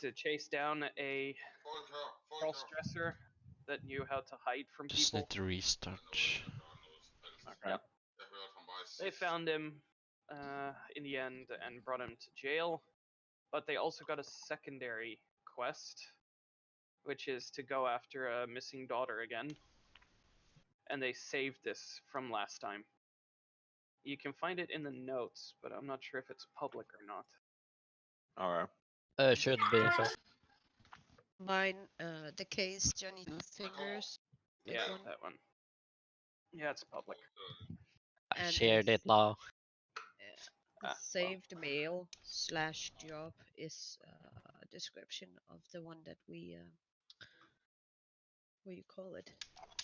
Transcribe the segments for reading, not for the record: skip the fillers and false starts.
to chase down a cross-dresser that knew how to hide from Just people. need to restart. Okay. They found him in the end and brought him to jail, but they also got a secondary quest, which is to go after a missing daughter again. And they saved this from last time. You can find it in the notes, but I'm not sure if it's public or not. Alright. Should be. So. Mine, the case Johnny Fingers. Yeah, one. that one. Yeah, it's public. I And shared it, Law. The saved mail / job is a description of the one that we what you call it,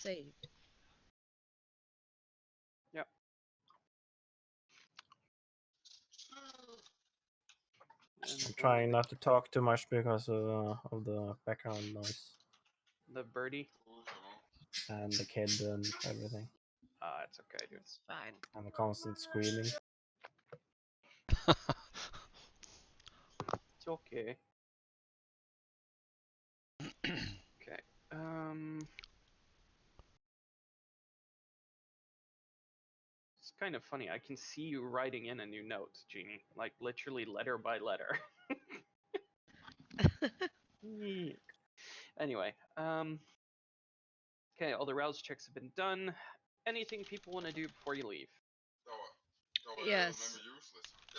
saved. Yep. I'm trying not to talk too much because of the background noise The birdie. and the kid and everything. It's okay, dude. It's fine. And the constant screaming. It's okay. Okay. It's kind of funny. I can see you writing in a new note, Jeannie. Like literally letter by letter. Anyway, okay, all the rouse checks have been done. Anything people want to do before you leave? Yes.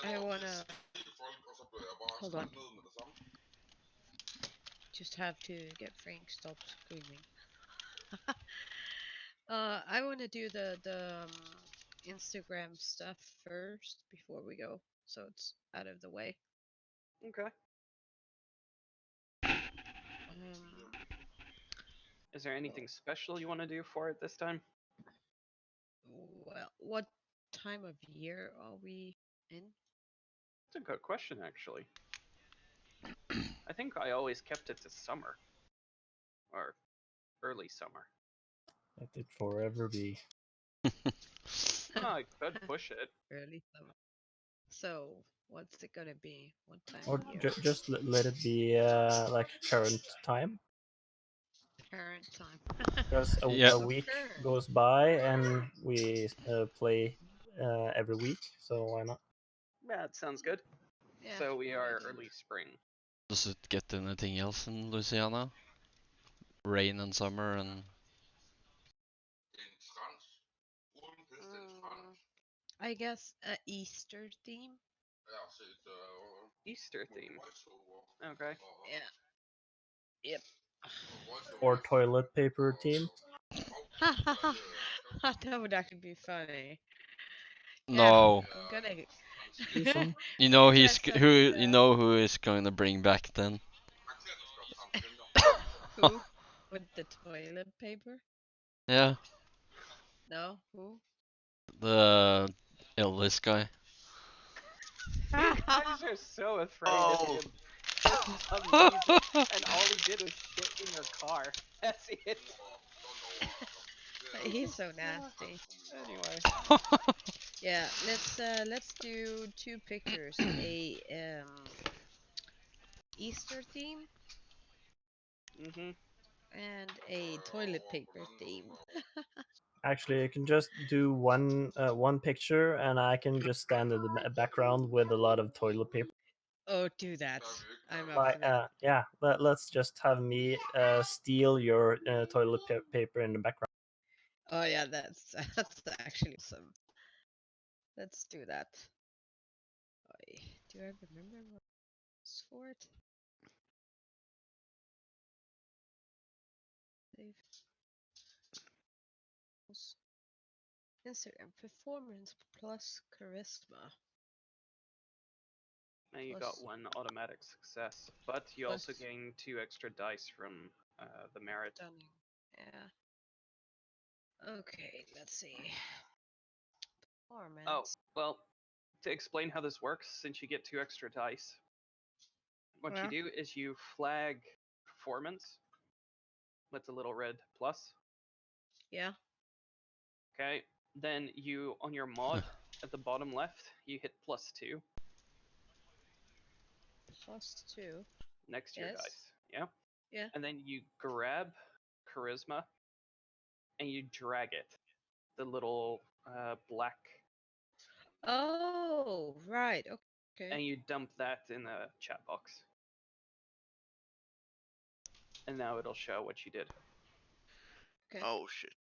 I wanna. Hold on. Just have to get Frank stop screaming. I wanna do the Instagram stuff first before we go, so it's out of the way. Okay. Is there anything special you want to do for it this time? Well, what time of year are we in? That's a good question, actually. I think I always kept it to summer. Or early summer. Let it forever be. Oh, I could push it. Early summer. So, what's it gonna be? What time Or of year? just let it be like current time. Current time. Because Yeah. a week goes by and we play every week, so why not? Yeah, that sounds good. Yeah, So we are alright. early spring. Does it get anything else in Louisiana? Rain and summer and... I guess a Easter theme. Easter theme. Okay. Yeah. Yep. Or toilet paper team. That would actually be funny. No. I'm gonna. Do some. You know Dress up as, you know who is going to bring back then? Who? With the toilet paper? Yeah, No? Who? the Ellis guy. You guys are so afraid of him. For some reason. And all he did was shit in your car. That's it. He's so nasty. Anyway. Yeah, let's do 2 pictures. A Easter theme Mm-hmm. and a toilet paper theme. Actually, you can just do one picture, and I can just stand in the background with a lot of toilet paper. Oh, do that. I'm up for that. Yeah, let's just have me steal your toilet paper in the background. Oh yeah, that's actually awesome. Let's do that. Do I remember what it's for it? Save. Instagram performance plus charisma. Now you got 1 automatic success, but you also gain 2 extra dice from the merit. Stunning. Yeah. Okay, let's see. Performance. Oh, well, to explain how this works, since you get 2 extra dice, what you do is you flag performance with a little red plus. Yeah. Okay, then you, on your mod, at the bottom left, you hit +2. +2. next to your Yes. dice. Yeah. Yeah. And then you grab charisma and you drag it. The little black, Oh, right. Okay. and you dump that in the chat box. And now it'll show what you did. Okay. Oh shit.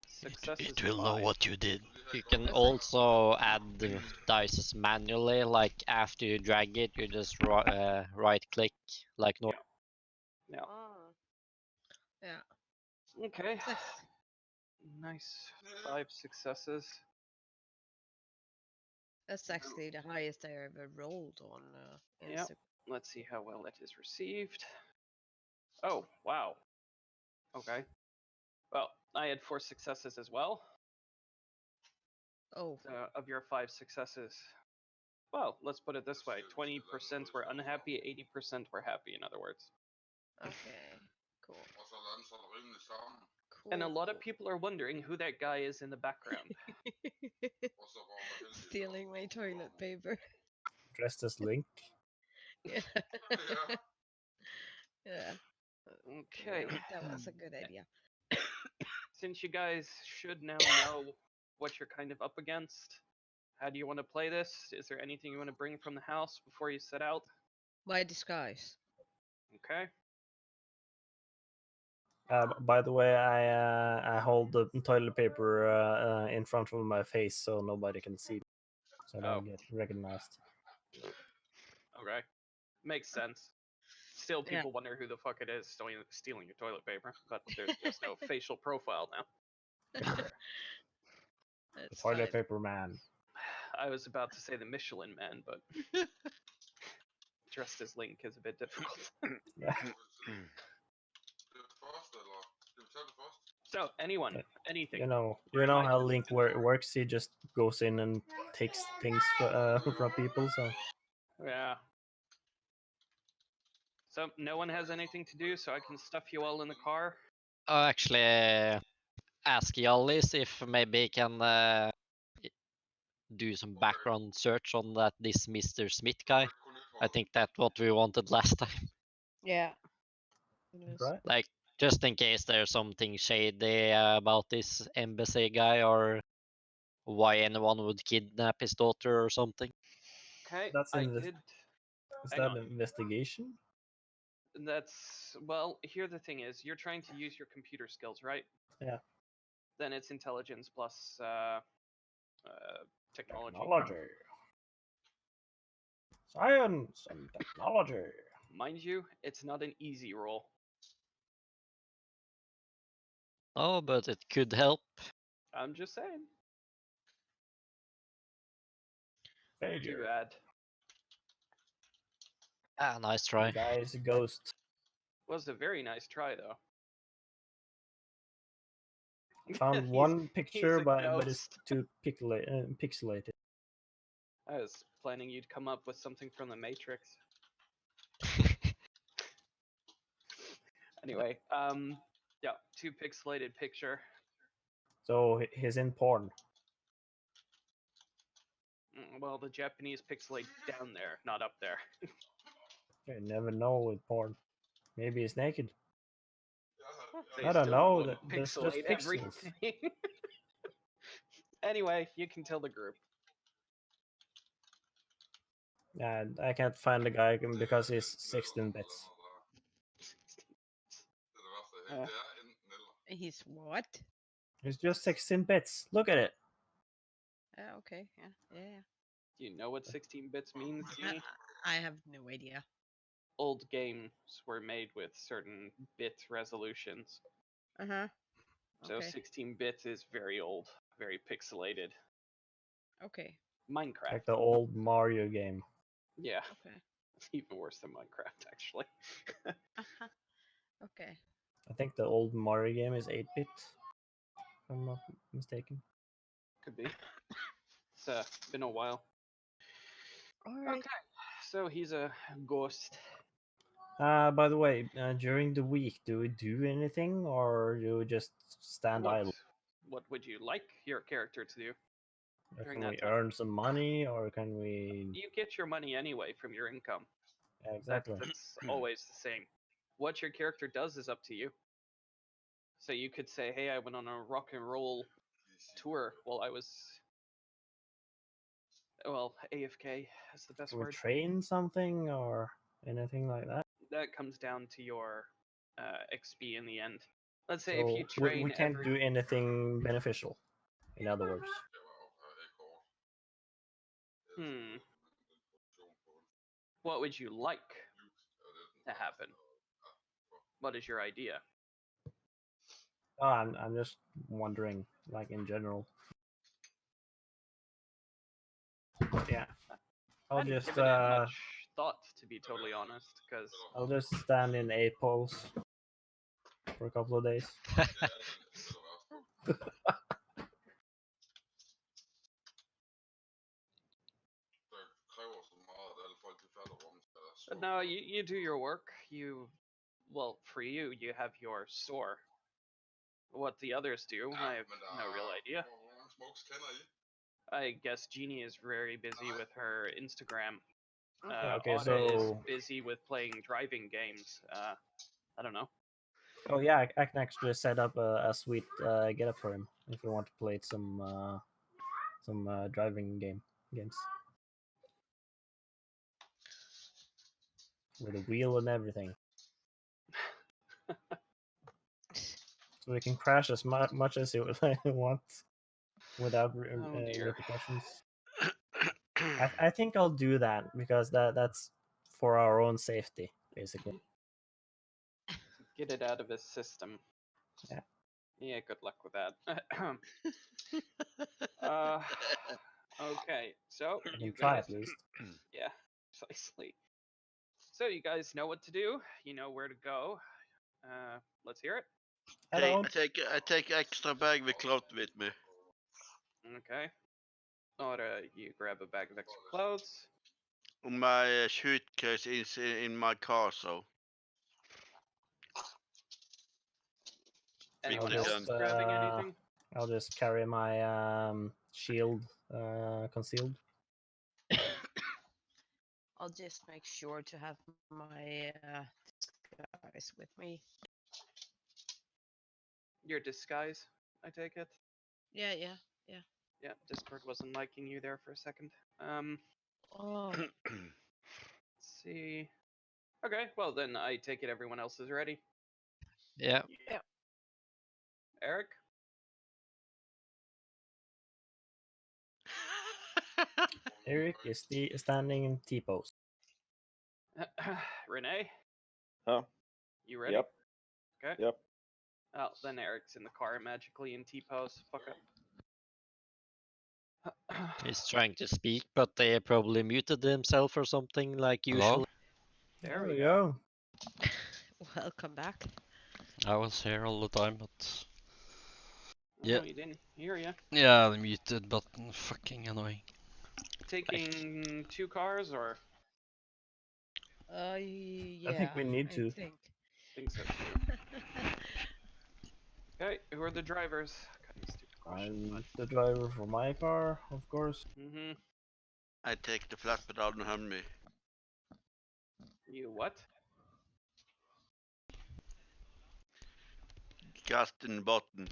Success It is will know 5. what you did. You can That's also add the dice manually, like after you drag it, you just right click like normal. Yeah. Yeah. Okay. Nice. Nice. 5 successes. That's actually the highest I ever rolled on Yeah. Instagram. Let's see how well it is received. Oh, wow. Okay. Well, I had 4 successes as well. Oh, Of your 5 successes. Well, let's put it this way: 20% were unhappy, 80% were happy. In other words. okay. Cool. And a lot of Cool. people are wondering who that guy is in the background. Stealing my toilet paper. Dressed as Link. Yeah. Yeah. Okay. That was a good idea. Since you guys should now know what you're kind of up against, how do you want to play this? Is there anything you want to bring from the house before you set out? My disguise. Okay. By the way, I hold the toilet paper in front of my face so nobody can see me, so I don't get recognized. Okay. Makes sense. Still, Yeah. people wonder who the fuck it is stealing your toilet paper, but there's just no facial profile now. The That's toilet fine. paper man. I was about to say the Michelin Man, but dressed as Link is a bit difficult. So, anyone, anything. You know how Link works. He just goes in and takes things from people. So Yeah. So, no one has anything to do, so I can stuff you all in the car. I'll actually ask Yallis if maybe he can do some background search on this Mr. Smith guy. I think that's what we wanted last time. Yeah. right. Like, just in case there's something shady about this embassy guy or why anyone would kidnap his daughter or something. Okay, That's I in this. did. Is Hang that on. an investigation? That's, well, here the thing is, you're trying to use your computer skills, right? Yeah. Then it's intelligence plus technology. Science and technology. Mind you, it's not an easy roll. Oh, but it could help. I'm just saying. Too Failure. bad. Ah, nice The try. guy is a ghost. Was a very nice try, though. Found one picture, a but it's ghost. too pixelated. I was planning you'd come up with something from the Matrix. Anyway, yeah, too pixelated picture. So he's in porn. Well, the Japanese pixelate down there, not up there. You never know with porn. Maybe he's naked. They I don't still know. wouldn't That's just pixelate pixels. everything. Anyway, you can tell the group. Yeah, I can't find the guy because he's 16 bits. He's what? He's just 16 bits. Look at it. Okay. Yeah. Do you know what 16 bits means, Jeannie? I have no idea. Old games were made with certain bit resolutions. Uh-huh. So Okay. 16 bits is very old, very pixelated. Okay. Minecraft. Like the old Mario game. Yeah, Okay. it's even worse than Minecraft, actually. Uh-huh. Okay. I think the old Mario game is 8-bit. If I'm not mistaken. Could be. It's been a while. All right. Okay, so he's a ghost. By the way, during the week, do we do anything or do we just stand idle? What would you like your character to do? Or during can that we time? earn some money or can we? You get your money anyway from your income. Yeah, exactly. That's always the same. What your character does is up to you. So you could say, "Hey, I went on a rock and roll tour while I was, well, AFK is the best Do we word." train something or anything like that? That comes down to your XP in the end. Let's say if So you train we can't every. do anything beneficial. In other words, What would you like to happen? What is your idea? oh, I'm just wondering, like in general. But yeah, I I'll hadn't just given it much thought, to be totally honest, because I'll just stand in A pose for a couple of days. no, you do your work. Well, for you, you have your store. What the others do, I have no real idea. I guess Jeannie is very busy with her Instagram. Okay, Oda is so busy with playing driving games. I don't know. oh yeah, I can actually set up a sweet get up for him if you want to play some driving games with a wheel and everything. So we can crash as much as you want without Oh dear. repercussions. I think I'll do that because that's for our own safety, basically. Get it out of his system. Yeah. Yeah, good luck with that. Okay, so I you can try guys, at least. yeah, precisely. So you guys know what to do. You know where to go. Let's hear it. Hello. I take extra bag with cloth with me. Okay. Or you grab a bag of extra clothes. My suitcase is in my car, so Anyone I'll else just grabbing anything? I'll just carry my shield concealed. I'll just make sure to have my disguise with me. Your disguise, I take it. Yeah. Yeah, Discord wasn't liking you there for a second. Oh, Let's see. Okay, well then I take it everyone else is ready. Yeah. Eric? Eric is standing in T pose. Renee? Huh? You ready? Yep. Okay. Yep. Oh, then Eric's in the car magically in T-pose. Fuck up. He's trying to speak, but they probably muted themselves or something like Hello? usual. There we go. welcome back. I was here all the time, but yeah. Oh, you didn't hear ya. Yeah, the muted button, fucking annoying. Taking 2 cars or? Yeah. I think we need to. Think so too. Okay, who are the drivers? God, you stupid question. I'm the driver for my car, of course. Mm-hmm. I take the flatbed out behind me. You what? Gas in the button.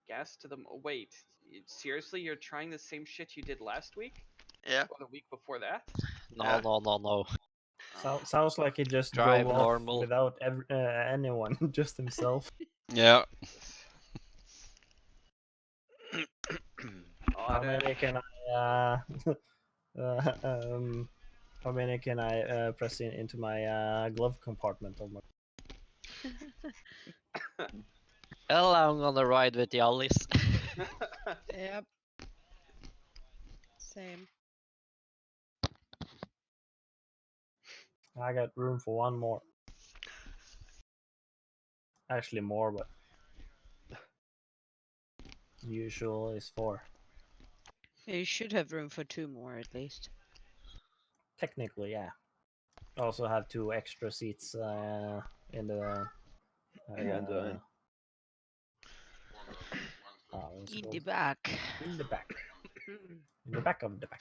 Gas to the... Wait, seriously? You're trying the same shit you did last week? Yeah. Or the week before that? Yeah. No. Sounds like he just Drive drove normal. off without anyone, just himself. Yeah. How many can I how many can I press into my glove compartment of my... Well, I'm gonna ride with the Alice. Yep. Same. I got room for one more. Actually more, but usual is 4. You should have room for 2 more at least. Technically, yeah. Also have 2 extra seats in the Again, In the back. in the back. In the back of the back.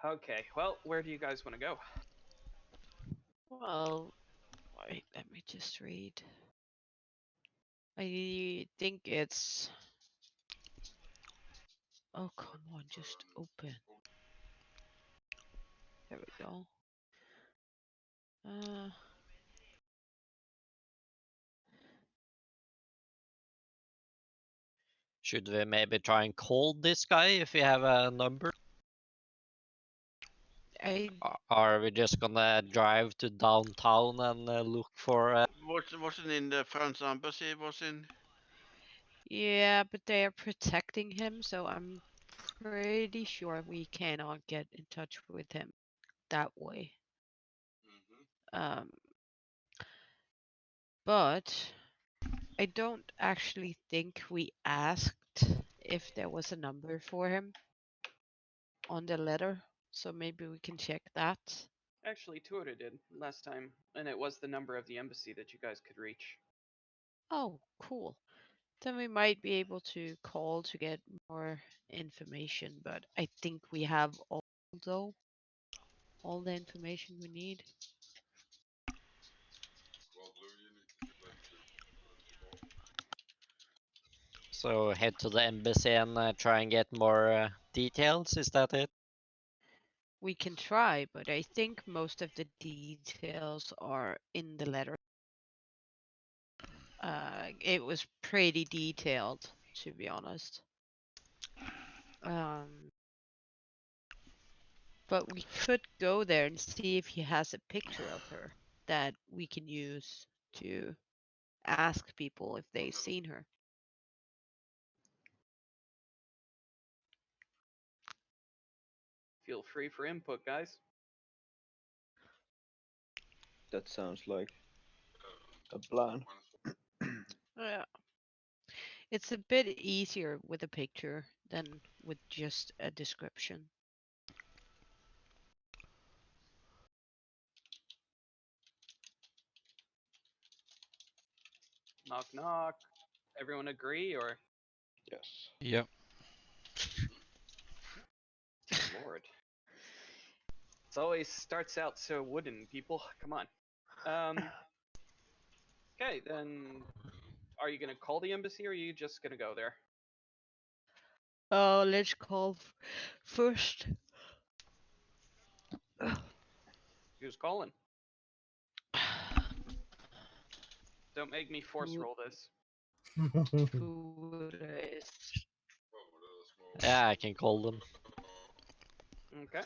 Okay, well, where do you guys want to go? Well, wait, let me just read. I think it's. Oh, come on, just open. There we go. Should we maybe try and call this guy if we have a number? Are we just gonna drive to downtown and look for? Wasn't in the French embassy. Was in. Yeah, but they are protecting him, so I'm pretty sure we cannot get in touch with him that way. But I don't actually think we asked if there was a number for him on the letter, so maybe we can check that. Actually, Tuota did last time, and it was the number of the embassy that you guys could reach. Oh, cool. Then we might be able to call to get more information, but I think we have all the information we need. So head to the embassy and try and get more details. Is that it? We can try, but I think most of the details are in the letter. It was pretty detailed, to be honest. But we could go there and see if he has a picture of her that we can use to ask people if they've seen her. Feel free for input, guys. That sounds like a plan. Yeah. It's a bit easier with a picture than with just a description. Knock, knock. Everyone agree, or? Yes. Yeah. Lord. It always starts out so wooden, people. Come on. Okay, then are you gonna call the embassy, or are you just gonna go there? Oh, let's call first. Who's calling? Don't make me force roll this. Who is? Yeah, I can call them. Okay.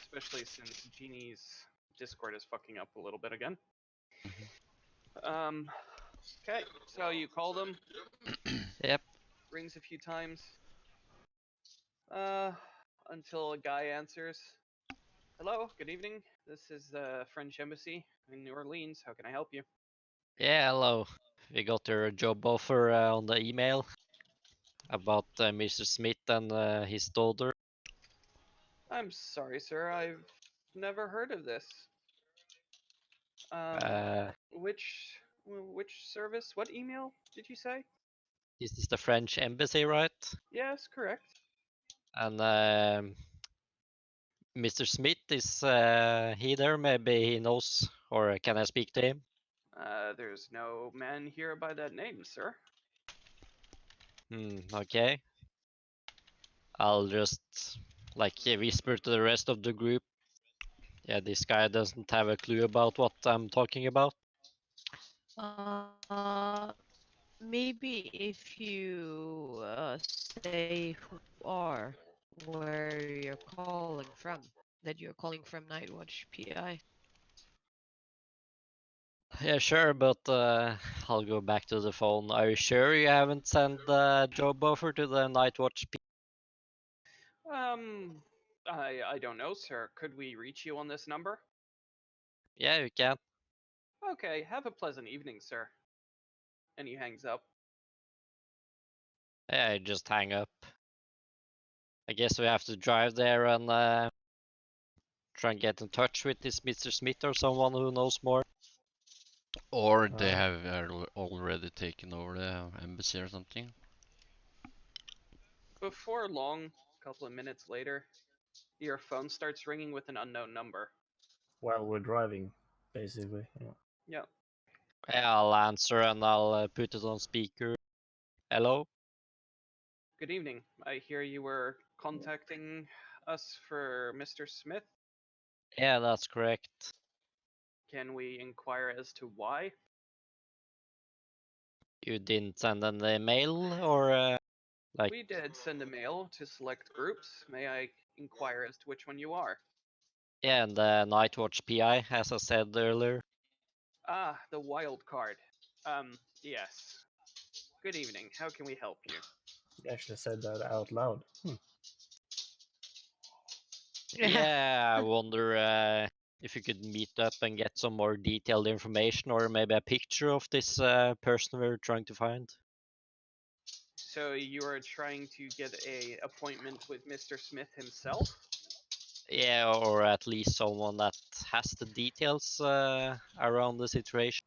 Especially since Genie's Discord is fucking up a little bit again. Okay, so you call them. Yep. Rings a few times. Until a guy answers. Hello, good evening. This is the French Embassy in New Orleans. How can I help you? Yeah, hello. We got your job offer on the email about Mr. Smith and his daughter. I'm sorry, sir. I've never heard of this. Which service? What email did you say? This is the French embassy, right? Yes, correct. And Mr. Smith, is he there? Maybe he knows, or can I speak to him? There's no man here by that name, sir. Okay. I'll just whisper to the rest of the group. Yeah, this guy doesn't have a clue about what I'm talking about. Maybe if you say who you are, where you're calling from, that you're calling from Nightwatch PI. Yeah, sure, but I'll go back to the phone. Are you sure you haven't sent the job offer to the Nightwatch? I don't know, sir. Could we reach you on this number? Yeah, you can. Okay, have a pleasant evening, sir. And he hangs up. Yeah, just hang up. I guess we have to drive there and try and get in touch with this Mr. Smith or someone who knows more. Or they have already taken over the embassy or something. Before long, a couple of minutes later, your phone starts ringing with an unknown number. while we're driving, basically. Yeah. Yeah. Yeah, I'll answer and I'll put it on speaker. Hello? Good evening. I hear you were contacting us for Mr. Smith. Yeah, that's correct. Can we inquire as to why? You didn't send an email or like? We did send a mail to select groups. May I inquire as to which one you are? Yeah, and the Night Watch PI, as I said earlier. Ah, the wild card. Yes. Good evening. How can we help you? You actually said that out loud. Yeah, I wonder if you could meet up and get some more detailed information or maybe a picture of this person we're trying to find. So you are trying to get a appointment with Mr. Smith himself? Yeah, or at least someone that has the details around the situation.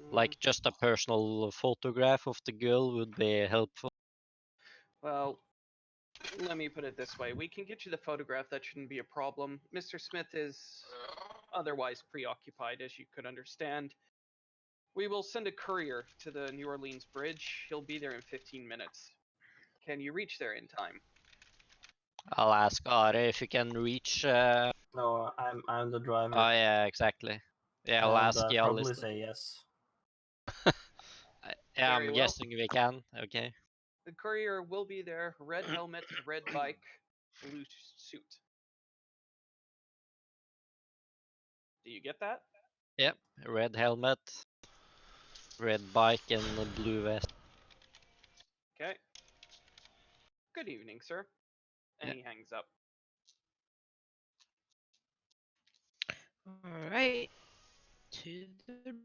Like just a personal photograph of the girl would be helpful. Well, let me put it this way. We can get you the photograph. That shouldn't be a problem. Mr. Smith is otherwise preoccupied, as you could understand. We will send a courier to the New Orleans bridge. He'll be there in 15 minutes. Can you reach there in time? I'll ask Are if you can reach. No, I'm the driver. Oh yeah, exactly. Yeah, I'll and ask Yalis. probably say yes. Yeah, Very I'm well. guessing we can. Okay. The courier will be there. Red helmet, red bike, blue suit. Do you get that? Yep. Red helmet, red bike, and a blue vest. Okay. Good evening, sir. And Yeah. he hangs up. All right. To the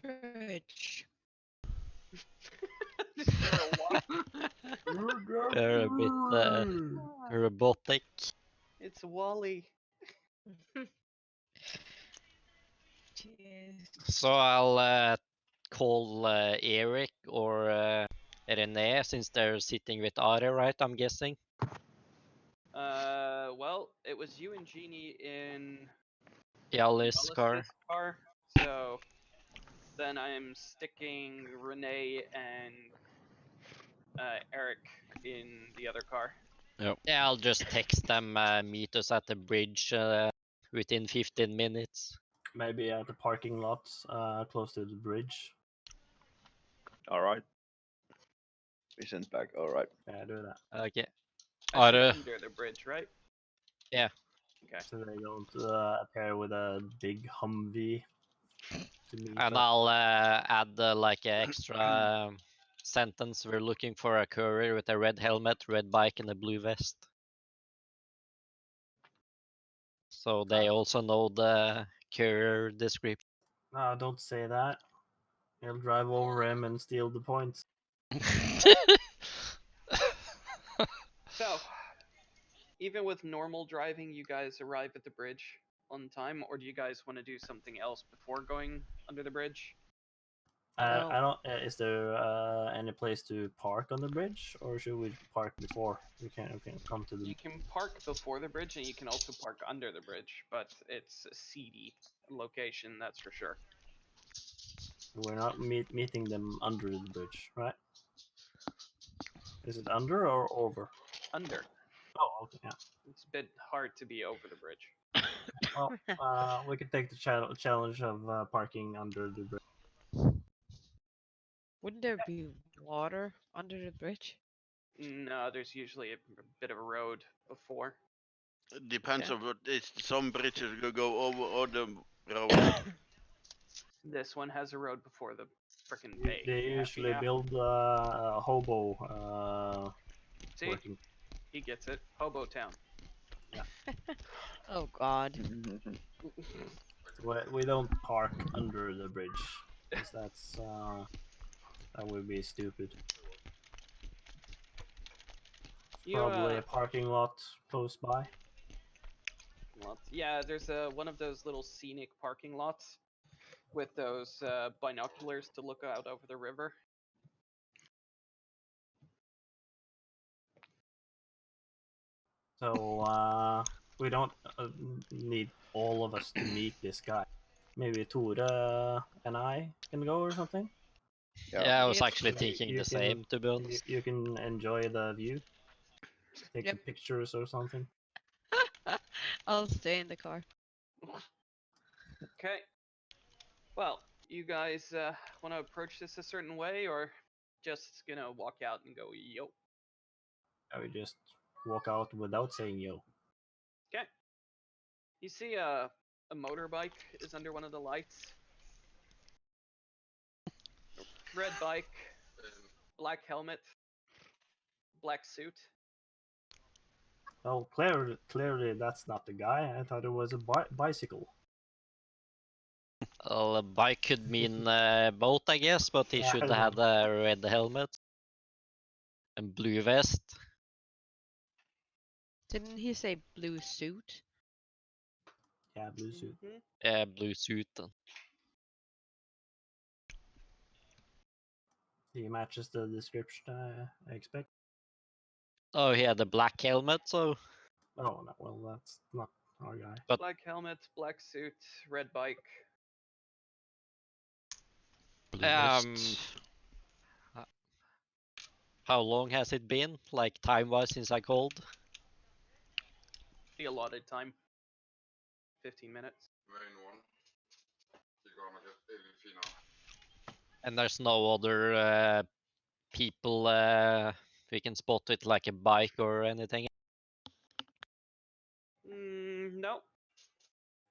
bridge. They're a bit robotic. It's Wally. Jeez. So I'll call Eric or René since they're sitting with Are, right? I'm guessing. Well, it was you and Jeannie in Yalis' car. Alice's car. So then I'm sticking Renee and Eric in the other car. Yeah, I'll just text them. Meet us at the bridge within 15 minutes. Maybe at the parking lot close to the bridge. Alright. We sent back, alright. Yeah, do that. Okay. Actually, Are under the bridge, right? Yeah. Okay. So they don't appear with a big Humvee to meet And up. I'll add like an extra sentence. We're looking for a courier with a red helmet, red bike, and a blue vest. So they also know the courier description. No, don't say that. He'll drive over him and steal the points. So, even with normal driving, you guys arrive at the bridge on time, or do you guys want to do something else before going under the bridge? Well- I don't. Is there any place to park on the bridge, or should we park before? We can come to the. You can park before the bridge, and you can also park under the bridge, but it's a seedy location, that's for sure. We're not meeting them under the bridge, right? Is it under or over? Under. Oh, okay, yeah. It's a bit hard to be over the bridge. Well, we could take the challenge of parking under the bridge. Wouldn't there be water under the bridge? No, there's usually a bit of a road before. It depends Okay. on what it's some bridges go over other road. This one has a road before the frickin' bay. They You happy usually now? build a hobo See, working. he gets it. Hobo Town. Oh God. We don't park under the bridge, because that would be stupid. You, Probably a parking lot close by. Yeah, there's one of those little scenic parking lots with those binoculars to look out over the river. So We don't need all of us to meet this guy. Maybe Tore and I can go or something. Yeah, I was Yep. actually thinking the same, to be honest. You can enjoy the view. Take Yep. some pictures or something. I'll stay in the car. Okay. Well, you guys want to approach this a certain way, or just gonna walk out and go yo? I would just walk out without saying yo. Okay. You see a motorbike is under one of the lights. Red bike, black helmet, black suit. Oh, clearly that's not the guy. I thought it was a bicycle. Well, a bike could mean both, I guess, but he Yeah, should I have a red helmet and blue vest. Didn't he say blue suit? Yeah, blue suit. Yeah, blue suit. He matches the description I expect. Oh, he had a black helmet, so. Oh no, well that's not our guy. But- Black helmet, black suit, red bike. Blue vest. How long has it been, like time-wise, since I called? The allotted time. 15 minutes. And there's no other people we can spot with like a bike or anything. No.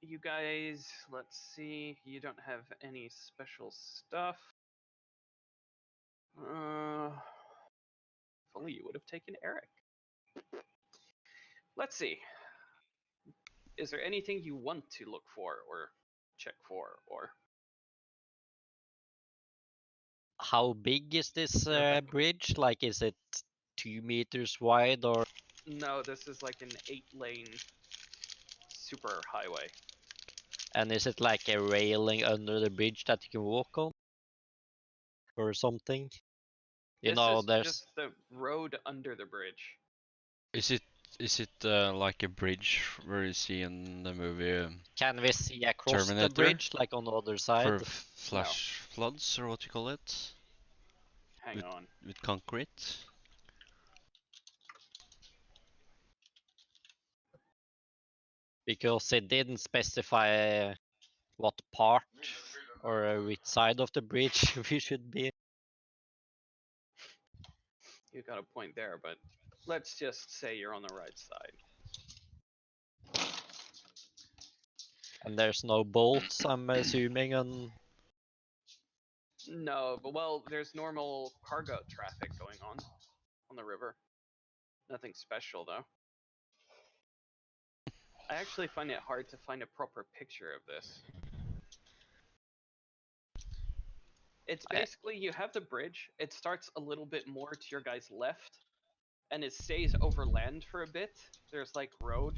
You guys, let's see. You don't have any special stuff. If only you would have taken Eric. Let's see. Is there anything you want to look for or check for or? How big is this bridge? Like, is it 2 meters wide or? No, this is like an 8-lane super highway. And is it like a railing under the bridge that you can walk on? Or something? You This know, is there's. just the road under the bridge. Is it like a bridge where you see in the movie Can we see across the Terminator? bridge, like on the other side? for flash floods or what you call it? Hang on. With concrete? Because it didn't specify what part or which side of the bridge we should be. You got a point there, but let's just say you're on the right side. And there's no bolts, I'm assuming, and No, but well, there's normal cargo traffic going on the river. Nothing special though. I actually find it hard to find a proper picture of this. It's basically you have the bridge, it starts a little bit more to your guys' left, and it stays over land for a bit. There's like road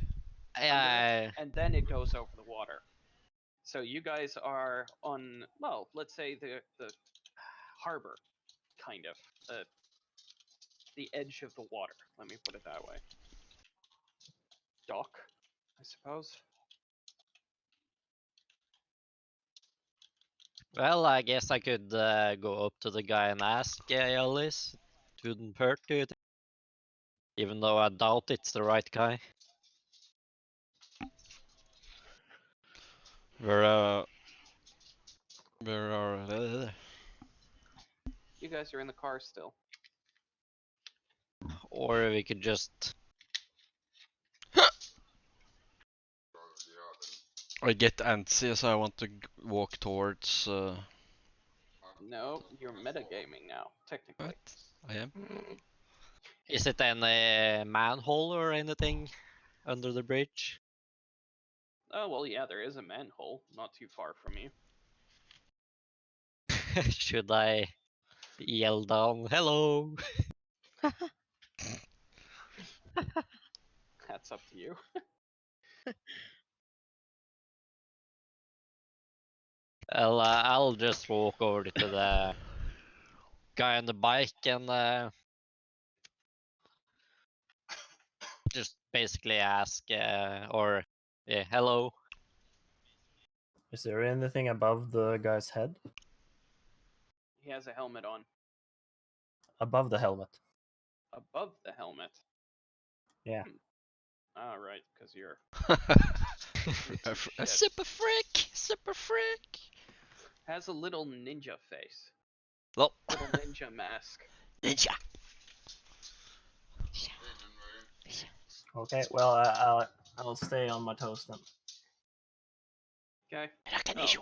under it, and then it goes over the water. So you guys are on, well, let's say the harbor, kind of, the edge of the water. Let me put it that way. Dock, I suppose. well, I guess I could go up to the guy and ask Ellis. It wouldn't hurt, do you think? Even though I doubt it's the right guy. Where are You guys are in the car still. Or we could just. I get antsy, so I want to walk towards. No, you're metagaming now, technically. What? I am. Is it any manhole or anything under the bridge? Oh, well, yeah, there is a manhole not too far from you. Should I yell down, hello? That's up to you. Well, I'll just walk over to the guy on the bike and just basically ask or yeah, hello. Is there anything above the guy's head? He has a helmet on. Above the helmet? Above the helmet. Yeah. All right, because you're A shit. super freak! Super freak! Has a little ninja face. Well, Little ninja mask. ninja! Okay, well, I'll stay on my toes then. Okay. Recognition.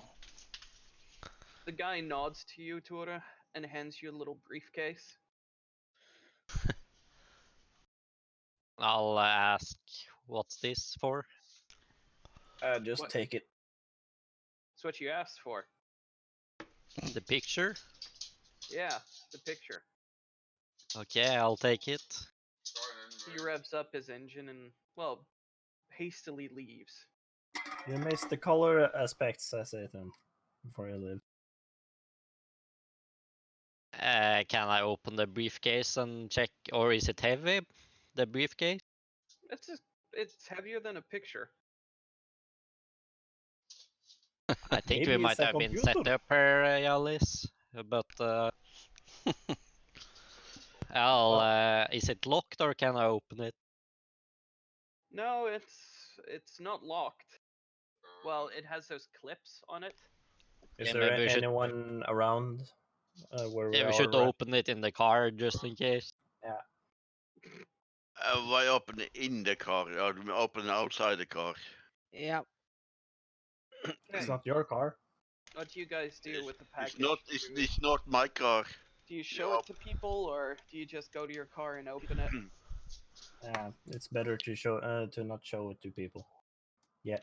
The guy nods to you, Tora, and hands you a little briefcase. I'll ask, what's this for? Just What? take it. It's what you asked for. The picture? Yeah, the picture. Okay, I'll take it. He revs up his engine and, well, hastily leaves. You missed the color aspects, I say to him, before you leave. Can I open the briefcase and check, or is it heavy? The briefcase? It's heavier than a picture. I think Maybe we it's might a have been computer. set up here, Yalis. But is it locked or can I open it? No, it's not locked. Well, it has those clips on it. Is Yeah, there maybe we should- anyone around where we Yeah, we are? should open it in the car just in case. Why open it in the car? Or open it outside the car? Yep. It's Okay, not your car. what do you guys do with the package? It's not my car. Do you show it to people, or do you just go to your car and open it? It's better to show to not show it to people. Yeah.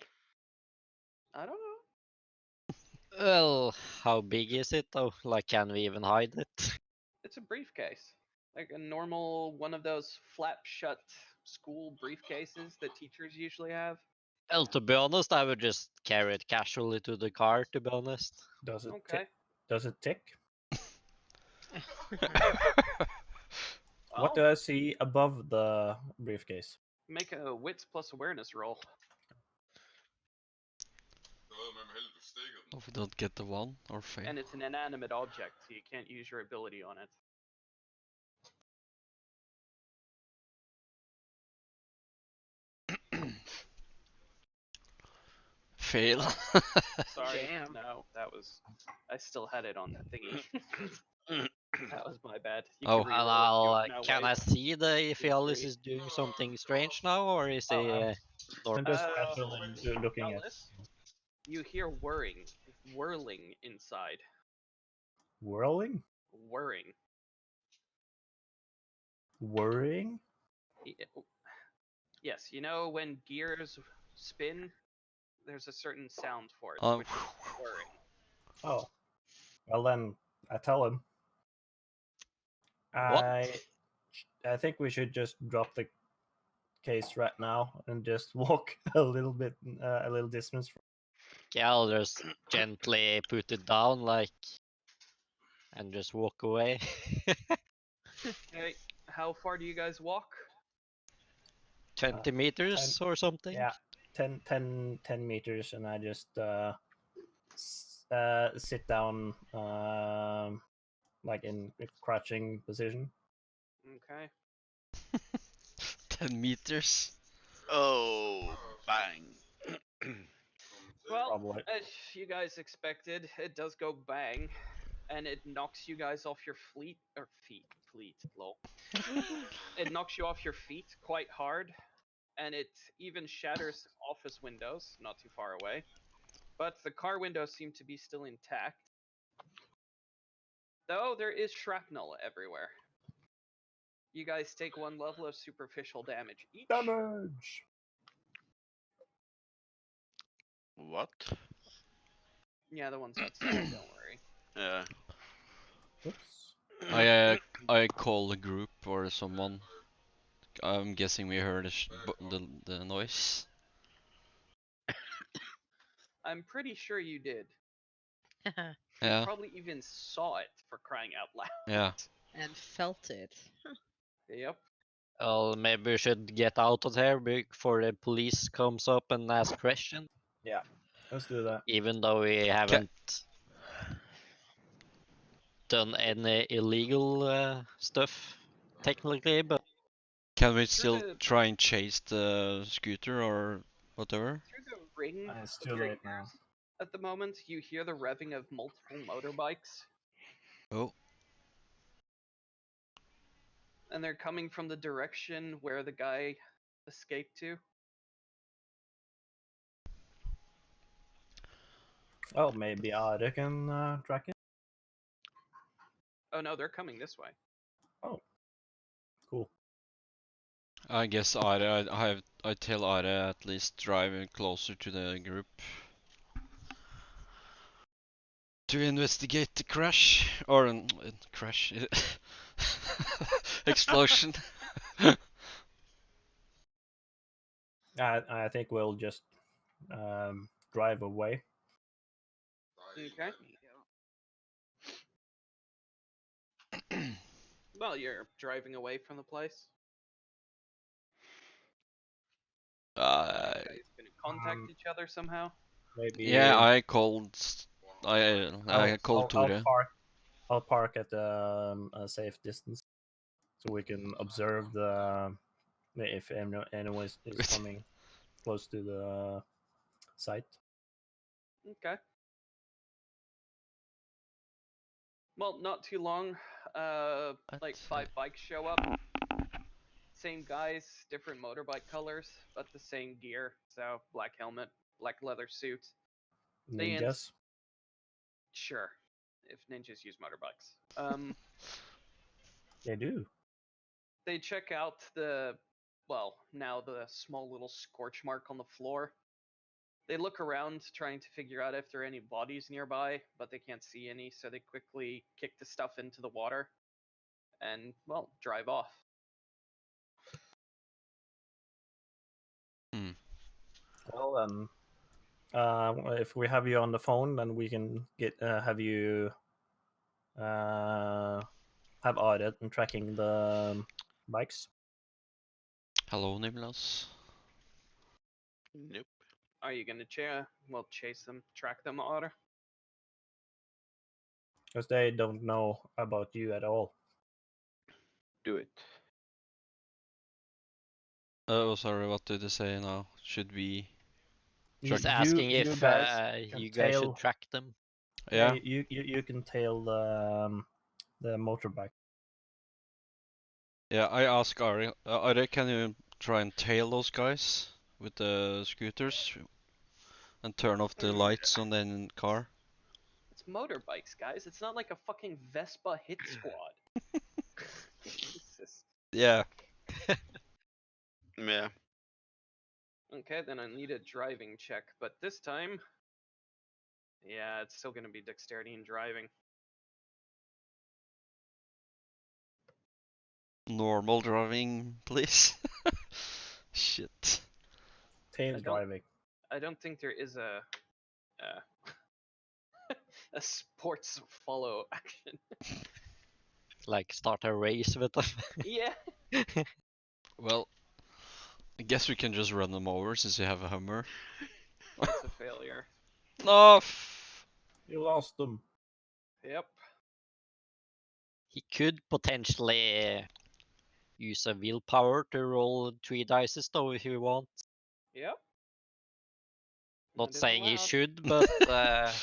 I don't know. Well, how big is it though? Like, can we even hide it? It's a briefcase, like a normal one of those flap shut school briefcases that teachers usually have. Well, to be honest, I would just carry it casually to the car, to be honest. Does it Okay. Does it tick? Well, What do I see above the briefcase? make a wits plus awareness roll. If we don't get the one or fail. And it's an inanimate object, so you can't use your ability on it. Fail. Sorry. Damn. No, that was. I still had it on the thingy. That was my bad. You Oh. can And reroll if you- no, can I wait. see if Two, Yalis three. is doing something strange now, or is he I'm normal? just casually looking at Alice, you hear whirling inside. whirling, Whirring. worrying. Yes, you know when gears spin, there's a certain sound for it, Oh. which is whirring. Oh, well then I tell him. What? I think we should just drop the case right now and just walk a little bit, a little distance. Yeah, I'll just gently put it down, like, and just walk away. Okay, how far do you guys walk? 20 meters or something? Yeah, 10 meters, and I just sit down, like in a crouching position. Okay. 10 meters. Oh, bang. Well, Probably. as you guys expected, it does go bang, and it knocks you guys off your fleet. Lol. It knocks you off your feet quite hard, and it even shatters office windows not too far away. But the car windows seem to be still intact. Though there is shrapnel everywhere. You guys take 1 level of superficial damage each. Damage. What? Yeah, the ones outside, don't worry. Yeah. Oops. I call the group or someone. I'm guessing we heard the noise. I'm pretty sure you did. You Yeah. probably even saw it, for crying out loud. Yeah. And felt it. Yep. Well, maybe we should get out of here before the police comes up and ask questions. Yeah, let's do that. Even though we haven't done any illegal stuff, technically, but Can we Through still the try and chase the scooter or whatever? through the ring It's of too your late now. ears at the moment, you hear the revving of multiple motorbikes, Oh, and they're coming from the direction where the guy escaped to. Oh, maybe Are can track it. Oh no, they're coming this way. Oh, cool. I guess I tell Are at least drive closer to the group to investigate the crash or crash explosion. I think we'll just drive away. Okay. Well, you're driving away from the place. Uh, You guys gonna contact each other somehow? Maybe. yeah, I called. I called I'll Tore. park. I'll park at a safe distance, so we can observe if anyone is coming close to the site. Okay. Well, not too long. Like 5 bikes show up. Same guys, different motorbike colors, but the same gear. So black helmet, black leather suit. They Ninjas. Sure, if ninjas use motorbikes. They do. They check out now the small little scorch mark on the floor. They look around trying to figure out if there are any bodies nearby, but they can't see any, so they quickly kick the stuff into the water and, well, drive off. Well then, if we have you on the phone, then we can have you have Audit and tracking the bikes. Hello, Nicholas. Nope. Are you gonna chase them, track them, Otter? Because they don't know about you at all. Do it. Oh, sorry. What did they say now? Should we? he's You- asking you if guys can you guys tail- should track them. Yeah. you can tail the motorbike. Yeah. I asked Are. Are, can you try and tail those guys with the scooters and turn off the lights on the car? It's motorbikes, guys. It's not like a fucking Vespa hit squad. Jesus. Yeah. Yeah. Okay, then I need a driving check, but this time, yeah, it's still gonna be dexterity and driving. Normal driving, please. Shit. Tail driving. I don't think there is a a sports follow action. Like start a race with them. Yeah. Well, I guess we can just run them over since you have a Hummer. That's a failure. No. You lost them. Yep. He could potentially use a willpower to roll 3 dice though if you want. Yep. Not That is saying he allowed. should, but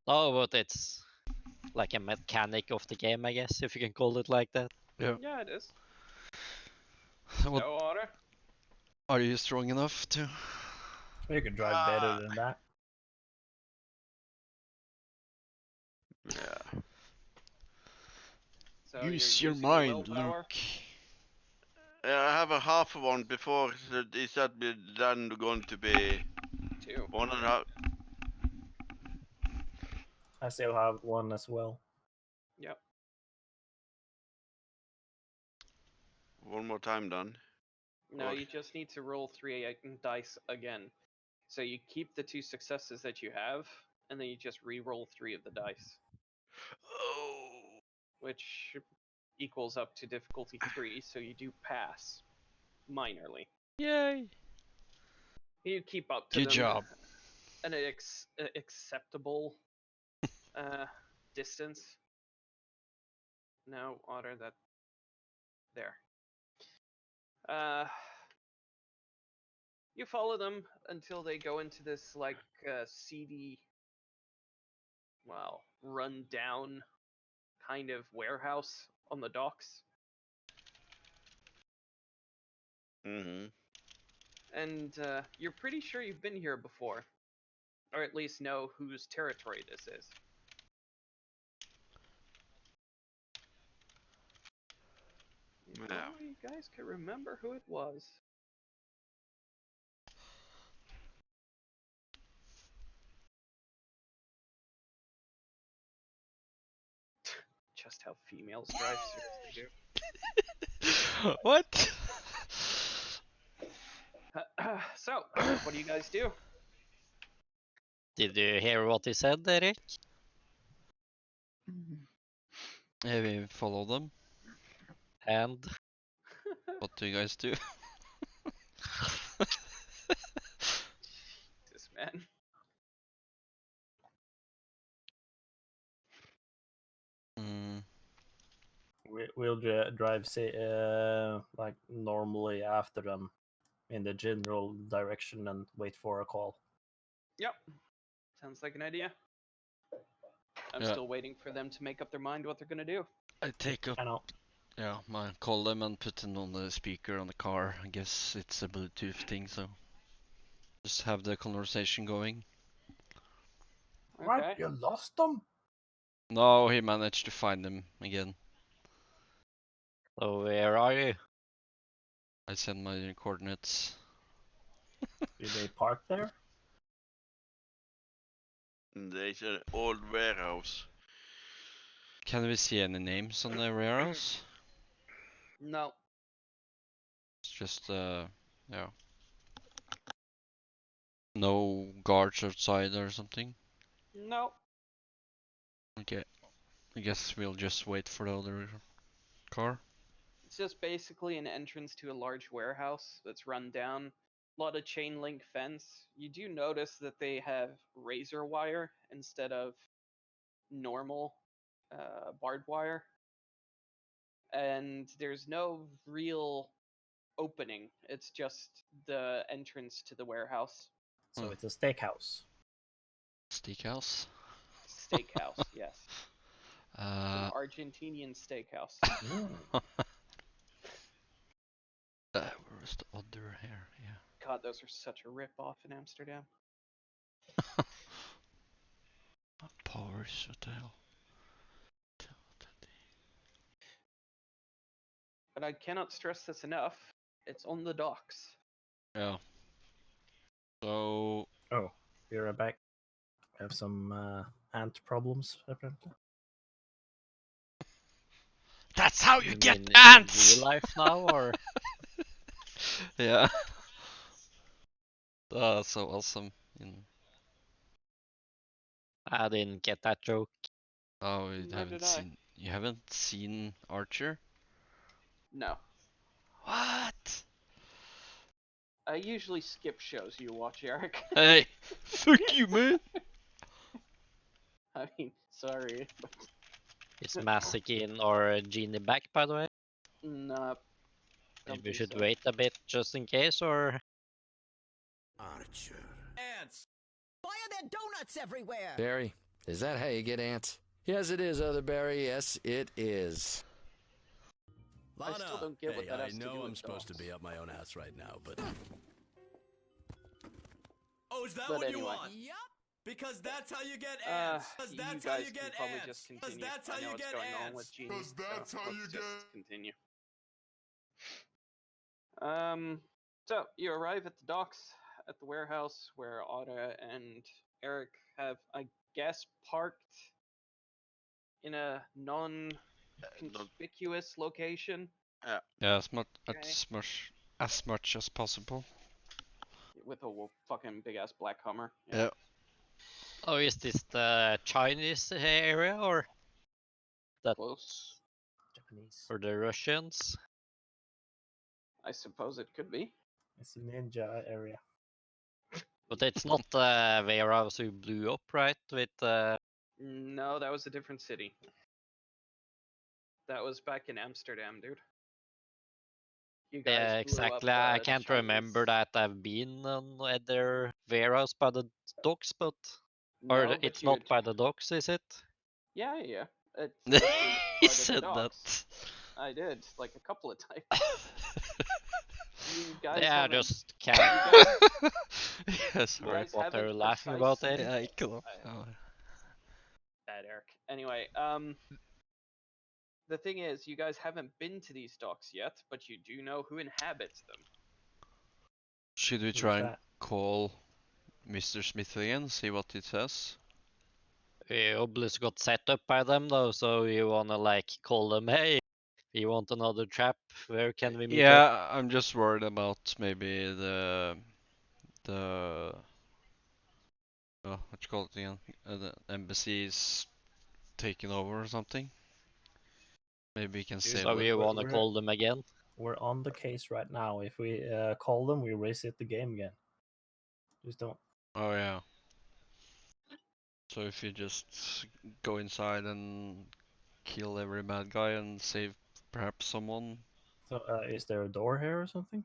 no, but it's like a mechanic of the game, I guess, if you can call it like that. Yeah. Yeah, it is. What, No Otter. are you strong enough to? You can drive better than that. Yeah. So Use you're your using mind, willpower? Luke. I have a half one before. So is that then going to be 2. 1.5? I still have one as well. Yep. One more time done. No, Or- you just need to roll 3 dice again. So you keep the 2 successes that you have, and then you just re-roll 3 of the dice. Oh. Which equals up to difficulty 3, so you do pass minorly. Yay! You keep up to Good them job. at an acceptable distance. No, Otter, that there. You follow them until they go into this like seedy, well, run down kind of warehouse on the docks. Mm-hmm. And you're pretty sure you've been here before, or at least know whose territory this is. If Yeah. only you guys could remember who it was. Just how females drive, seriously, do. What? So, what do you guys do? Did you hear what he said, Eric? Yeah, we follow them. And What do you guys do? This man. Mm, We'll drive, say, like normally after them in the general direction and wait for a call. Yep. Sounds like an idea. I'm Yeah. still waiting for them to make up their mind what they're gonna do. I take up. I know. Yeah, I call them and put it on the speaker on the car. I guess it's a Bluetooth thing, so just have the conversation going. Okay. Right, you lost them? No, he managed to find them again. so where are you? I send my coordinates. Did they park there? There's an old warehouse. Can we see any names on the warehouse? No. It's just yeah. No guards outside or something? No. Okay. I guess we'll just wait for the other car. It's just basically an entrance to a large warehouse that's run down. A lot of chain link fence. You do notice that they have razor wire instead of normal barbed wire. And there's no real opening. It's just the entrance to the warehouse. So Hmm. it's a steakhouse. Steakhouse? Steakhouse, yes. It's an Argentinian steakhouse. Where's the other here? Yeah. God, those are such a rip off in Amsterdam. Powers, what the hell? But I cannot stress this enough. It's on the docks. Yeah. So Oh, you're back. Have some ant problems, apparently. that's how you get mean ants! in real life now, or Yeah. That's so awesome. I didn't get that joke. Oh, Nor did I. you haven't seen Archer? No. What? I usually skip shows you watch, Eric. Hey, fuck you, man. I mean, sorry. But Is Masquerade or Genie back, by the way? no. Maybe we should wait a bit just in case, or Archer. Ants! Why are there donuts everywhere? Barry, is that how you get ants? Yes, it is, Other Barry. Yes, it is. I still don't get what that has to do I know with I'm supposed to dogs. be up my own ass right now, but... Oh, is that But what anyway. you want? Yup. Because that's how you get ants. Because You that's guys how you can get probably ants. just Because continue. that's I how know you what's get going on ants. with Genie. Because that's so how you let's just continue. So you arrive at the docks at the warehouse where Otta and Eric have, I guess, parked in a non-conspicuous location Yeah, as much Okay. as much as possible. with a fucking big ass black Hummer. Yeah. oh, is this the Chinese area or that? Close. Japanese. Or the Russians? I suppose it could be. It's a ninja area. But it's not the warehouse we blew up, right? With No, that was a different city. That was back in Amsterdam, dude. You guys yeah, blew exactly. up, I the can't remember Chinese- that I've been on at their warehouse by the docks, but or No, but it's you not had- by the docks, is it? Yeah, yeah. It's literally He part of the said docks. that. I did, like a couple of times. You guys Yeah, haven't. just can't. Ja, sorry. guys What are you haven't laughing about precisely- there? Ja, ikke da. Ja. Bad Eric. Anyway, the thing is, you guys haven't been to these docks yet, but you do know who inhabits them. Should we Who's try and that? call Mr. Smith again, see what it says? We obviously got set up by them though, so you wanna like call them, hey, you want another trap? Where can we meet up? Yeah, I'm just worried about maybe the what you call it again? The embassies taking over or something. Maybe we can Dude, save So them. you wanna we're- call them again? We're on the case right now. If we call them, we reset the game again. Just don't. Oh yeah. So if you just go inside and kill every bad guy and save perhaps someone. So, is there a door here or something?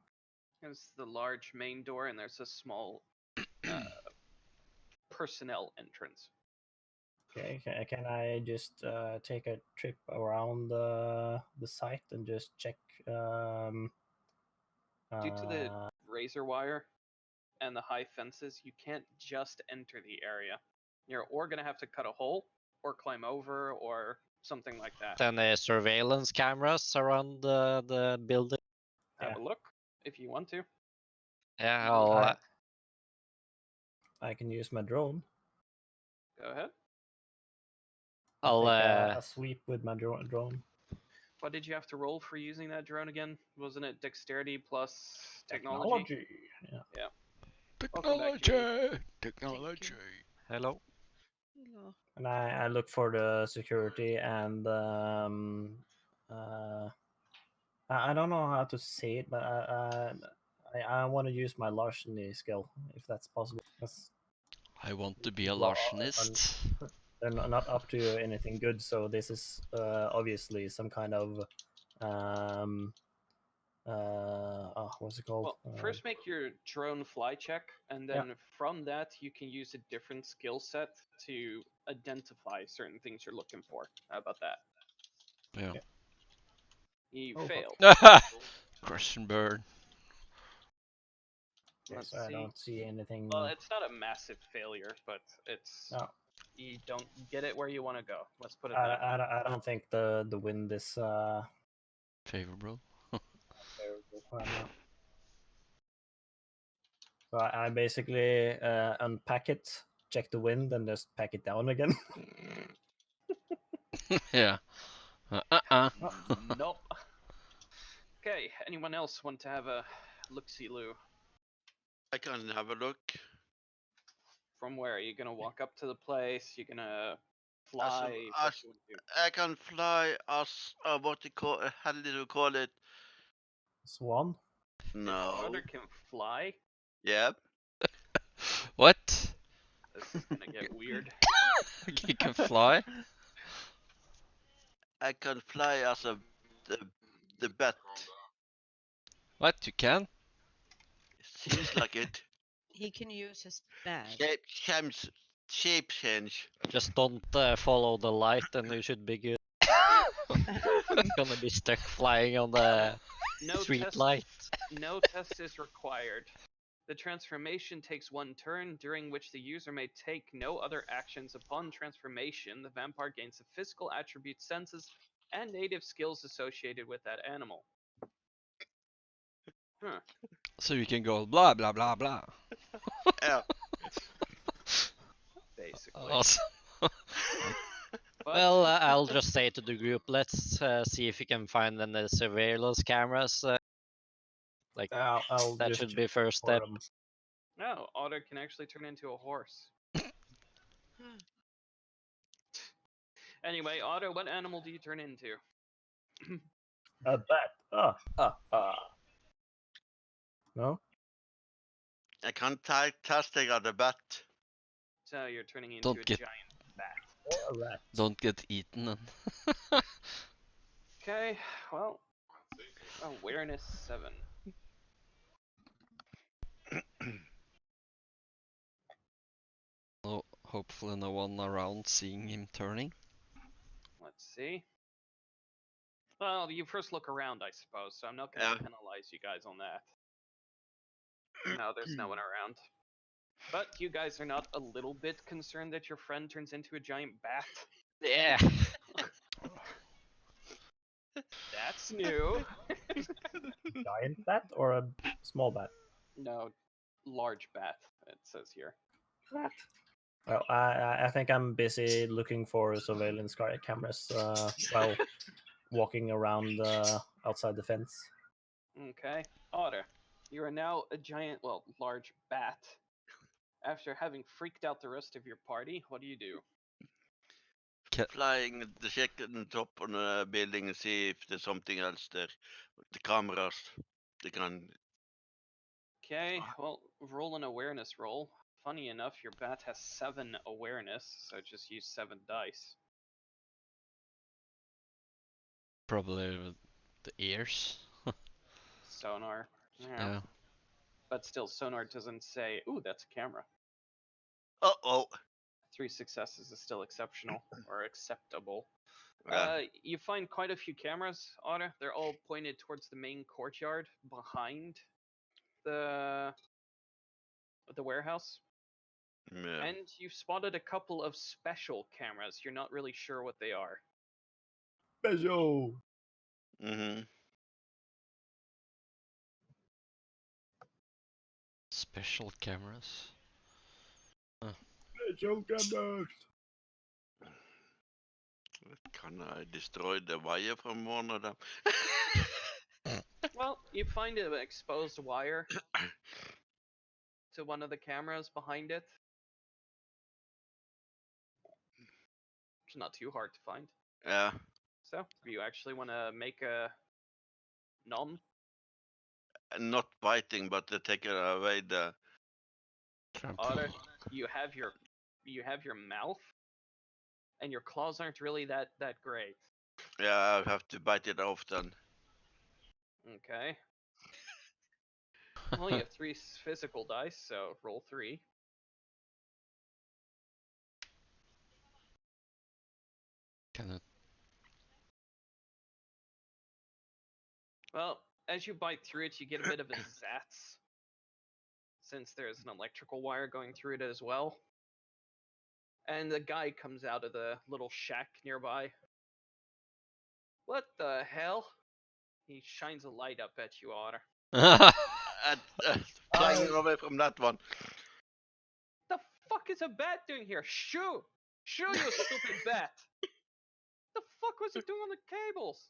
There's the large main door, and there's a small personnel entrance. Okay, can I just take a trip around the site and just check? Due to the razor wire and the high fences, you can't just enter the area. You're or gonna have to cut a hole, or climb over, or something like that. Any surveillance cameras around the building? Have Yeah. a look if you want to. Yeah, I'll, I can use my drone. Go ahead. I'll I'll take a sweep with my drone. What did you have to roll for using that drone again? Wasn't it dexterity plus technology? Yeah. Welcome back, Yui. Technology. hello. Hello. And I look for the security and I don't know how to say it, but I want to use my larceny skill if that's possible. I want to be a People are- larcenist. They're not up to anything good, so this is obviously some kind of what's it called? Well, first make your drone fly check, and then from that you can use a different skill set to identify certain things you're looking for. How about that? Yeah. You Oh, fuck. failed. Crush and burn. Okay, Let's so I see. don't see anything. Well, it's not a massive failure, but it's No. you don't get it where you want to go. Let's put it that way. I don't think the wind is Favorable. favorable right now. So I basically unpack it, check the wind, and just pack it down again. Yeah. Nope. Okay, anyone else want to have a look-see-loo? I can have a look. From where? Are you gonna walk up to the place? You're gonna fly? I- What you wanna do? I can fly as what you call how did you call it? Swan. No. Otter can fly? Yep. What? This is gonna get weird. You can fly? I can fly as the bat. What? You can? Seems like it. He can use his badge. Shape change. Just don't follow the light, and you should be good. Gonna be stuck flying on the No street test. light. No test is required. The transformation takes one turn, during which the user may take no other actions. Upon transformation, the vampire gains the physical attributes, senses, and native skills associated with that animal. Huh. So you can go blah blah blah blah. Yeah. Basically. Awesome. But Well, I'll just say to the group, let's see if we can find any surveillance cameras. Like I'll that just should be check first for step. them. no, Otter can actually turn into a horse. Anyway, Otter, what animal do you turn into? A bat. No? I can't take out the bat. So you're turning into Don't a get- giant bat. Or a rat. Don't get eaten. And Okay, well, awareness 7. no, hopefully no one around seeing him turning. Let's see. Well, you first look around, I suppose, so I'm not going to Yeah. penalize you guys on that. No, there's no one around. But you guys are not a little bit concerned that your friend turns into a giant bat? Yeah. That's new. Giant bat or a small bat? No, large bat, it says here. Rat. Well, I think I'm busy looking for surveillance cameras while walking around outside the fence. Okay. Otter, you are now a giant, well, large bat. After having freaked out the rest of your party, what do you do? Flying the check on the top on the building and see if there's something else there. The cameras. They can. Okay, well, roll an awareness roll. Funny enough, your bat has 7 awareness, so just use 7 dice. Probably with the ears. Sonar. Yeah. But still, sonar doesn't say, ooh, that's a camera. Uh-oh. 3 successes is still exceptional, or acceptable. Yeah. You find quite a few cameras, Otter. They're all pointed towards the main courtyard behind the warehouse. Yeah. And you've spotted a couple of special cameras. You're not really sure what they are. Special. Mm-hmm. Special cameras. Special cameras. Can I destroy the wire from one of them? Well, you find an exposed wire to one of the cameras behind it. It's not too hard to find. Yeah. So, do you actually want to make a non? Not biting, but they take away the. Otter, you have your mouth, and your claws aren't really that great. Yeah, I have to bite it off then. Okay. Well, you have 3 physical dice, so roll 3. Can it? Well, as you bite through it, you get a bit of a zats, since there's an electrical wire going through it as well. And the guy comes out of the little shack nearby. What the hell? He shines a light up at you, Otter. Flying away from that one. The fuck is a bat doing here? Shoo! Shoo, you stupid bat! The fuck was it doing on the cables?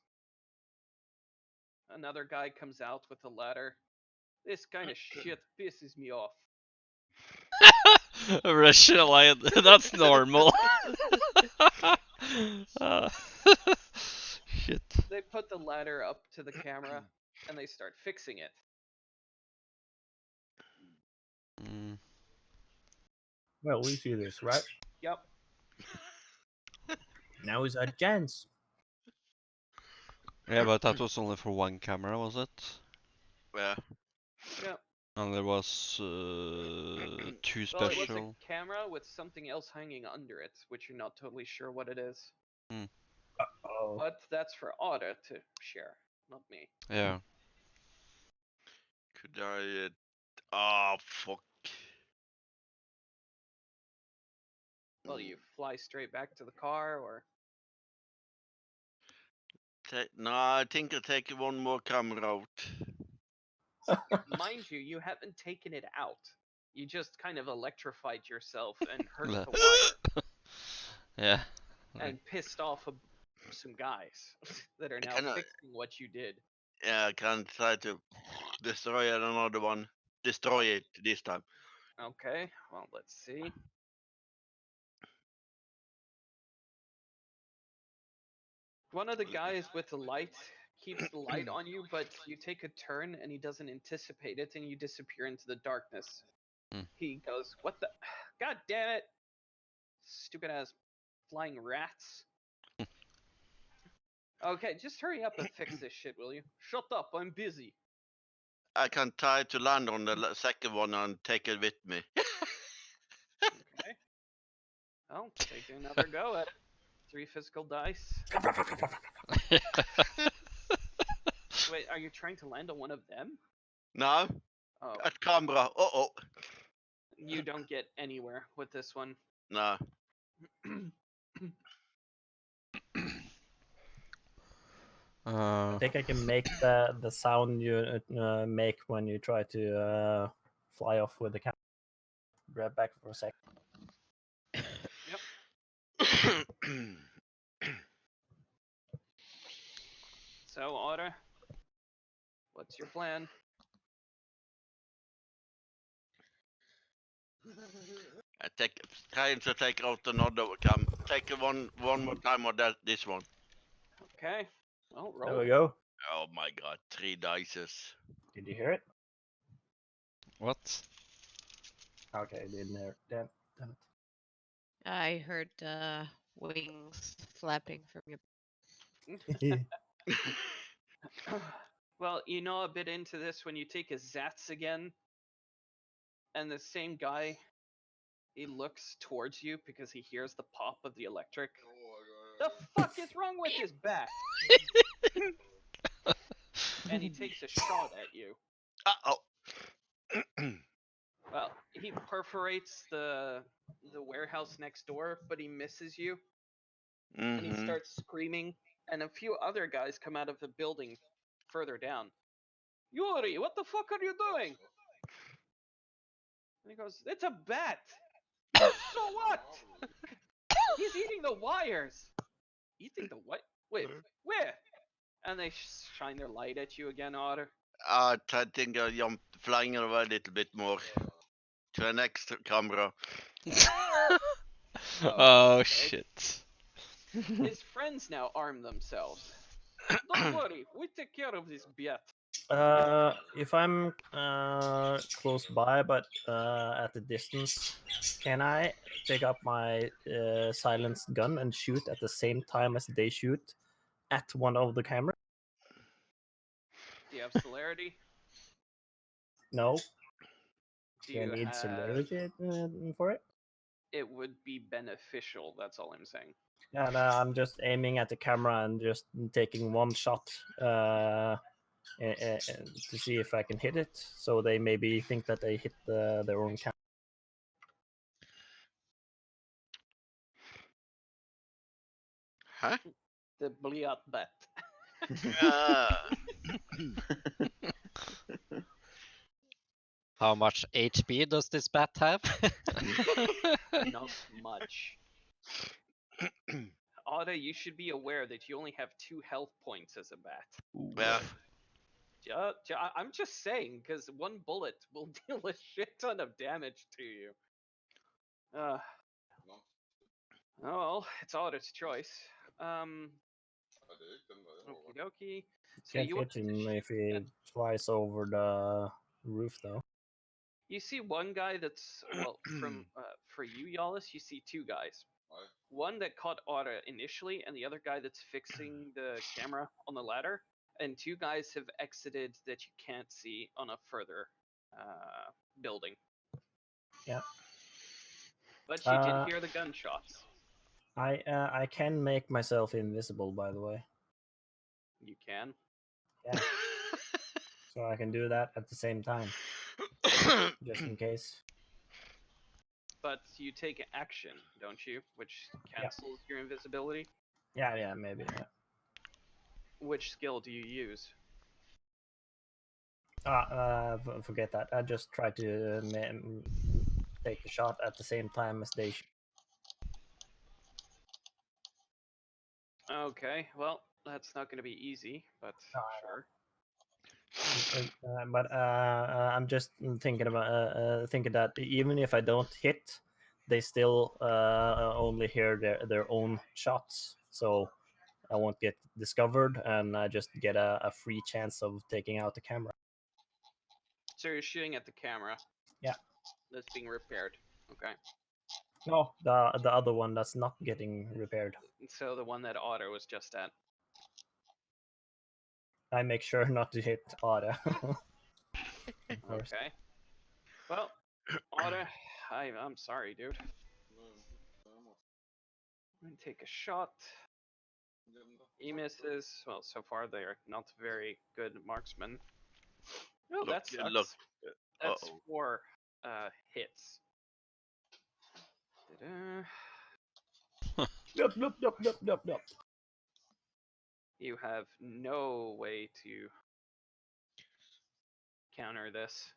Another guy comes out with a ladder. This kind of shit pisses me off. Russian lion. That's normal. Shit. They put the ladder up to the camera and they start fixing it. Mm. Well, we see this, right? Yep. Now is our chance. Yeah, but that was only for one camera, was it? Yeah. Yep. And there was 2 Well, it was special. a camera with something else hanging under it, which you're not totally sure what it is. Oh. But that's for Otter to share, not me. Yeah. Could I? Oh fuck. Well, you fly straight back to the car, or No, I think I'll take one more camera out. mind you, you haven't taken it out. You just kind of electrified yourself and hurt Le- the wire Yeah. and pissed off some guys that are now cannot- fixing what you did. Yeah, I can try to destroy another one. Destroy it this time. Okay, well, let's see. One of the guys with the light keeps the light on you, but you take a turn and he doesn't anticipate it, and you disappear into the darkness. Hmm. He goes, "What the? God damn it! Stupid ass flying rats." Okay, just hurry up and fix this shit, will you? Shut up, I'm busy. I can try to land on the second one and take it with me. Okay. Well, take another go at it. 3 physical dice. Wait, are you trying to land on one of them? No, Oh, at camera. Oh, you don't get anywhere with this one. no. I think I can make the sound you make when you try to fly off with the camera. Grab back for a sec. So, Otter, what's your plan? Trying to take out another take one more time on this one. Okay. Well, roll. There we go. Oh my god, 3 dices. Did you hear it? What? Okay, didn't hear it. Damn it. I heard wings flapping from your. Well, you know a bit into this when you take a Zats again, and the same guy, he looks towards you because he hears the pop of the electric. The fuck is wrong with this bat? And he takes a shot at you. Uh-oh. Well, he perforates the warehouse next door, but he misses you, and he starts screaming. And a few other guys come out of the building further down. Yuri, what the fuck are you doing? And he goes, "It's a bat." So what? He's eating the wires. Eating the what? Wait, where? And they shine their light at you again, Otter. I think I jumped flying away a little bit more to the next camera. Oh okay. shit. His friends now arm themselves. Don't worry, we take care of this bat. If I'm close by but at a distance, can I take up my silenced gun and shoot at the same time as they shoot at one of the cameras? Do you have celerity? No. Do Do I you need have... celerity for it? It would be beneficial, that's all I'm saying. Yeah, no, I'm just aiming at the camera and just taking one shot to see if I can hit it. So they maybe think that they hit their own camera. Huh? The Bliat bat. How much HP does this bat have? Not much. Otta, you should be aware that you only have 2 health points as a bat. Yeah. I'm just saying, because 1 bullet will deal a shit ton of damage to you. Oh well, it's Otta's choice. Okie dokie. So Can't you hit him if he flies over the roof, though. You see one guy that's, well, from for you, Yalis, you see 2 guys. One that caught Otta initially, and the other guy that's fixing the camera on the ladder. And 2 guys have exited that you can't see on a further building. Yeah. But you did hear the gunshots. I can make myself invisible, by the way. You can? Yeah. So I can do that at the same time, just in case. But you take action, don't you? Which cancels your invisibility? Yeah, maybe. Yeah. Which skill do you use? Forget that. I just try to take the shot at the same time as they shoot. Okay, well, that's not going to be easy, but sure. But I'm just thinking about thinking that even if I don't hit, they still only hear their own shots. So I won't get discovered, and I just get a free chance of taking out the camera. So you're shooting at the camera. Yeah. That's being repaired. Okay. No, the other one that's not getting repaired. So the one that Otto was just at. I make sure not to hit Ada. Of course. Okay. Well, Otto, I'm sorry, dude. I'm gonna take a shot. He misses. Well, so far they're not very good marksmen. Oh, that sucks. Look. That's Uh-oh. 4 hits. Ta-da. Yup, yup, yup, yup, yup, yup. You have no way to counter this.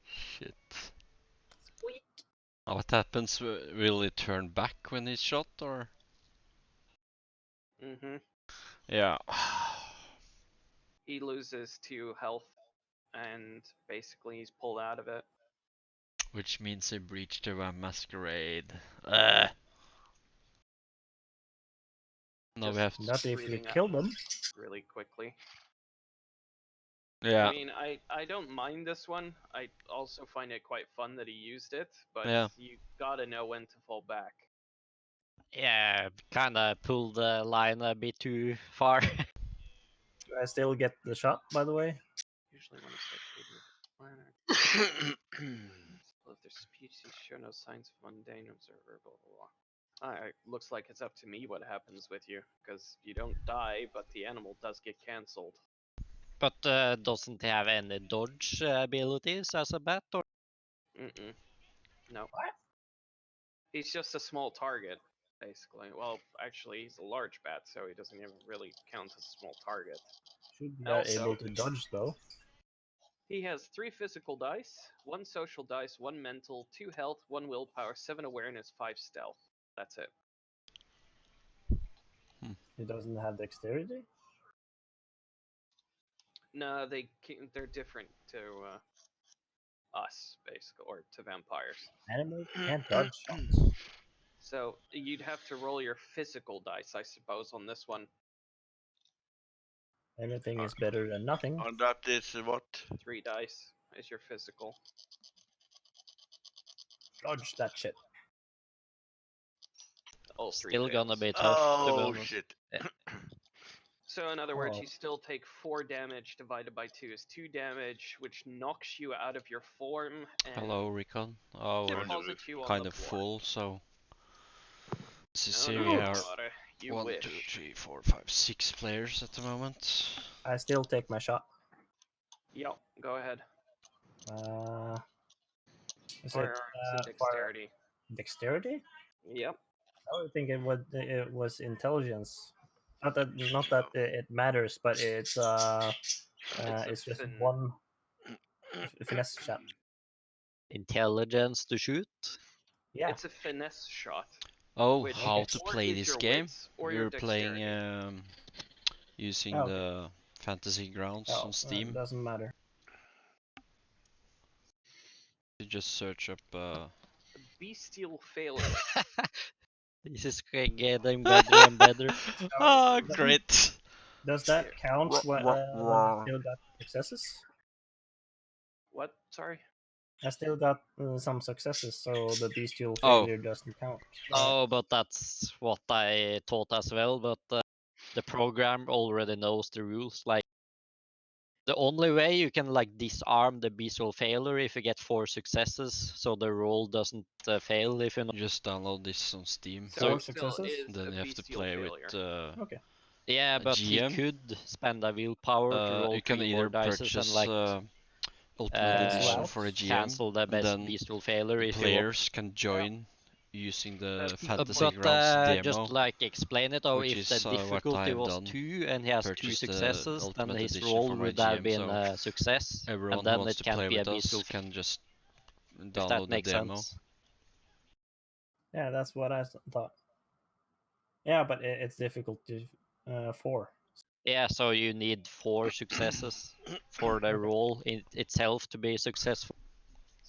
Shit. What happens? Will it turn back when he's shot, or? Mm-hmm. Yeah. He loses 2 health, and basically he's pulled out of it. Which means a breach to a masquerade. No, we have to. Not if you reading up kill them. really quickly. Yeah. I mean, I don't mind this one. I also find it quite fun that he used it, but Yeah. you gotta know when to fall back. Yeah, kinda pulled the line a bit too far. Do I still get the shot, by the way? Usually when it's located if their species show no signs of mundane observer, blah blah blah. Looks like it's up to me what happens with you, because you don't die, but the animal does get cancelled. But doesn't he have any dodge abilities as a bat? Or? Mm-mm. No. What? He's just a small target, basically. Well, actually, he's a large bat, so he doesn't even really count as a small target. Should be Also, able to dodge, though. He has 3 physical dice, 1 social dice, 1 mental, 2 health, 1 willpower, 7 awareness, 5 stealth. That's it. He doesn't have dexterity? No, they're different to us, basically, or to vampires. Animals can't dodge shots. So you'd have to roll your physical dice, I suppose, on this one. Anything is better than nothing. And that is what? 3 dice is your physical. Dodge that shit. All 3 Still fails. gonna be tough to be Oh honest. shit. Yeah. So in other words, Oh. you still take 4 damage divided by 2 is 2 damage, which knocks you out of your form and Hello, Recon. Oh, we're deposits you on kind the of floor. full, so. This is No, here no, we no, are. Otter, you 1, wish. 2, 3, 4, 5, 6 players at the moment. I still take my shot. Yep, go ahead. Is it Firearms and dexterity. dexterity? Yep. I would think it was intelligence. Not that it matters, but it's just one finesse shot. Intelligence to shoot. Yeah. It's a finesse shot. Oh, Which how to or play is this your game? wits or your We're playing dexterity. using Oh, okay. the Fantasy Grounds Oh, on Steam. doesn't matter. You just search up. Bestial failure. This is getting better and better. Ah, great. Does that count when I still got successes? What? Sorry? I still got some successes, so the bestial Oh. failure doesn't count. Oh, but that's what I thought as well. But the program already knows the rules. Like the only way you can like disarm the bestial failure if you get 4 successes, so the roll doesn't fail. If you know. You just download this on Steam. So Four it still successes? is Then a you have to bestial play failure. with Okay. Yeah, but GM. he could spend a willpower to roll you can 3 more either dice purchase and like Ultimate Edition out. for a GM, cancel the and best then bestial failure the if you want. players can join using the That's Fantasy But Grounds demo. just like explain it, or which if the is, what I difficulty have was done. 2 and he has 2 Purchased the successes, then Ultimate his Edition roll for my would have GM, been so a success, Everyone and then who wants it to can't play be a with bestial us can just if download that the makes demo. sense. Yeah, that's what I thought. Yeah, but it's difficult to 4. Yeah, so you need 4 successes for the roll itself to be successful.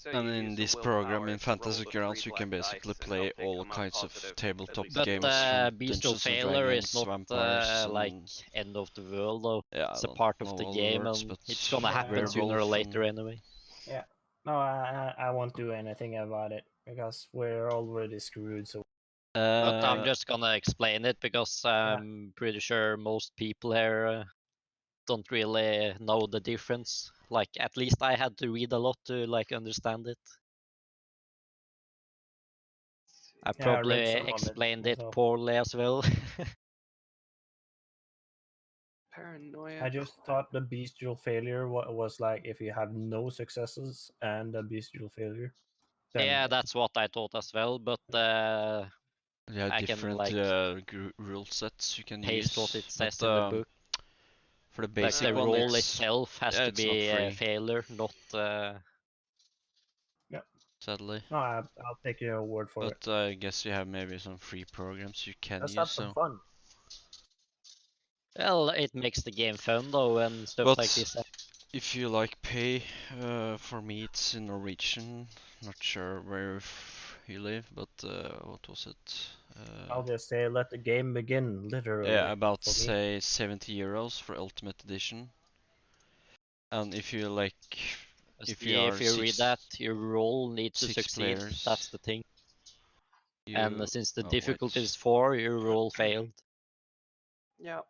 So And you in use this the program willpower in to roll Fantasy the Grounds, 3 you can black basically dice, and play they'll all come up kinds of positive, at tabletop least But in games from Bestial Dungeons and Failure is Dragons, not vampires, like and end of the world though. yeah, I It's a don't part of know the all game words, and but it's gonna Yeah. happen Werewolf sooner or and- later anyway. Yeah. No, I won't do anything about it because we're already screwed. So But I'm just gonna explain it because Yeah. I'm pretty sure most people here don't really know the difference. Like at least I had to read a lot to like understand it. I Yeah, I read probably some of it explained it myself. poorly as well. Paranoia. I just thought the bestial failure was like if you have no successes and a bestial failure. Then Yeah, that's what I thought as well, but yeah, I can different like rule sets you can paste use. what it But says in the book. for the Like basic the one, roll it's itself has yeah, to it's not be a free, failure, not sadly. no, I'll take your word for it. But I guess you have maybe some free programs you can Let's use. have some So, fun. well, it makes the game fun though and stuff but like this. if you like pay, for me it's in Norwegian. Not sure where you live, but what was it? I'll just say let the game begin, literally. Yeah, about for me. say 70 euros for Ultimate Edition. And if you like, if you are If you read six, that, your roll needs to 6 succeed. players, That's the thing. And you since the oh, difficulty wait. is 4, your roll failed. Yeah.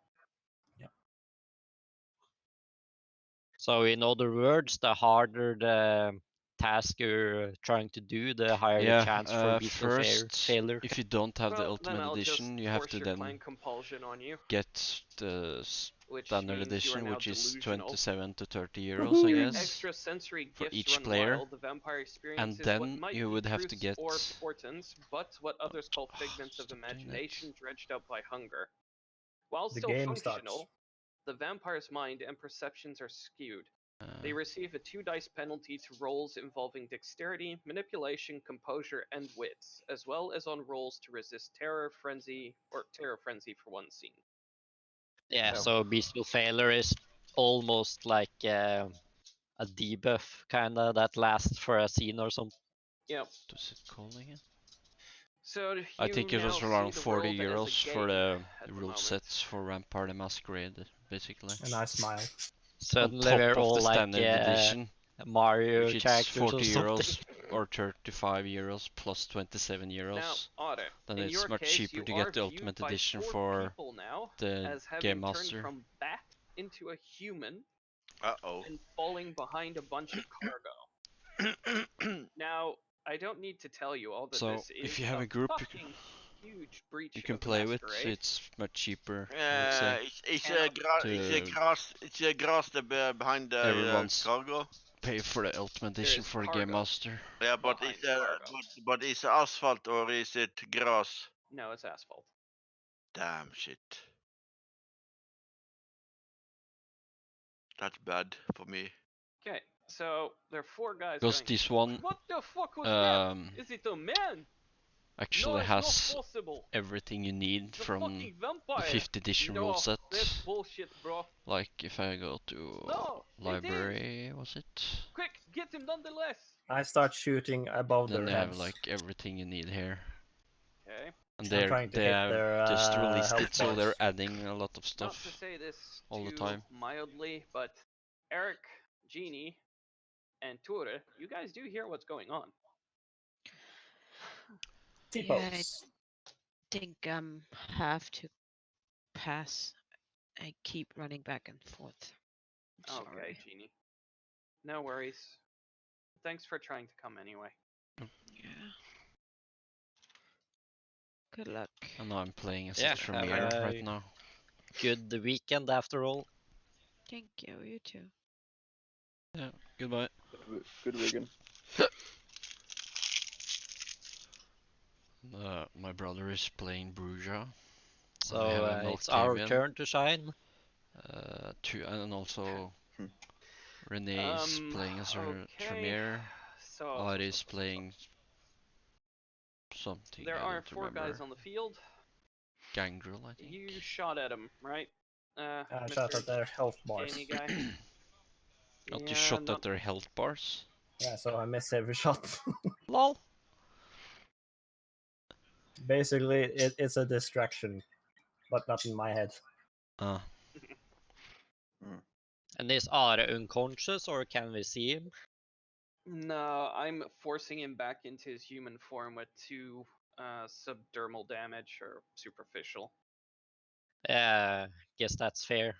So in other words, the harder the task you're trying to do, the higher the chance for bestial first, failure. if you don't have the Well, then Ultimate I'll just Edition, you have force to your then clan compulsion on you, get the which Standard means you are Edition, now which is delusional. 27 to 30 euros, I Your guess, extrasensory for gifts each run player. wild. The vampire experience And is what then might you be would have to truths get or portents, but what others call figments of stop doing that. imagination dredged up by hunger. While The still game starts. functional, the vampire's mind and perceptions are skewed. They receive a 2 dice penalty to rolls involving dexterity, manipulation, composure, and wits, as well as on rolls to resist terror, frenzy for one scene. Yeah, So- so bestial failure is almost like a debuff kinda that lasts for a scene or something. Yep. Does it call again? So I think it now was see around the 40 world as a euros for game the at the rule moment. sets for Vampire the Masquerade, basically. And I smile. Suddenly top we're of all the like Standard Edition, Mario which it's characters 40 or something. euros or 35 euros plus 27 euros. Now, Otter, Then in it's your much case, cheaper you to are get the viewed Ultimate by Edition 4 for people now the as having Game turned Master. from bat into a human Uh-oh. and falling behind a bunch of cargo. Now, I don't need to tell you all that So, this is if you have a group fucking huge breach you can of the play with, Masquerade. it's much cheaper, I would say. It's To a grass behind the everyone's cargo. pay for the Ultimate Edition There's for the Game cargo. Master. Yeah, but behind it's cargo. but it's asphalt or is it grass? No, it's asphalt. Damn shit. That's bad for me. Okay, so there are 4 guys Because going, this one what the fuck was that? um, Is it a man? actually No, it's has not possible. everything you need The from fucking the vampire. 5th edition No, rule set. that's bullshit, bro. Like if I go to No, it is. library, was it? Quick, get him nonetheless. I start shooting above Then their they heads. have like everything you need here. Okay. And I'm trying to they hit have their just released health it, so bars. they're adding a lot of Not stuff. to say this all the too time. mildly, but Eric, Genie, and Ture, you guys do hear what's going on. Yeah, I T-pose. think have to pass. I keep running back and forth. I'm Okay, sorry. Genie. No worries. Thanks for trying to come anyway. Yeah. Good luck. And now I'm playing as Yeah, a Tremere have a- right now. Good weekend after all. Thank you. You too. Yeah, goodbye. Good weekend. My brother is playing Bruja. So I have a it's our Malkavian, turn to shine. and also Renee is playing as her Okay. Tremere. So Ari is playing something. there I are don't 4 remember. guys on the field. Gangrel, I think. You shot at him, right? I Mr. shot at their health bars. Gamey guy. Not Yeah, you shot not- at their health bars. Yeah, so I miss every shot. Lol. Basically, it's a distraction, but not in my head. And is Are unconscious, or can we see him? No, I'm forcing him back into his human form with 2 subdermal damage or superficial. Yeah, guess that's fair.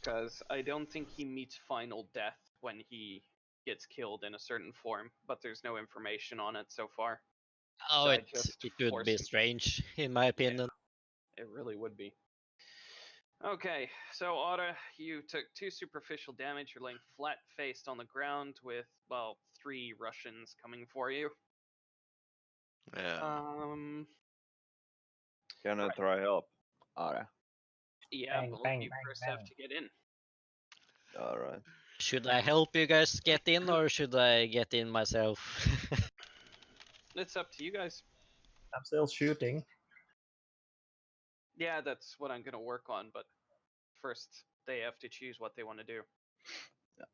Because I don't think he meets final death when he gets killed in a certain form, but there's no information on it so far. Oh, So I it just would force be him. strange, in my opinion. It really would be. Okay, so Otta, you took 2 superficial damage. You're laying flat-faced on the ground with, well, 3 Russians coming for you. Yeah. Can I Right. try help? Alright. Yeah, Bang, both bang, you bang, first bang. have to get in. Alright. Should I help you guys get in, or should I get in myself? It's up to you guys. I'm still shooting. Yeah, that's what I'm gonna work on, but first they have to choose what they want to do.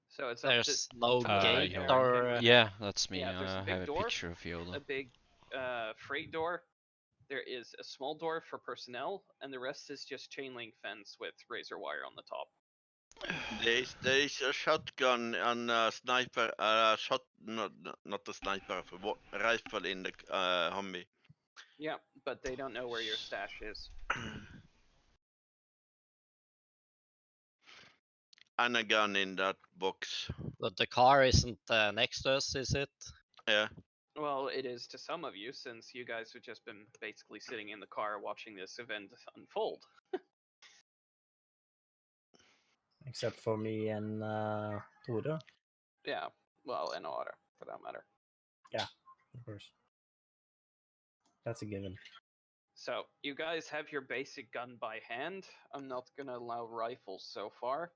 So it's up to There's no from the side gate, there. or Yeah, that's me. Yeah, there's a I big have a door, picture of Yoda. a big freight door. There is a small door for personnel, and the rest is just chain link fence with razor wire on the top. There is a shotgun and a sniper, not a sniper, a rifle in the Humvee. Yeah, but they don't know where your stash is. And a gun in that box. but the car isn't next to us, is it? Yeah. Well, it is to some of you, since you guys have just been basically sitting in the car watching this event unfold. Except for me and Tore. Yeah, well, and Otter, for that matter. Yeah, of course. That's a given. So, you guys have your basic gun by hand. I'm not gonna allow rifles so far.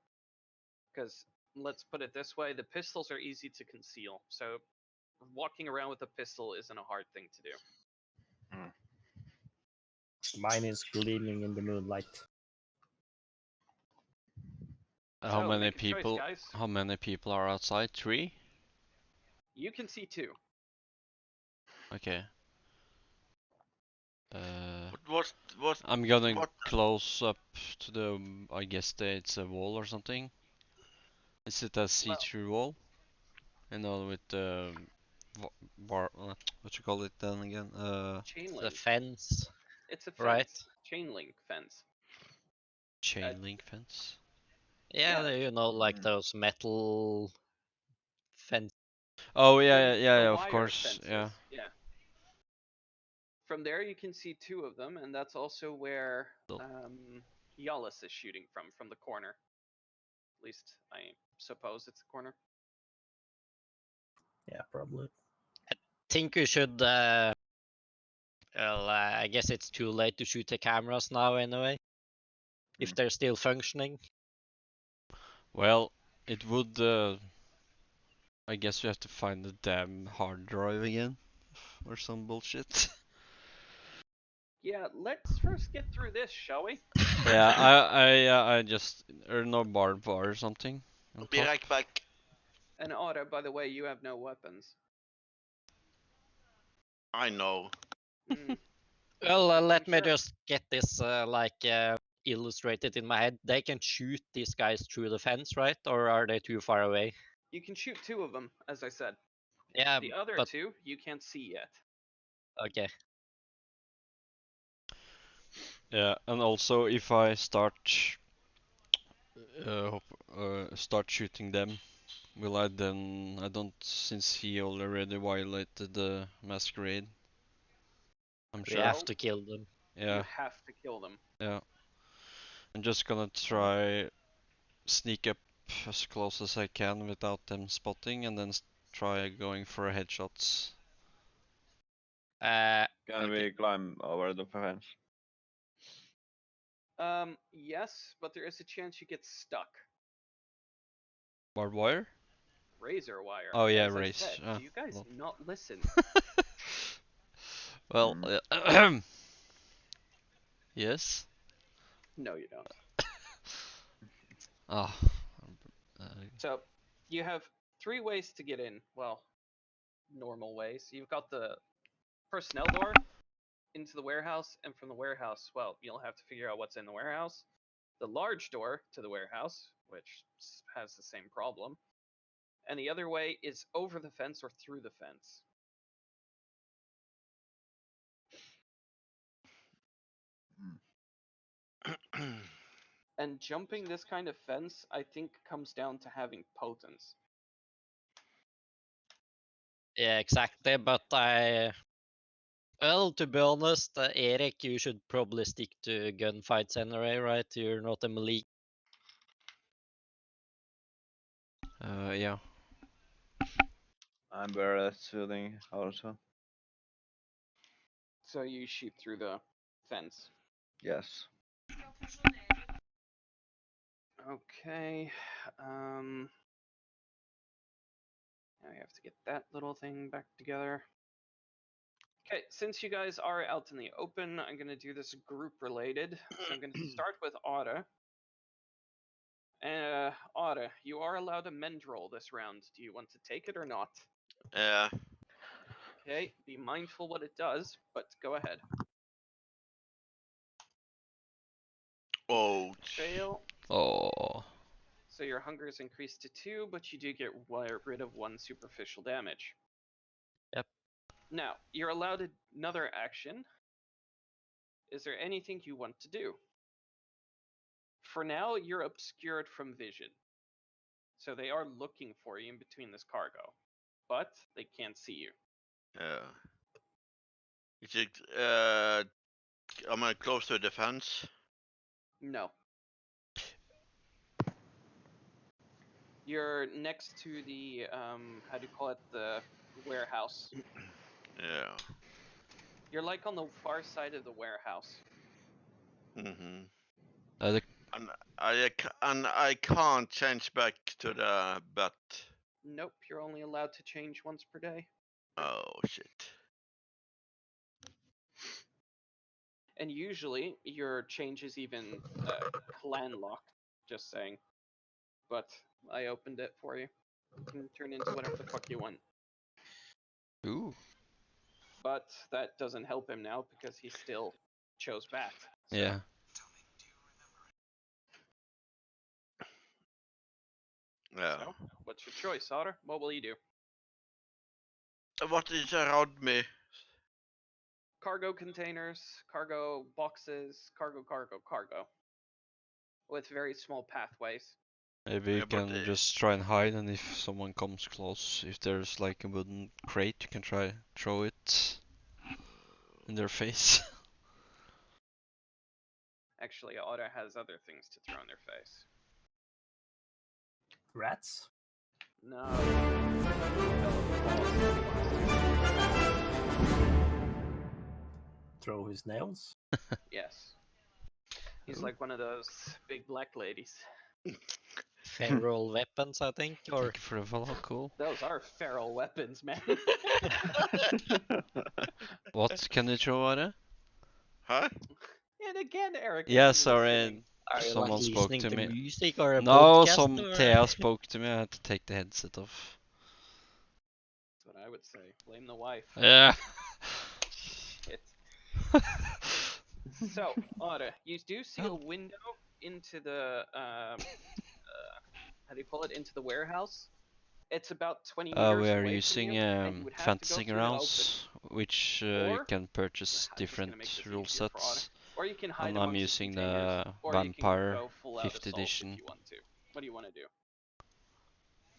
Because, let's put it this way, the pistols are easy to conceal. So, walking around with a pistol isn't a hard thing to do. Mine is gleaming in the moonlight. How So, many make a choice, people? guys. How many people are outside? 3. You can see 2. Okay. What? I'm gonna what? close up to the. I guess it's a wall or something. Is it a see-through wall? You know, with the bar. What you call it then again? Chain The link. fence, It's a fence. right? Chain link fence. Chain link fence. Yeah, Yeah. you know, like those metal fence. Oh The yeah, of wire course, fences. yeah. Yeah. From there, you can see 2 of them, and that's also where Yalis is shooting from the corner. At least I suppose it's the corner. Yeah, probably. Think we should. Well, I guess it's too late to shoot the cameras now anyway. If they're still functioning. Well, it would. I guess we have to find the damn hard drive again, or some bullshit. Yeah, let's first get through this, shall we? Yeah, I just no barbed wire or something. On Be top. right back. And Otter, by the way, you have no weapons. I know. Well, let me Sure. just get this illustrated in my head. They can shoot these guys through the fence, right? Or are they too far away? You can shoot 2 of them, as I said. Yeah, The other but 2 you can't see yet. okay. Yeah, and also if I start start shooting them, will I then? I don't, since he already violated the Masquerade. I'm We sure. have to kill them. Yeah. You have to kill them. Yeah. I'm just gonna try sneak up as close as I can without them spotting, and then try going for headshots. Can Okay. we climb over the fence? Yes, but there is a chance you get stuck. Barbed wire? Razor wire. Oh yeah, as I race. said. Do you guys Well. not listen? Well, yes. No, you don't. Ah, So you have 3 ways to get in. Well, normal ways. You've got the personnel door into the warehouse, and from the warehouse, well, you'll have to figure out what's in the warehouse. The large door to the warehouse, which has the same problem. And the other way is over the fence or through the fence. And jumping this kind of fence, I think, comes down to having potence. Yeah, exactly. But well, to be honest, Eric, you should probably stick to gunfights anyway, right? You're not a melee. Yeah. I'm better at shooting also. So you shoot through the fence. Yes. Okay. Now we have to get that little thing back together. Okay, since you guys are out in the open, I'm going to do this group related. So I'm going to start with Otta. Otta, you are allowed a mend roll this round. Do you want to take it or not? Yeah. Okay, be mindful what it does, but go ahead. Oh. Fail. Oh. So your hunger is increased to 2, but you do get rid of 1 superficial damage. Yep. Now, you're allowed another action. Is there anything you want to do? For now, you're obscured from vision. So they are looking for you in between this cargo, but they can't see you. Yeah. Is it? Am I close to the fence? No. You're next to the how do you call it? The warehouse. Yeah. You're like on the far side of the warehouse. Mhm. The And I can't change back to the bat. Nope, you're only allowed to change once per day. Oh shit. And usually your change is even clan locked, just saying. But I opened it for you. You can turn into whatever the fuck you want. Ooh. But that doesn't help him now because he still chose bat. So. Yeah. Yeah. So, what's your choice, Otter? What will you do? What is around me? Cargo containers, cargo boxes, cargo. With very small pathways. Maybe you Yeah, but, can just try and hide, and if someone comes close, if there's like a wooden crate, you can try throw it in their face. Actually, Otter has other things to throw in their face. Rats? No. Throw his nails? Yes. He's Ooh. like one of those big black ladies. Feral weapons, I think, or Thank you for the follow, cool. Those are feral weapons, man. What can you throw at it? Huh? And again, Eric. Yeah, isn't sorry, listening. are you someone like spoke listening to to me. music or a No, podcast? Or... Thea spoke to me, I had to take the headset off. That's what I would say. Blame the wife. Yeah. Shit. So, Otta, you do see a window into the how do you call it? Into the warehouse. It's about 20 meters We are away using from you, and you would have to go fantasy through it rounds, which you Or- can purchase I'm just gonna make different this rule easier for Otter. sets. Or you can hide And I'm amongst using containers, the or Vampire you can go full out 5th assault edition. if you want to. What do you want to do?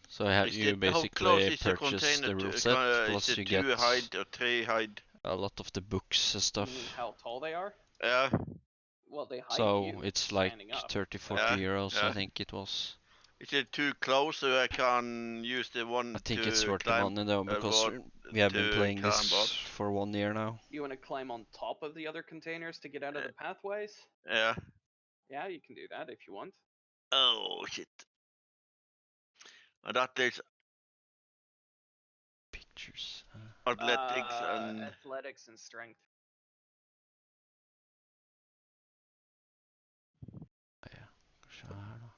So I have Is you it, how close basically is the purchase container the to, rule set, is plus it you 2 get hide or 3 hide? a lot of the books and You mean stuff. how tall they are? Yeah. Well, they hide So you it's like standing up. 30-40 Yeah, euros, yeah. I think it was. Is it too close so I can use the one I think to it's worth the climb? money though, because we have been to playing this climb up? for 1 year now. You want to climb on top of the other containers to get out of the pathways? Yeah. Yeah, you can do that if you want. Oh shit. And that is Pictures. athletics and Athletics and strength. Ja, så här då.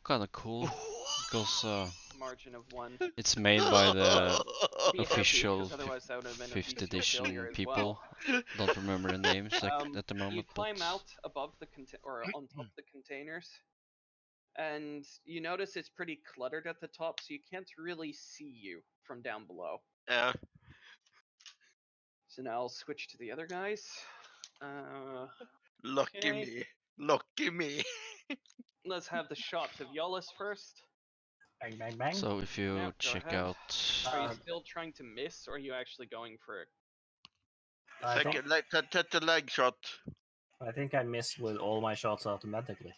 Kind of cool because Margin of 1. it's made by the Be happy, official 'cause otherwise that would have been a 5th BC failure edition as people. well. Don't remember the names at the You moment, climb but out above the or on top of the containers, and you notice it's pretty cluttered at the top, so you can't really see you from down below. Yeah. So now I'll switch to the other guys. Lucky Okay. me. Lucky me. Let's have the shot of Yollis first. Bang, bang, bang. so if you Yeah, go check ahead. out, Are you still trying to miss, or are you actually going for it? I think, Take the leg shot. I think I miss with all my shots automatically.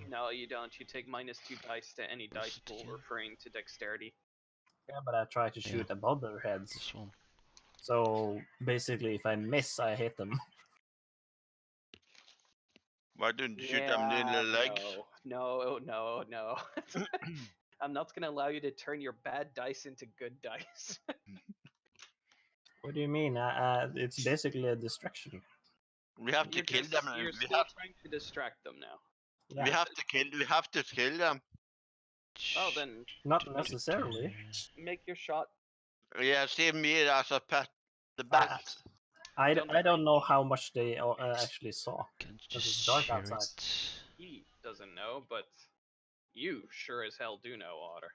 No, you don't. You take -2 dice to any dice Where's it pool again? referring to dexterity. Yeah, but I try to shoot Yeah. above their heads. this one. So basically, if I miss, I hit them. Why don't you shoot them in the legs? No. I'm not gonna allow you to turn your bad dice into good dice. What do you mean? It's basically a distraction. We have to kill them. You're We still have, trying to distract them now. Yeah. we have to kill. We have to kill them. Oh, then Not necessarily. make your shot. Yeah, see me as a pet. The best. I don't know how much they actually saw. Can you Because just it's dark share outside. it? He doesn't know, but you sure as hell do know, Otter.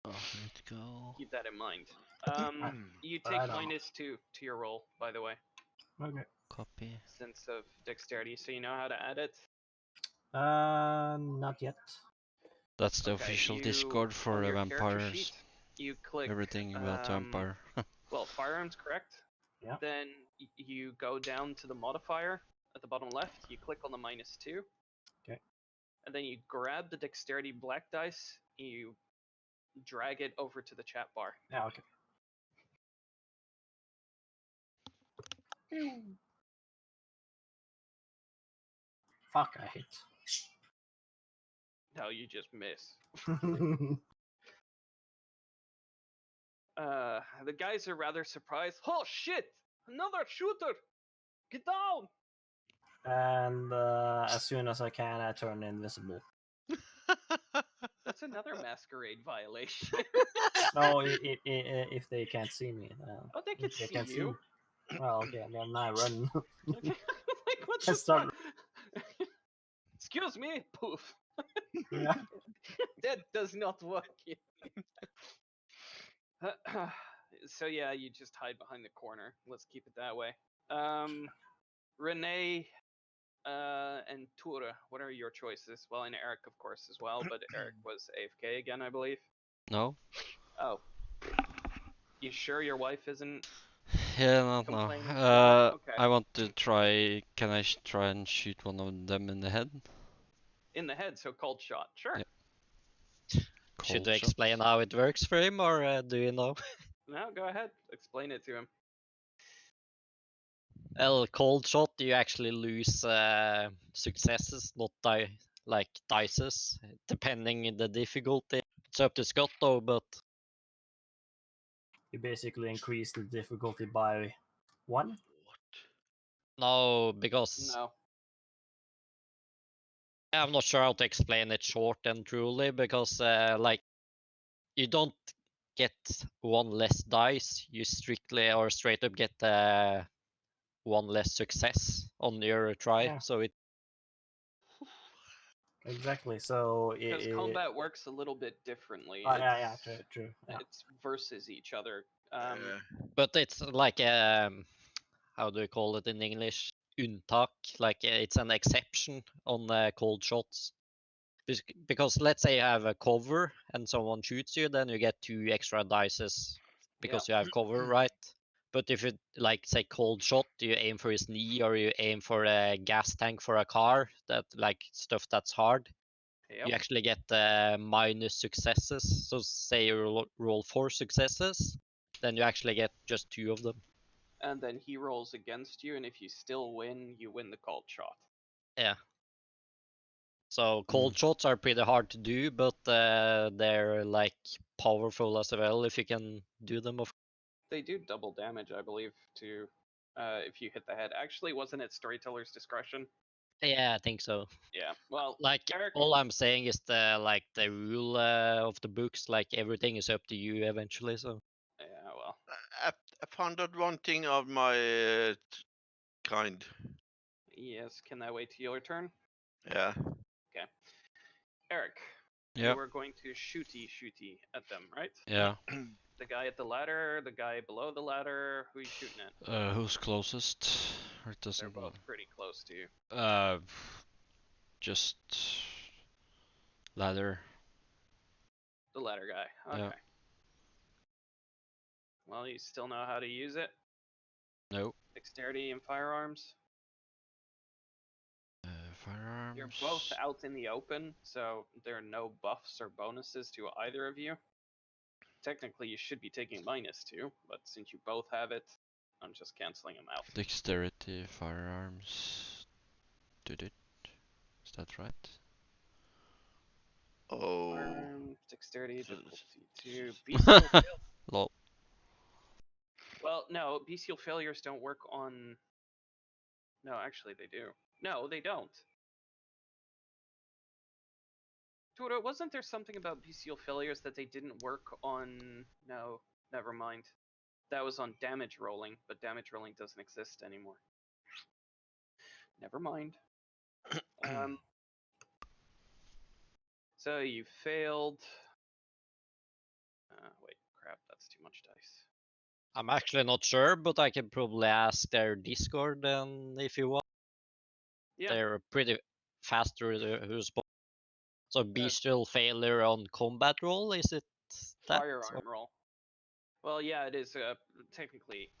Oh, where it go? Keep that in mind. You But take I don't know. -2 to your roll, by the way, Okay. Copy. since of dexterity, so you know how to add it. Not yet. That's the Okay, official you- Discord for on the your character vampires. sheet, you click Everything about vampire. well, firearms, correct? Yeah. Then you go down to the modifier at the bottom left. You click on the -2. Okay. And then you grab the dexterity black dice. You drag it over to the chat bar. Yeah, okay. Fuck, I hit. No, you just miss. And The guys are rather surprised. Oh shit! Another shooter! Get down! as soon as I can, I turn invisible. That's another masquerade violation. No, if they can't see me. Oh, they can if they see can't you. me. Well, okay, then I run. Okay. Like, what I the start- fuck? Excuse me, poof. Yeah. That does not work. So yeah, you just hide behind the corner. Let's keep it that way. Renee and Tura, what are your choices? Well, and Eric, of course, as well, but Eric was AFK again, I believe. No? Oh. You sure your wife isn't? Yeah, not now. Complaining too much? Okay. I want to try. Can I try and shoot one of them in the head? In the head, so cold shot. Sure. Yeah. Should Cold I shot. explain how it works for him, or do you know? No, go ahead. Explain it to him. Well, cold shot, you actually lose successes, not dices, depending on the difficulty. It's up to Scott though, but You basically increase the difficulty by 1. no, because No. I'm not sure how to explain it short and truly, because like you don't get one less dice, you strictly or straight up get one less success on your try. Yeah. So it Exactly. So Because combat works a little bit differently. yeah, true. Yeah. It's versus each other. but it's like how do you call it in English? Unntak, like it's an exception on cold shots. Because let's say you have a cover and someone shoots you, then you get 2 extra dices because you have cover, right? But if it like say cold shot, you aim for his knee or you aim for a gas tank for a car, that like stuff that's hard. Yep. You actually get minus successes. So say you roll 4 successes, then you actually get just 2 of them. And then he rolls against you, and if you still win, you win the cold shot. Yeah. So cold shots are pretty hard to do, but they're like powerful as well if you can do them. They do double damage, I believe, to if you hit the head. Actually, wasn't it Storyteller's Discretion? Yeah, I think so. Yeah. Well, Like Eric, all I'm saying is the rule of the books. Like everything is up to you eventually. So yeah, well, I found out one thing of my kind. yes. Can I wait till your turn? Yeah. Eric, Yeah. you are going to shooty at them, right? Yeah. The guy at the ladder, the guy below the ladder. Who are you shooting at? Who's closest? Or it They're doesn't both matter. pretty close to you. Just ladder. The ladder guy. Okay. Yeah. Well, you still know how to use it. No. Dexterity and firearms. Firearms. You're both out in the open, so there are no buffs or bonuses to either of you. Technically, you should be taking -2, but since you both have it, I'm just canceling them out. Dexterity, firearms. Did it? Is that right? Oh. Firearms, dexterity, difficulty 2, bestial failure. Lol. Well, no, bestial failures don't work on. No, actually, they do. No, they don't. Turo, wasn't there something about bestial failures that they didn't work on? No, never mind. That was on damage rolling, but damage rolling doesn't exist anymore. Never mind. So you failed. Wait, crap, that's too much dice. I'm actually not sure, but I can probably ask their Discord then if you want. Yeah. They're pretty fast to respond. So bestial failure on combat roll, is it that? Firearm roll. Well, yeah, it is technically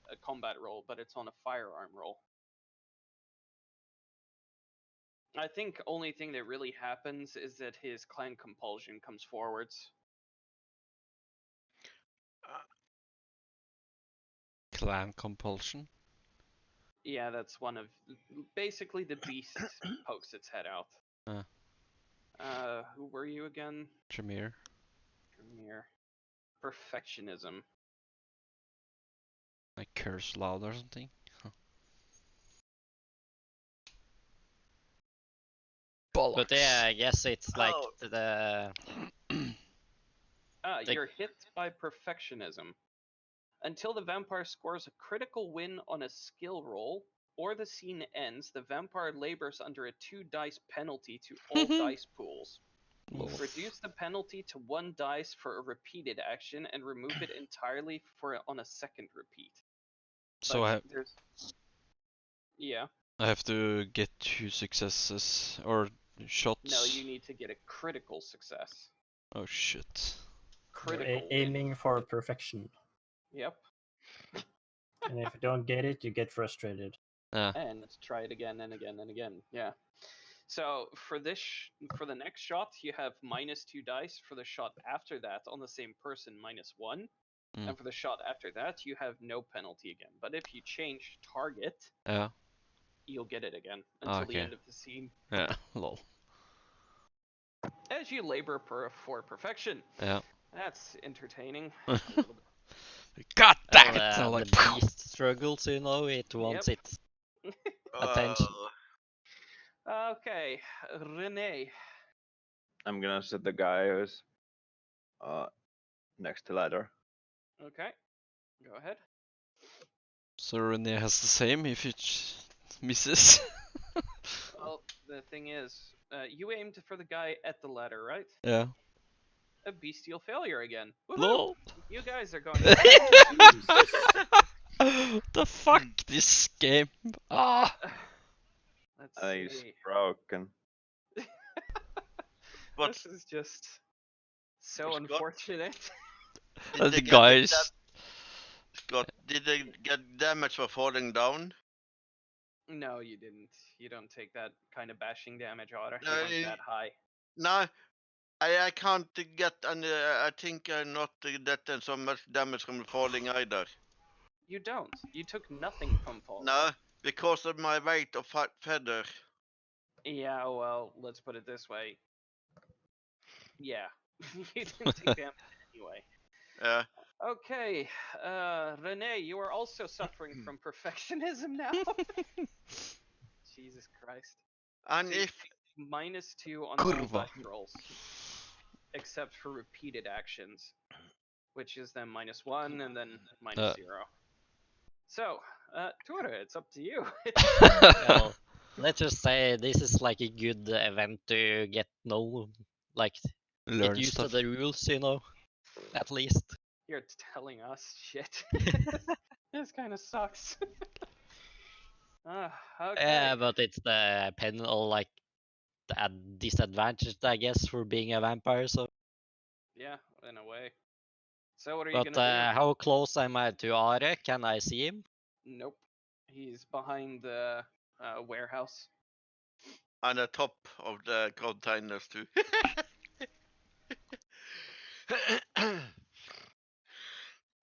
a combat roll, but it's on a firearm roll. I think only thing that really happens is that his clan compulsion comes forwards. Clan compulsion. Yeah, that's one of basically the beast pokes its head out. Who were you again? Jameer. Jameer. Perfectionism. Like curse loud or something. Bollocks. But yeah, I guess it's like the. You're hit by perfectionism. Until the vampire scores a critical win on a skill roll, or the scene ends, the vampire labors under a 2 dice penalty to all dice pools. Reduce the penalty to 1 dice for a repeated action and remove it entirely on a second repeat. So yeah. I have to get 2 successes or shots. No, you need to get a critical success. Oh shit. Critical aiming for perfection. Yep. And if you don't get it, you get frustrated. And try it again and again and again. Yeah. So for this, for the next shot, you have -2 dice. For the shot after that, on the same person, -1. And for the shot after that, you have no penalty again. But if you change target, you'll get it again until the end of the scene. Yeah, lol. As you labor for perfection. Yeah. That's entertaining. God damn it! The beast struggles, you know, it wants its attention. Okay, Renee. I'm gonna set the guy who's next to ladder. Okay, go ahead. So Renee has the same if it misses. Well, the thing is, you aimed for the guy at the ladder, right? Yeah. A bestial failure again. Lol. You guys are going. The fuck this game? Let's He's see. broken. This is just so unfortunate. The guys. Scott, did they get damage for falling down? No, you didn't. You don't take that kind of bashing damage, Otter. You weren't that high. No, I can't get any. I think I'm not getting so much damage from falling either. You don't. You took nothing from falling. No, because of my weight of feather. Yeah, well, let's put it this way. Yeah, you didn't take damage anyway. Yeah. Okay, Renee, you are also suffering from perfectionism now. Jesus Christ. And See, if -2 on all Kurva. dice rolls, except for repeated actions, which is then -1 and then -0. So, Tore, it's up to you. Well, let's just say this is like a good event to get like Learn get used stuff. to the rules, you know, at least. You're telling us shit. This kind of sucks. Okay. Yeah, but it's the penal like the disadvantage, I guess, for being a vampire. So, Yeah, in a way. So what are you but gonna do? how close am I to Are? Can I see him? Nope. He's behind the warehouse. on the top of the containers too.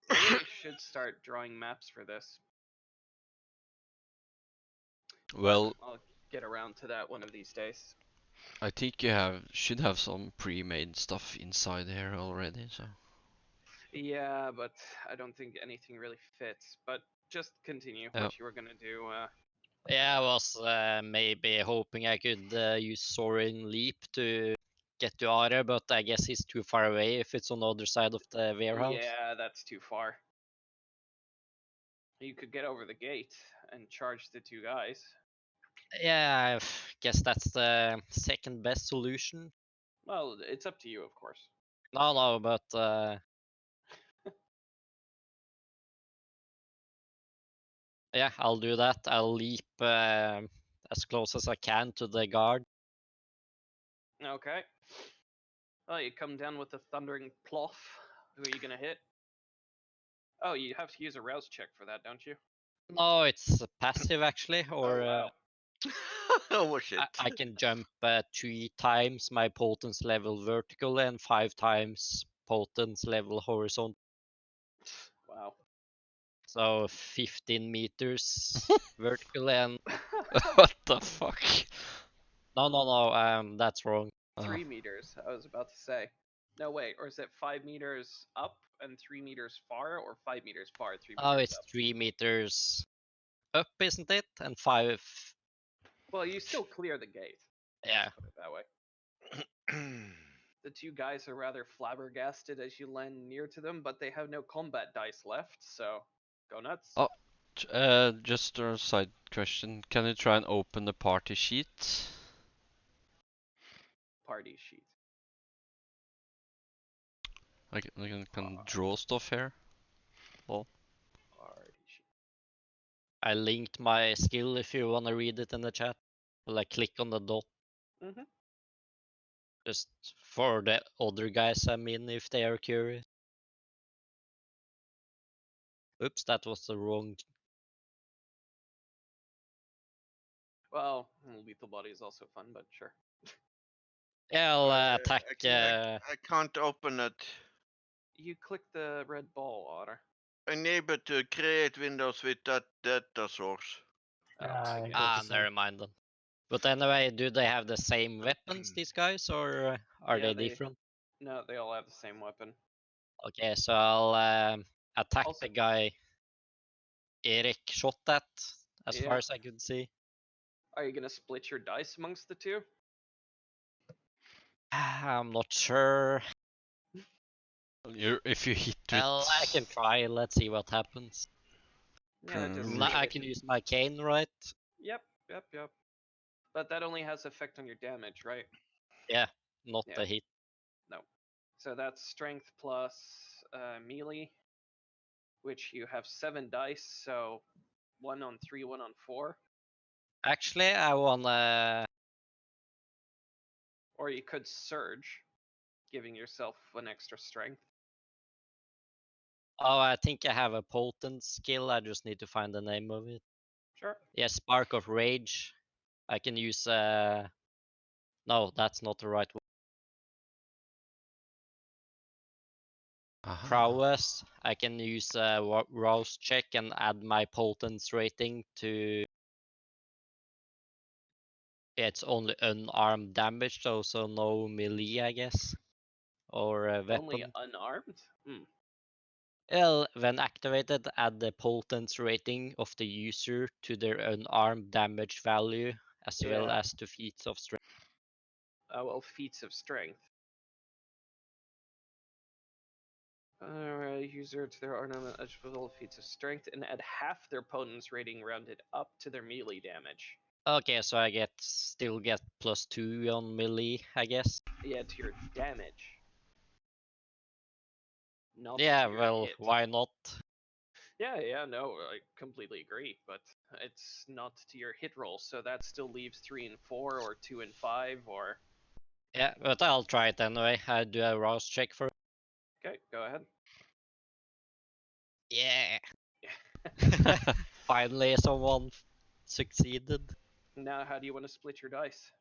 Maybe I should start drawing maps for this. Well, I'll get around to that one of these days. I think should have some pre-made stuff inside here already. So Yeah, but I don't think anything really fits. But just continue what you were gonna do. Yeah, I was maybe hoping I could use Soaring Leap to get to Are, but I guess he's too far away if it's on the other side of the warehouse. Yeah, that's too far. You could get over the gate and charge the two guys. Yeah, I guess that's the second best solution. Well, it's up to you, of course. No, but yeah, I'll do that. I'll leap as close as I can to the guard. Okay. Well, you come down with the thundering ploff. Who are you gonna hit? Oh, you have to use a rouse check for that, don't you? No, it's passive actually, or Oh, wow. Oh shit. I can jump 3 times my potence level vertical and 5 times potence level horizontal. Wow. So 15 meters vertical and what the fuck? no, that's wrong. 3 meters, I was about to say. No, wait, or is it 5 meters up and 3 meters far, or 5 meters far, 3 meters Oh, it's up? 3 meters up, isn't it? And 5. Well, you still clear the gate. Yeah. Put it that way. The two guys are rather flabbergasted as you land near to them, but they have no combat dice left, so go nuts. Oh, just a side question. Can you try and open the party sheet? Party sheet. I can draw stuff here. Well, Party sheet. I linked my skill if you want to read it in the chat. Like click on the dot. Mhm. Just for the other guys, I mean, if they are curious. Oops, that was the wrong. Well, lethal body is also fun, but sure. Yeah, I'll attack. I can't open it. You click the red ball, Otter. Unable to create windows with that data source. I guess. Never mind then. But anyway, do they have the same weapons, these guys, or are Yeah, they different? No, they all have the same weapon. Okay, so I'll attack Also- the guy Eric shot at, as Yeah. far as I could see. Are you gonna split your dice amongst the two? I'm not sure. if you hit with. Well, I can try. Let's see what happens. Yeah, just Mm. see I if can it- use my cane, right? Yep. But that only has effect on your damage, right? Yeah, not Yeah. the hit. No. So that's strength plus melee, which you have 7 dice, so 1 on 3, 1 on 4. Actually, I wanna. Or you could surge, giving yourself an extra strength. Oh, I think I have a potent skill. I just need to find the name of it. Sure. Yeah, Spark of Rage. I can use. No, that's not the right one. Aha. Prowess. I can use a rouse check and add my potence rating to. Yeah, it's only unarmed damage, so no melee, I guess, or a weapon. Only unarmed? Well, when activated, add the potence rating of the user to their unarmed damage value as well Yeah. as to feats of strength. Well, feats of strength. User to their ornament eligible feats of strength and add half their opponent's rating rounded up to their melee damage. Okay, so I still get +2 on melee, I guess. Yeah, to your damage. Not Yeah, to your well, hit. why not? Yeah, no, I completely agree, but it's not to your hit roll, so that still leaves 3 and 4, or 2 and 5, or... Yeah, but I'll try it anyway. I do a rouse check for. Okay, go ahead. Yeah. Finally, someone succeeded. Now, how do you want to split your dice?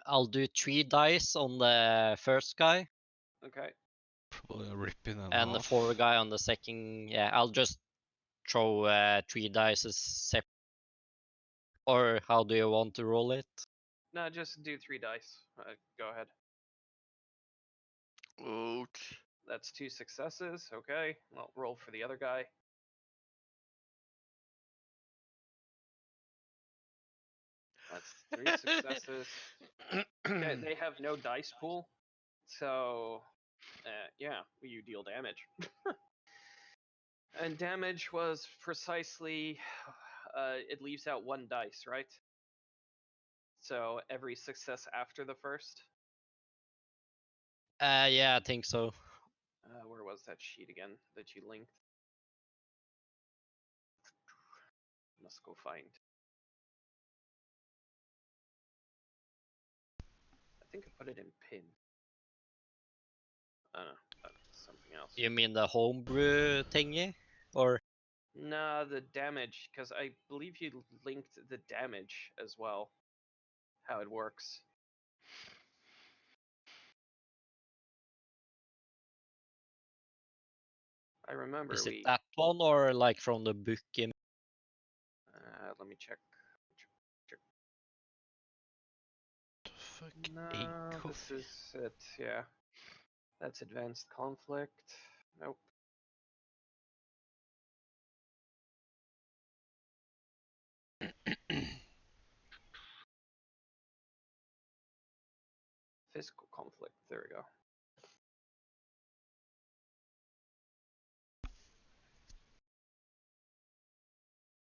I'll do 3 dice on the first guy. Okay. Probably a rip in and And the half. 4 guy on the second. Yeah, I'll just throw 3 dice separate. Or how do you want to roll it? No, just do 3 dice. Go ahead. Ouch. That's 2 successes. Okay. Well, roll for the other guy. That's 3 successes. Okay, they have no dice pool, so yeah, you deal damage. And damage was precisely, it leaves out 1 dice, right? So every success after the first. Yeah, I think so. Where was that sheet again that you linked? Must go find. I think I put it in pin. That's something else. You mean the homebrew thingy? Or? Nah, the damage, because I believe you linked the damage as well. How it works. I remember Is it we... that one or like from the book? let me check. Fuck, No, this is it, yeah. That's advanced conflict. Nope. Physical conflict, there we go.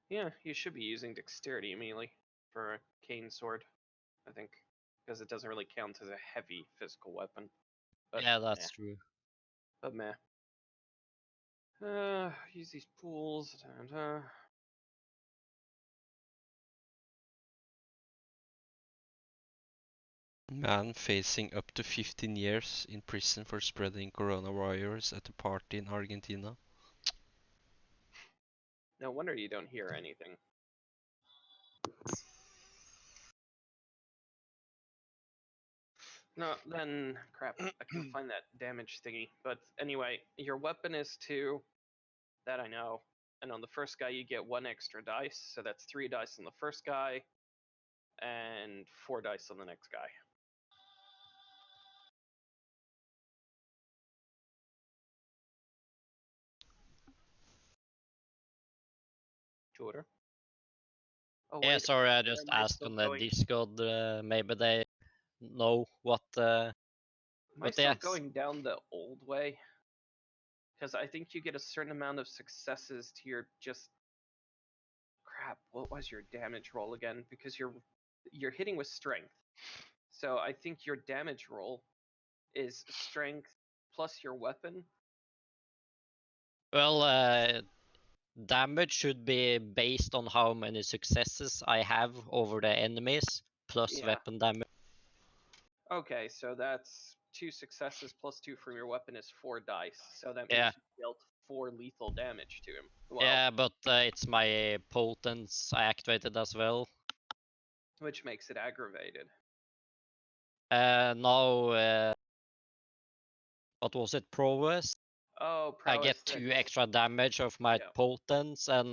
Yeah, you should be using dexterity melee for a cane sword, I think, because it doesn't really count as a heavy physical weapon. But, Yeah, that's true. But meh. Use these pools. Man facing up to 15 years in prison for spreading coronavirus at a party in Argentina. No wonder you don't hear anything. No, then crap. I can find that damage thingy. But anyway, your weapon is 2. That I know. And on the first guy, you get 1 extra dice. So that's 3 dice on the first guy, and 4 dice on the next guy. Jordan? Oh, Yeah, wait. sorry, I just Am I asked still on the going? Discord. Maybe they know what. Am I But still yes. going down the old way? Because I think you get a certain amount of successes to your just... Crap, what was your damage roll again? Because you're hitting with strength. So I think your damage roll is strength plus your weapon. Well, damage should be based on how many successes I have over the enemies, plus Yeah. weapon damage. Okay, so that's 2 successes plus 2 from your weapon is 4 dice. So that means Yeah. you dealt 4 lethal damage to him. Well, Yeah, but it's my potence I activated as well. which makes it aggravated. Now, what was it? Prowess? Oh, I prowess get 2 6. extra damage of my Yeah. potence, and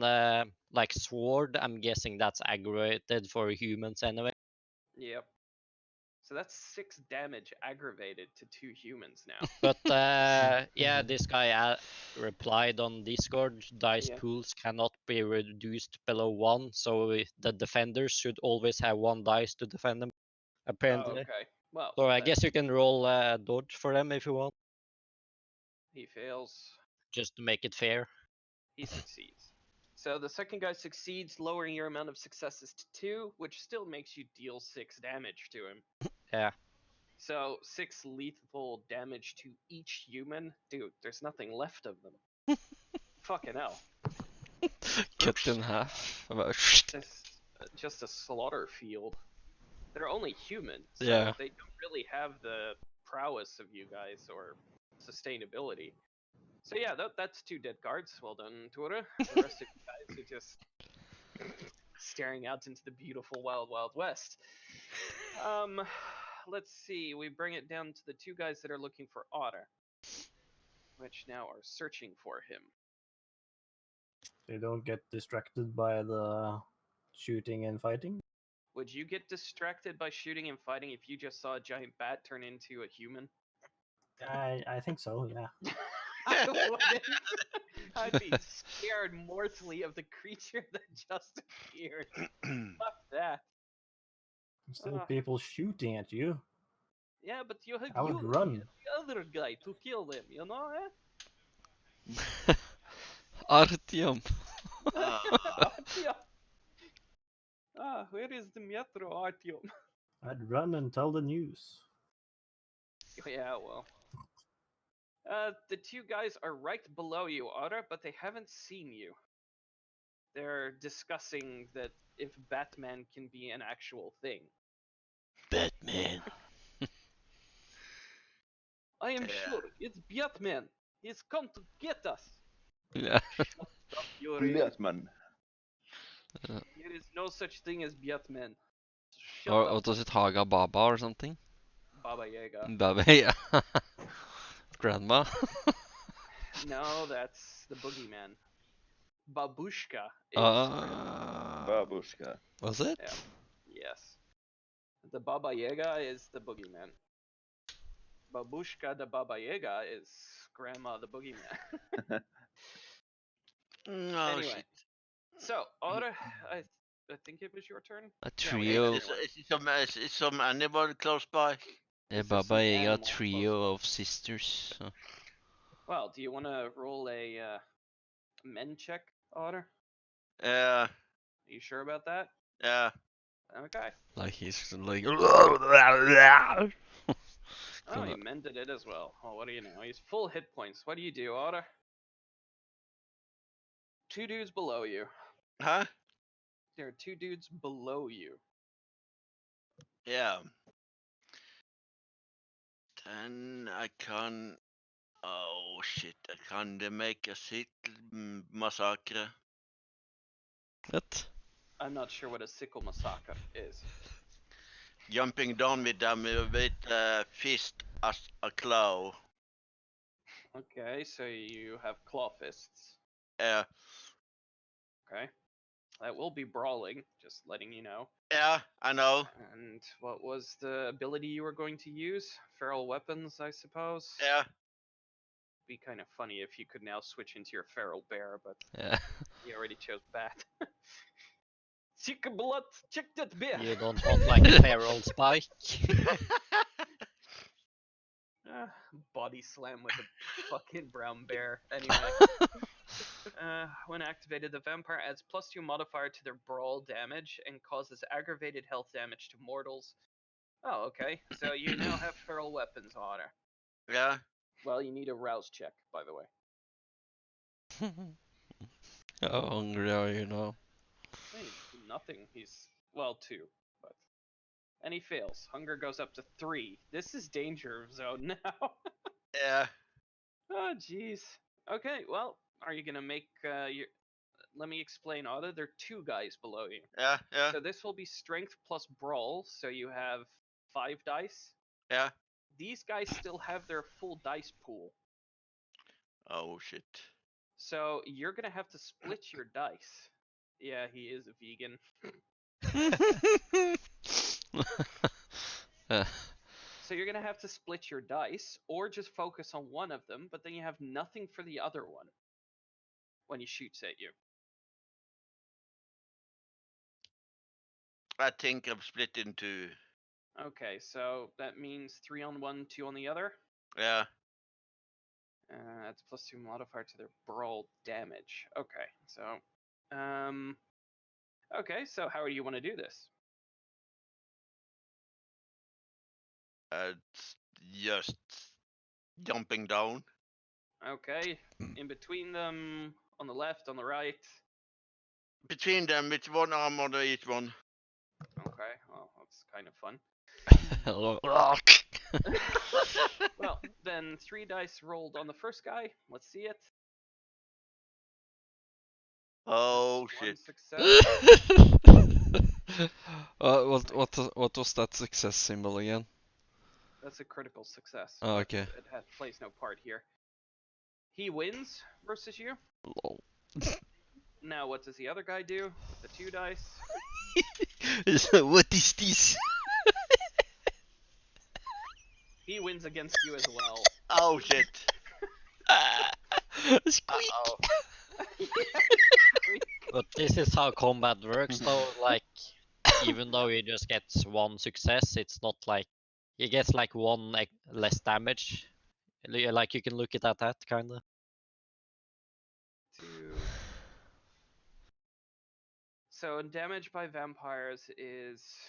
like sword, I'm guessing that's aggravated for humans anyway. Yep. So that's 6 damage aggravated to 2 humans now. But yeah, this guy replied on Discord, dice Yeah. pools cannot be reduced below 1, so the defenders should always have 1 dice to defend them, Oh, apparently. okay. Well, So I then guess you can roll dodge for them if you want, he fails. just to make it fair. He succeeds. So the second guy succeeds, lowering your amount of successes to 2, which still makes you deal 6 damage to him. Yeah. So 6 lethal damage to each human. Dude, there's nothing left of them. Fucking hell. Cut in half. Just a slaughter field. They're only human, so Yeah. they don't really have the prowess of you guys or sustainability. So yeah, that's 2 dead guards. Well done, Tura. The rest of you guys are just staring out into the beautiful wild, wild west. Let's see. We bring it down to the 2 guys that are looking for Otter, which now are searching for him. They don't get distracted by the shooting and fighting. Would you get distracted by shooting and fighting if you just saw a giant bat turn into a human? I think so. Yeah. I wouldn't. I'd be scared mortally of the creature that just appeared. Fuck that. Still people shooting at you. Yeah, but you have I would you run. the other guy to kill them, you know? Eh? Artyom. Artyom. Where is the metro, Artyom? I'd run and tell the news. Yeah, well. The 2 guys are right below you, Otter, but they haven't seen you. They're discussing that if Batman can be an actual thing. Batman. I am sure it's Batman. He's come to get us. Yeah. Batman. There is no such thing as Batman. Shut Or up, does it Haga Baba or something? Baba Yaga. Baba, yeah. Grandma. No, that's the boogeyman. Babushka is. Babushka. Was it? Yeah. Yes. The Baba Yaga is the boogeyman. Babushka the Baba Yaga is Grandma the boogeyman. No, Anyway. shit. So, Otter, I think it was your turn. A Yeah, we trio. had everyone. Is some animal close by? Yeah, Is there Baba some Yaga animal close trio of sisters. So. Well, do you want to roll a men check, Otter? Yeah, Are you sure about that? yeah. Okay. Like he's like. Oh, he mended it as well. Oh, what do you know? He's full hit points. What do you do, Otter? 2 dudes below you. Huh? There are 2 dudes below you. Yeah. Then I can. Oh shit! I can make a massacre. What? I'm not sure what a sickle massacre is. Jumping down with them with fist as a claw. Okay, so you have claw fists. Yeah. Okay. That will be brawling, just letting you know. Yeah, I know. And what was the ability you were going to use? Feral weapons, I suppose? Yeah. Be kind of funny if you could now switch into your feral bear, but Yeah. you already chose bat. Check blood, check that bear. You don't want like a feral spike? Body slam with a fucking brown bear. Anyway. When activated, the vampire adds +2 modifier to their brawl damage and causes aggravated health damage to mortals. Oh, okay. So you now have feral weapons, Otter. Yeah. Well, you need a rouse check, by the way. How hungry are you now? Hey, nothing. He's, well, 2, but. And he fails. Hunger goes up to 3. This is danger zone now. Yeah. Oh, jeez. Okay, well, are you gonna make your... Let me explain, Otter. There are 2 guys below you. Yeah. Yeah. So this will be strength plus brawl, so you have 5 dice. Yeah. These guys still have their full dice pool. Oh shit. So you're gonna have to split your dice. Yeah, he is a vegan. So you're gonna have to split your dice, or just focus on one of them, but then you have nothing for the other one when he shoots at you. I think I'm split into. Okay, so that means 3 on one, 2 on the other. Yeah. That's +2 modifier to their brawl damage. Okay, so, okay, so how do you want to do this? It's just jumping down. Okay, in between them, on the left, on the right. Between them, it's one arm on each one. Okay, well, that's kind of fun. Well, then 3 dice rolled on the first guy. Let's see it. Oh One shit. success. What was that success symbol again? That's a critical success. Oh, but okay. It plays no part here. He wins versus you. Lol. Now, what does the other guy do? The 2 dice. What is this? He wins against you as well. Oh shit. Squeak. But this is how combat works, though. Like, even though he just gets 1 success, it's not like he gets like 1 less damage. Like you can look at that kind of. 2. So damage by vampires is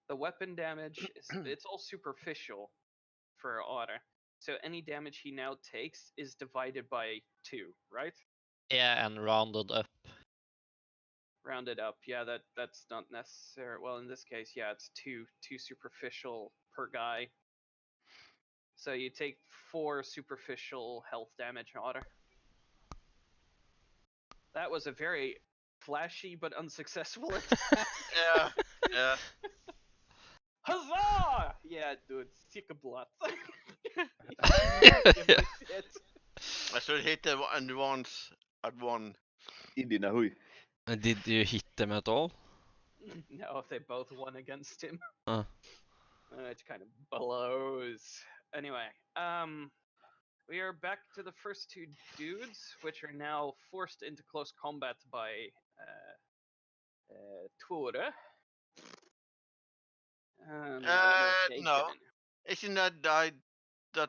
the weapon damage. It's all superficial for Otter. So any damage he now takes is divided by 2, right? Yeah, and rounded up. Rounded up, yeah. That's not necessary. Well, in this case, yeah, it's two superficial per guy. So you take 4 superficial health damage, Otter. That was a very flashy but unsuccessful attack. Yeah. Huzzah! Yeah, dude, sick of blood. I should hit the one once at one. Indina hui. Did you hit them at all? No, they both won against him. It kind of blows. Anyway, we are back to the first 2 dudes, which are now forced into close combat by Tore. No. Isn't that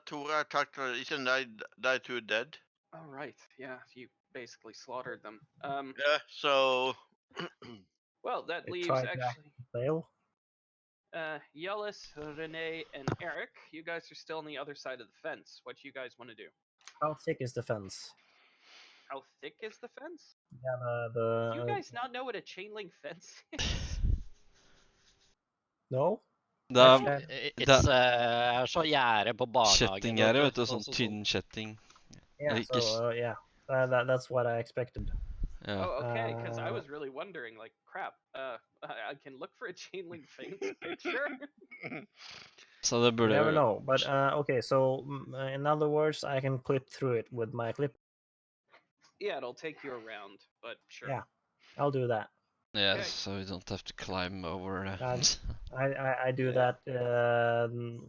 Tora attacked her? Isn't that 2 dead? Oh, right. Yeah, you basically slaughtered them. Yeah, so. Well, that leaves actually. Fail. Yellis, Renee, and Eric. You guys are still on the other side of the fence. What do you guys want to do? How thick is the fence? How thick is the fence? Yeah, Do you guys not know what a chain link fence is? No? It's så gjerde på barnehagen. Kjettinggjerde, vet du. Sånn tynn kjetting. Yeah, so, yeah. That's what I expected. Yeah. Oh, okay, because I was really wondering, like, crap, I can look for a chain link fence picture. So det burde... You never know, but okay, so in other words, I can clip through it with my clip. Yeah, it'll take you around, but sure. Yeah, I'll do that. Yeah, so you don't have to climb over it. I do that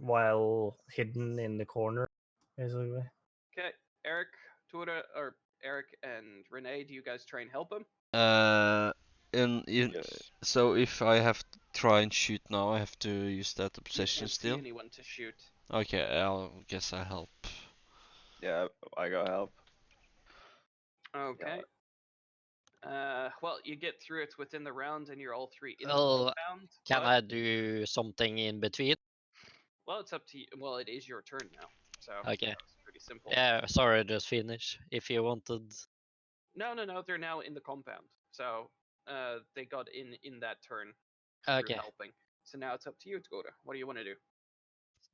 while hidden in the corner, basically. Okay, Eric, Tura, or Eric and Renee, do you guys try and help him? So if I have to try and shoot now, I have to use that obsession still? You can't see anyone to shoot. Okay, I guess I help. Yeah, I got help. Okay. Well, you get through it within the round, and you're all 3 in the Well, compound. can I do something in between? Well, it's up to you. Well, it is your turn now, so Okay. it's pretty simple. Yeah, sorry, just finish if you wanted. No, they're now in the compound, so they got in that turn. Okay. Helping. So now it's up to you, Tgora. What do you want to do?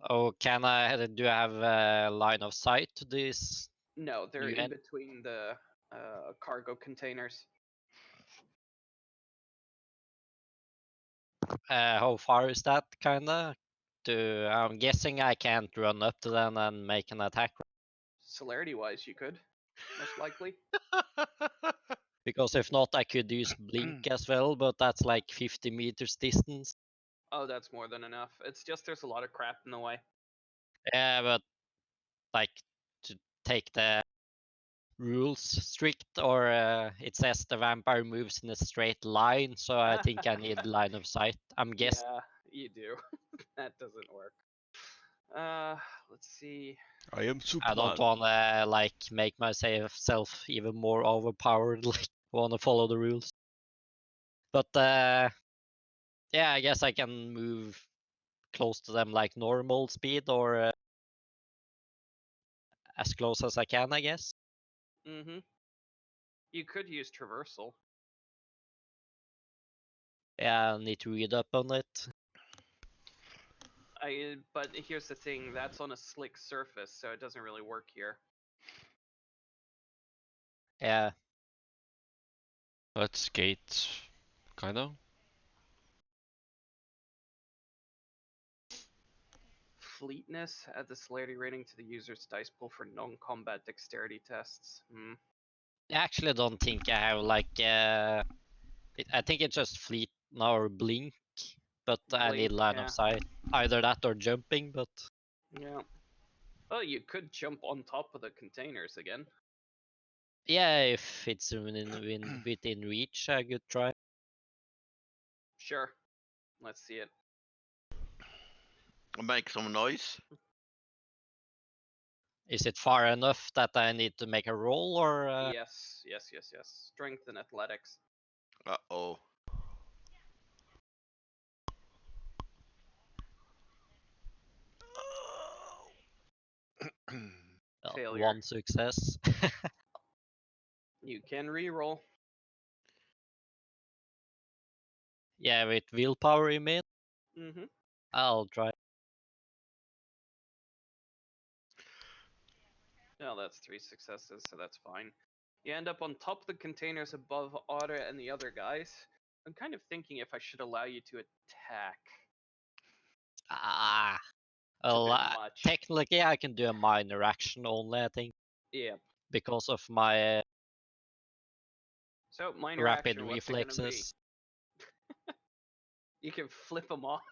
Oh, do I have a line of sight to this? No, they're in between the cargo containers. How far is that, kinda? I'm guessing I can't run up to them and make an attack. Celerity-wise, you could, most likely. Because if not, I could use blink as well, but that's like 50 meters distance. Oh, that's more than enough. It's just there's a lot of crap in the way. Yeah, but like to take the rules strict, or it says the vampire moves in a straight line, so I think I need line of sight. I'm guessing. Yeah, you do. That doesn't work. Let's see. I am I Superman. don't wanna like make myself even more overpowered. Like wanna follow the rules. But yeah, I guess I can move close to them like normal speed, or as close as I can, I guess. Mm-hmm. You could use traversal. Yeah, I need to read up on it. But here's the thing, that's on a slick surface, so it doesn't really work here. Yeah, Let's skate, kind of. Fleetness, add the celerity rating to the user's dice pool for non-combat dexterity tests. I actually don't think I have like I think it's just fleet now or blink, but I need Blink, line yeah. of sight. Either that or jumping, but Yeah. Well, you could jump on top of the containers again. yeah, if it's within reach, I could try. Sure. Let's see it. Make some noise. Is it far enough that I need to make a roll, or Yes. Strength and athletics. Uh-oh. well, Failure. one success? You can re-roll. Yeah, with willpower you mean? Mm-hmm. I'll try. Well, that's 3 successes, so that's fine. You end up on top of the containers above Otter and the other guys. I'm kind of thinking if I should allow you to attack. Ah, It's a well, bit much. technically I can do a minor action only, I think, Yeah. because of my So minor rapid action, what's it gonna be? reflexes. You can flip them off.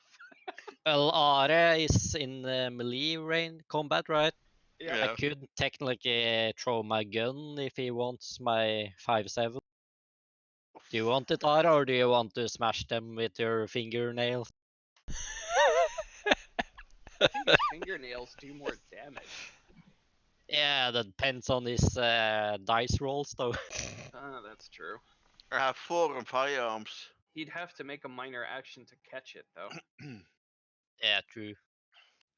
Well, Are is in melee range combat, right? Yeah. I could technically throw my gun if he wants my 5-7. Do you want it, Are, or do you want to smash them with your fingernails? I think his fingernails do more damage. Yeah, that depends on his dice rolls, though. That's true. I have 4 firearms. He'd have to make a minor action to catch it, though. Yeah, true.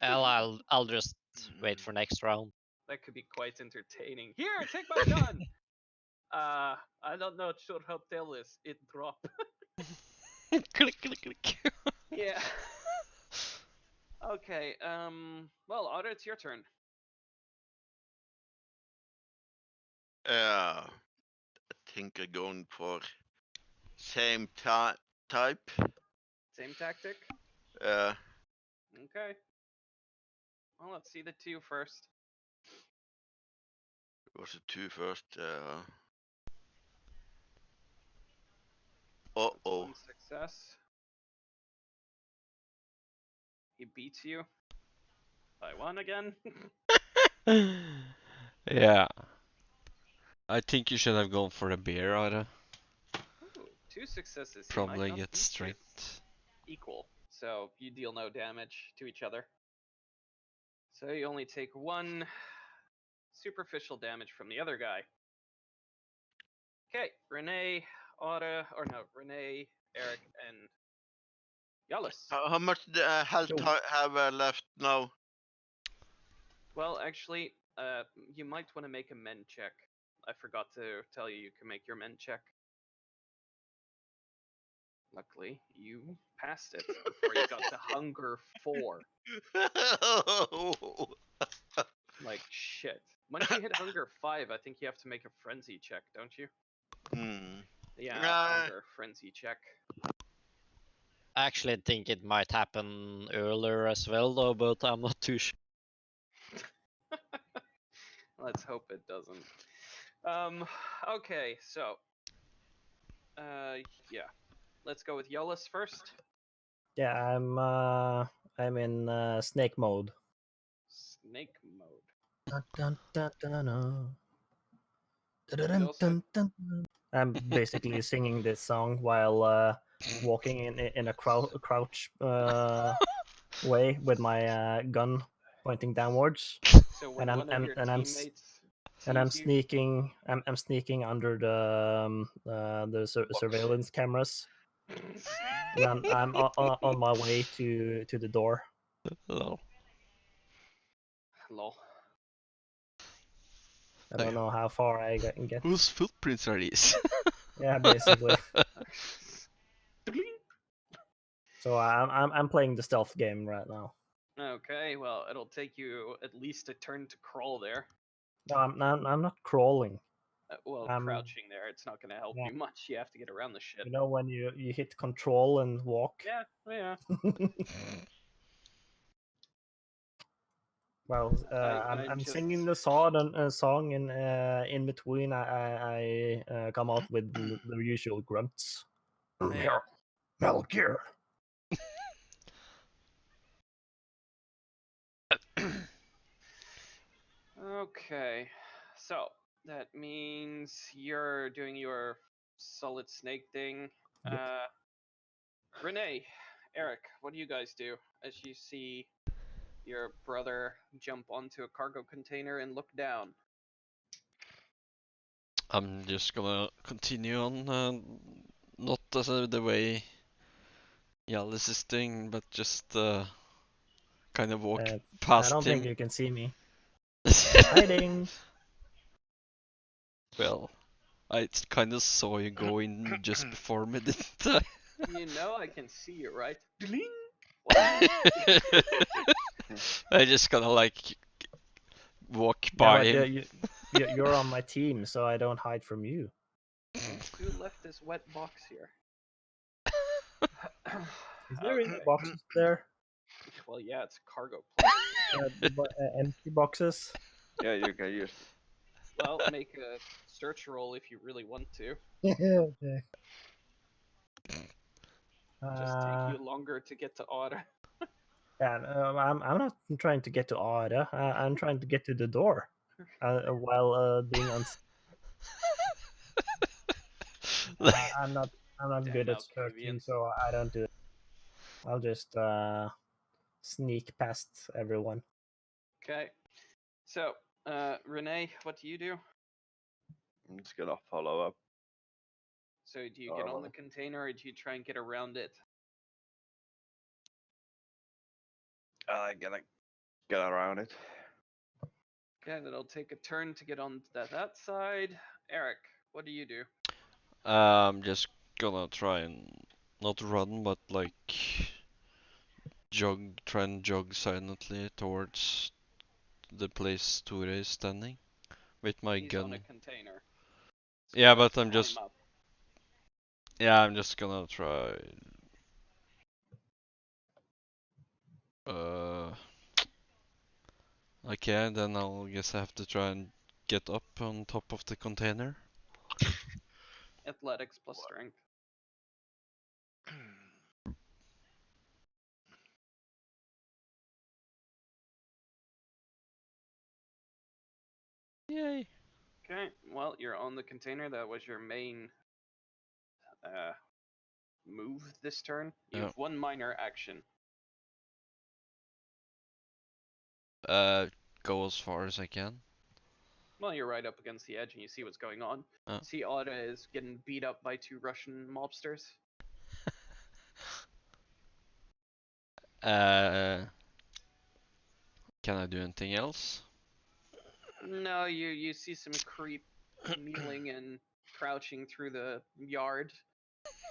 Well, I'll just wait for next round. That could be quite entertaining. Here, take my gun! I don't know sure how to tell this. It dropped. Click, click, click. Yeah. Okay, well, Otter, it's your turn. I think I'm going for same type. Same tactic? Uh, Okay. Well, let's see the 2 first. was it 2 first? That's Uh-oh. 1 success. He beats you. By 1 again. Yeah. I think you should have gone for a beer, Ara. Ooh, 2 successes. He Probably might not get beat you. straight. Equal. So you deal no damage to each other. So you only take 1 superficial damage from the other guy. Okay, Renee, Otta, or no, Renee, Eric, and Yallis. How much health have I left now? Well, actually, you might want to make a men check. I forgot to tell you you can make your men check. Luckily, you passed it before you got to hunger 4. Like shit. Once you hit hunger 5, I think you have to make a frenzy check, don't you? Yeah, hunger frenzy check. I actually think it might happen earlier as well, though, but I'm not too sure. Let's hope it doesn't. Okay, so yeah. Let's go with Yollis first. Yeah, I'm in snake mode. Snake mode. Dun, dun, dun, dun, dun. You Dun, also- dun, dun, dun. I'm basically singing this song while walking in a crouch way with my gun pointing downwards, So when and one of your teammates and I'm sees you, sneaking. I'm sneaking under the surveillance cameras, and I'm on my way to the door. Lol. lol. I don't know how far I can get. Whose footprints are these? Yeah, basically. So I'm playing the stealth game right now. Okay, well, it'll take you at least a turn to crawl there. No, I'm not crawling. Well, I'm- crouching there, it's not going to help Yeah. you much. You have to get around the shit. You know when you hit control and walk. Yeah, yeah. Well, I I'm just- singing the song, and in between I come out with the usual grunts. Yeah. Metal Gear. Okay, so that means you're doing your solid snake thing. Yep. Renee, Eric, what do you guys do as you see your brother jump onto a cargo container and look down? I'm just gonna continue on, not the way Yalis is doing, but just kind of walk I past don't think him. you can see me. Hiding. Well, I kind of saw you go in just before me, didn't I? You know I can see you, right? I just gonna like walk Yeah, by but him. you're on my team, so I don't hide from you. Who left this wet box here? Is there any Okay. boxes there? Well, yeah, it's cargo. Empty boxes. Yeah, you can use it. Well, make a search roll if you really want to. Okay. Just take you longer to get to order. Yeah, I'm not trying to get to Ada. I'm trying to get to the door while being on. I'm not Damn good at searching, Malkavians. so I don't do it. I'll just sneak past everyone. Okay. So, Renee, what do you do? I'm just gonna follow up. So, do you get on the Normally. container or do you try and get around it? I gotta get around it. Okay, that'll take a turn to get on that side. Eric, what do you do? I'm just gonna try and not run, but like try and jog silently towards the place Ture is standing with my He's on gun. a container. So Yeah, you have but to I'm climb just up. I'm just gonna try. Okay, then I'll guess I have to try and get up on top of the container. Athletics plus strength. Yay! Okay, well, you're on the container. That was your main move this turn. You have one minor action. Go as far as I can. Well, you're right up against the edge and you see what's going on. See Oda is getting beat up by 2 Russian mobsters. Can I do anything else? No, you see some creep kneeling and crouching through the yard.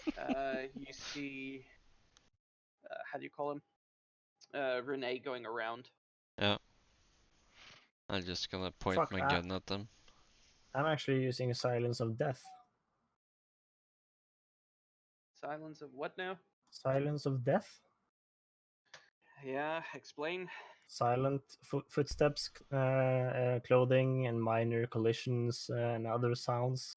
You see, how do you call him? Renee going around. Yeah. I'm just gonna point Fuck, my gun at them. I'm actually using Silence of Death. Silence of what now? Silence of Death? Yeah, explain. Silent footsteps, clothing, and minor collisions and other sounds.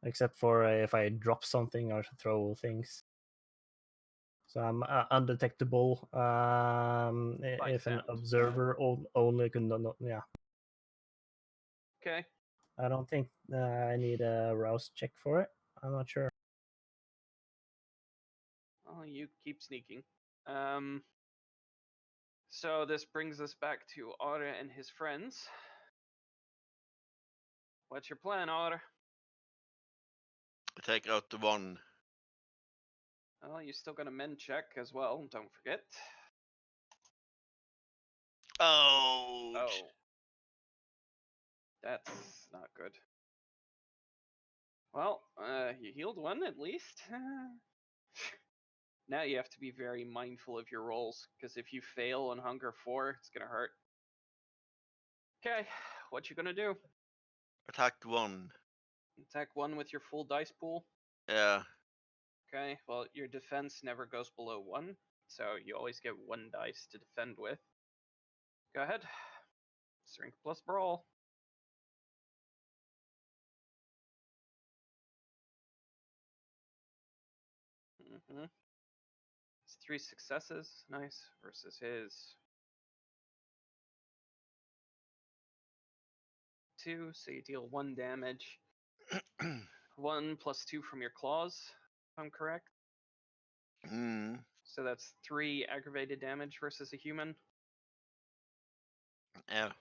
Except for if I drop something or throw things. So I'm undetectable if an sound. observer only can know. Yeah. Okay. I don't think I need a rouse check for it. I'm not sure. Oh, you keep sneaking. So this brings us back to Otter and his friends. What's your plan, Otter? Take out the one. Oh, you still got a men check as well, don't forget. Oh. Oh. That's not good. Well, you healed one at least. Now you have to be very mindful of your rolls, because if you fail on Hunger 4, it's gonna hurt. Okay, what you gonna do? Attack one. Attack 1 with your full dice pool? Yeah. Okay, well, your defense never goes below 1, so you always get 1 dice to defend with. Go ahead. Strength plus brawl. It's 3 successes. Nice. Versus his 2, so you deal 1 damage. 1 plus 2 from your claws, if I'm correct. So that's 3 aggravated damage versus a human. Yeah.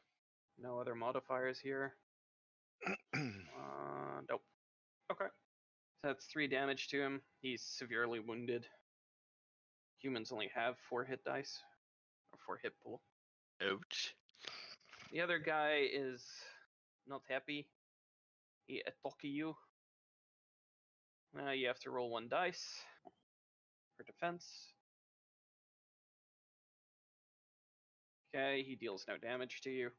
No other modifiers here. Nope. Okay. So that's 3 damage to him. He's severely wounded. Humans only have 4 hit dice, or 4 hit pool. Ouch. The other guy is not happy. He attack you. You have to roll 1 dice for defense. Okay, he deals no damage to you.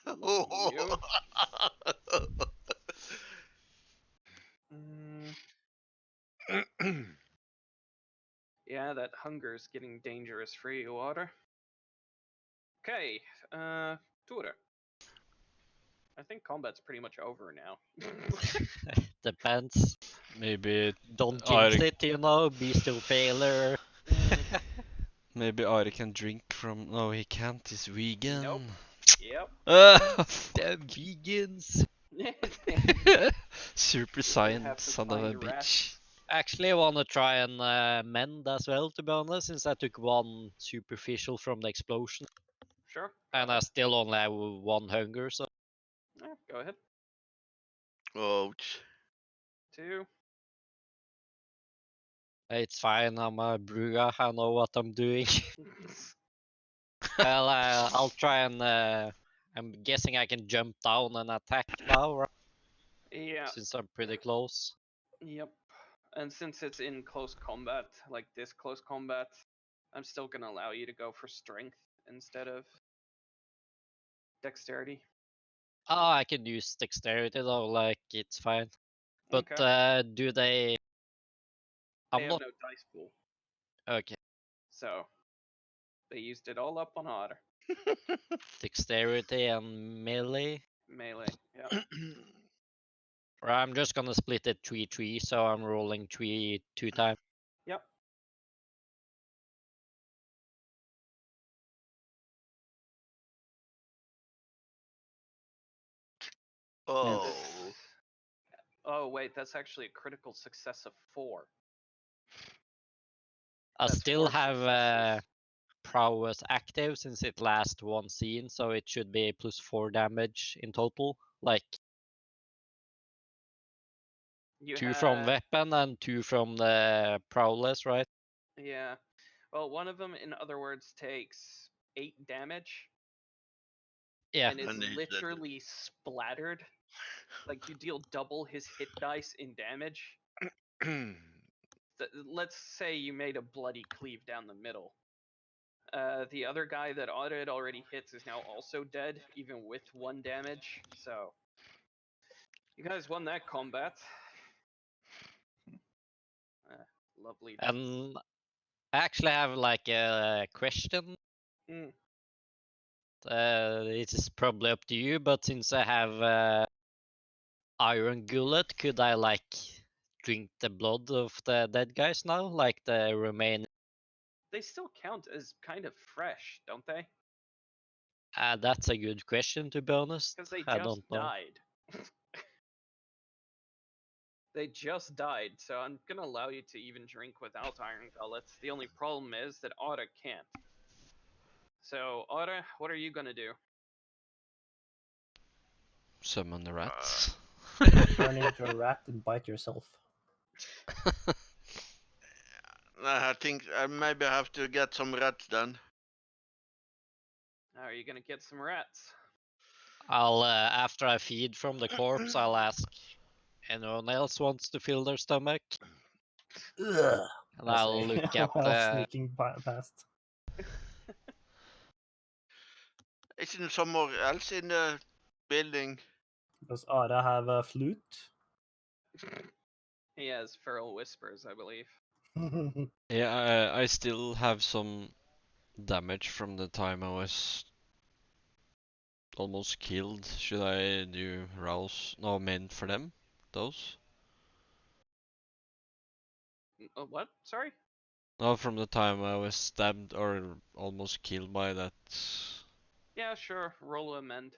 Lucky you. Yeah, that hunger's getting dangerous for you, Otter. Okay, Tura. I think combat's pretty much over now. Depends. Maybe Don't jinx Ari, it, you know. Be still failure. maybe Ari can drink from. No, he can't. He's vegan. Nope. Yep. Damn vegans. Super Have science, to son of a find bitch. rats. Actually, I want to try and mend as well, to be honest, since I took 1 superficial from the explosion. Sure. And I still only have 1 hunger, so. Yeah, go ahead. Ouch. 2. It's fine, I'm a Bruga, I know what I'm doing. Well, I'll try and. I'm guessing I can jump down and attack now, right? Yeah. Since I'm pretty close. Yep. And since it's in close combat, like this close combat, I'm still gonna allow you to go for strength instead of dexterity. Oh, I can use dexterity though, like, it's fine. But, Okay. do they. They I'm have not. no dice pool, Okay. so they used it all up on Otter. Dexterity and melee. Melee. Yeah. Or I'm just gonna split it 3-3, so I'm rolling 3 2 times. Yep. Oh. Oh wait, that's actually a critical success of 4. I That's still 4 have successes. prowess active since it lasts 1 scene, so it should be plus 4 damage in total. Like, You 2 from had, weapon and 2 from the prowess, right? yeah. Well, one of them, in other words, takes 8 damage. Yeah. And is And he's dead. literally splattered. Like you deal double his hit dice in damage. Let's say you made a bloody cleave down the middle. The other guy that Audit already hits is now also dead, even with 1 damage. So you guys won that combat. Lovely. And I actually have like a question. It is probably up to you, but since I have Iron Gullet, could I like drink the blood of the dead guys now, like the remain? They still count as kind of fresh, don't they? That's a good question, to be honest. Because they I just don't know. died. They just died, so I'm gonna allow you to even drink without iron gullets. The only problem is that Otta can't. So, Otta, what are you gonna do? Summon the rats. Turn into a rat and bite yourself. I think I maybe have to get some rats then. Are you gonna get some rats? I'll after I feed from the corpse, I'll ask anyone else wants to fill their stomach, Ugh. and I I'll say, look at while the. sneaking past. Isn't somewhere else in the building? Does Ara have a flute? He has feral whispers, I believe. Yeah, I still have some damage from the time I was almost killed. Should I do rouse? No, mend for them? Those? What? Sorry? No, from the time I was stabbed or almost killed by that. Yeah, sure. Roll a mend.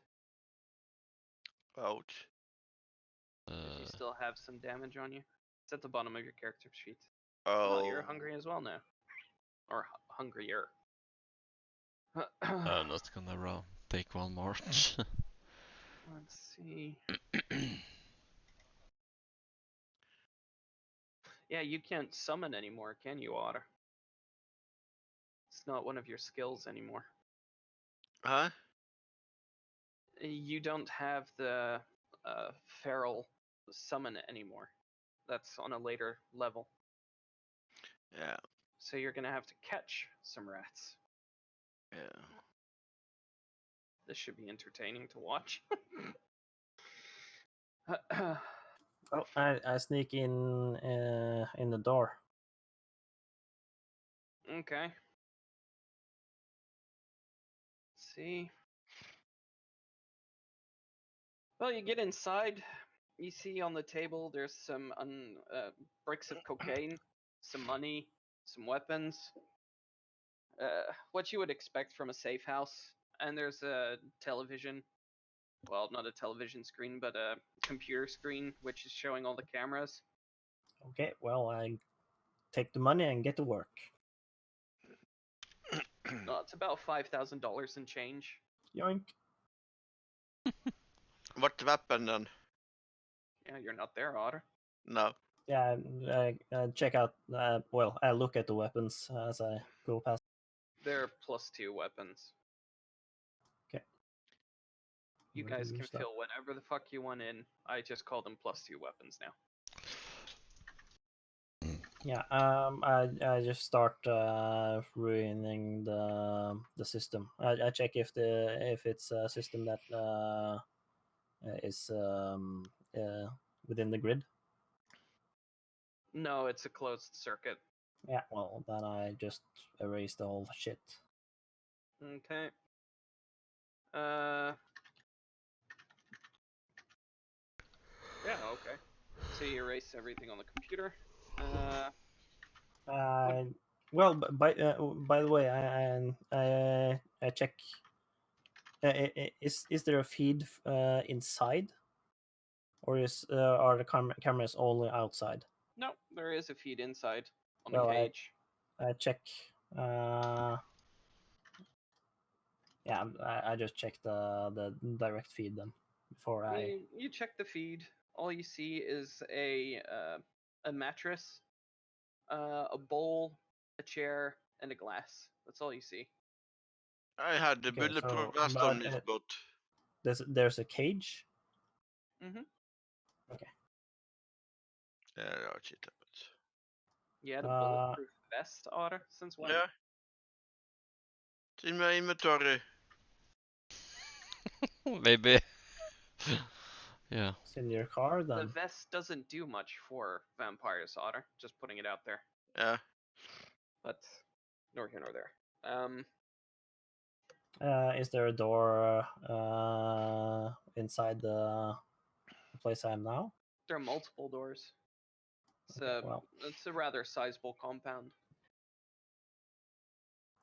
Ouch. If you still have some damage on you. It's at the bottom of your character sheet. Oh. You're hungry as well now. Or hungrier. I'm not gonna take one more. Let's see. Yeah, you can't summon anymore, can you, Otter? It's not one of your skills anymore. Huh? You don't have the feral summon anymore. That's on a later level. Yeah. So you're gonna have to catch some rats. Yeah. This should be entertaining to watch. Oh, I sneak in the door. Okay. Let's see. Well, you get inside. You see on the table there's some bricks of cocaine, some money, some weapons. What you would expect from a safe house. And there's a television. Well, not a television screen, but a computer screen, which is showing all the cameras. Okay, well, I take the money and get to work. It's about $5,000 in change. Yoink. What weapon then? Yeah, you're not there, Otter. No. Yeah, I check out. Well, I look at the weapons as I go past. They're +2 weapons. Okay. You Where to guys can use that? fill whatever the fuck you want in. I just call them +2 weapons now. Yeah, I just start ruining the system. I check if it's a system that is within the grid. No, it's a closed circuit. Yeah, well then I just erase the whole shit. Okay. Yeah, okay. So you erase everything on the computer. Well, by the way, I check. Is there a feed inside, or are the cameras only outside? No, there is a feed inside on Well, the cage. I check. Yeah, I just check the direct feed then before I. You check the feed. All you see is a mattress, a bowl, a chair, and a glass. That's all you see. I had the Okay, bulletproof so vest on this boat. There's a cage. Mm-hmm. Okay. Yeah, shit happens. You had a bulletproof vest, Otter? Since when? Yeah. It's in my inventory. Maybe. Yeah. It's in your car then. The vest doesn't do much for vampires, Otter. Just putting it out there. Yeah. But nor here nor there. Is there a door inside the place I am now? There are multiple doors. It's a rather sizable compound.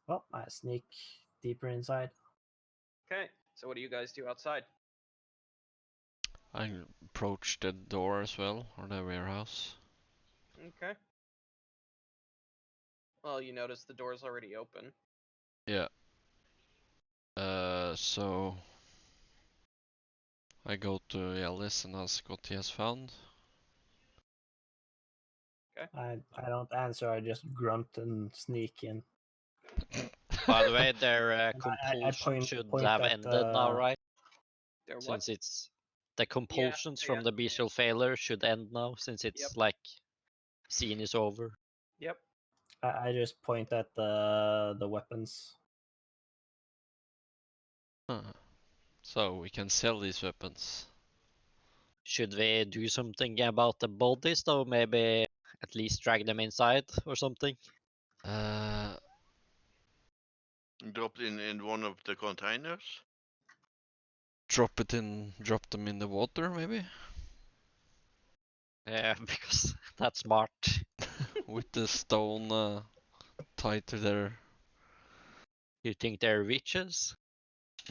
Well, I sneak deeper inside. Okay, so what do you guys do outside? I approach the door as well, or the warehouse. Okay. Well, you notice the door's already open. Yeah. So I go to Ellis and ask what he has found. Okay. I don't answer. I just grunt and sneak in. By the way, their I compulsion should point have at, ended now, right? Their what? Since it's the compulsions from yeah, the bestial failure should end now, since it's Yep. like scene is over. Yep. I just point at the weapons. So we can sell these weapons. Should we do something about the bodies though? Maybe at least drag them inside or something? Drop it in one of the containers. Drop them in the water, maybe? Yeah, because that's smart. With the stone tied to their... You think they're witches?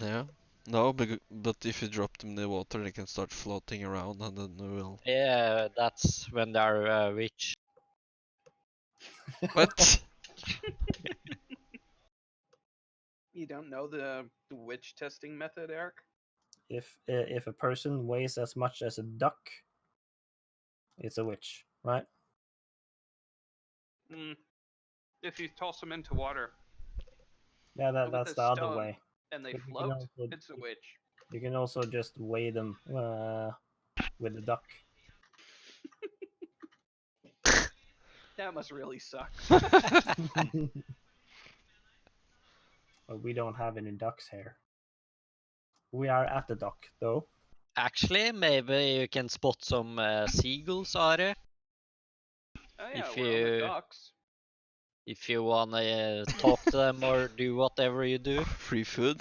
Yeah. No, but if you drop them in the water, they can start floating around, and then we will... Yeah, that's when they're witch. What? You don't know the witch testing method, Eric? If a person weighs as much as a duck, it's a witch, right? If you toss them into water. Yeah, with that's a the other stone way. And they But you can float, also- it's a witch. You can also just weigh them with a duck. That must really suck. But we don't have any ducks here. We are at the dock, though. Actually, maybe you can spot some seagulls, Are. Oh yeah, If we're on the you- docks. If you wanna talk to them or do whatever you do. Free food?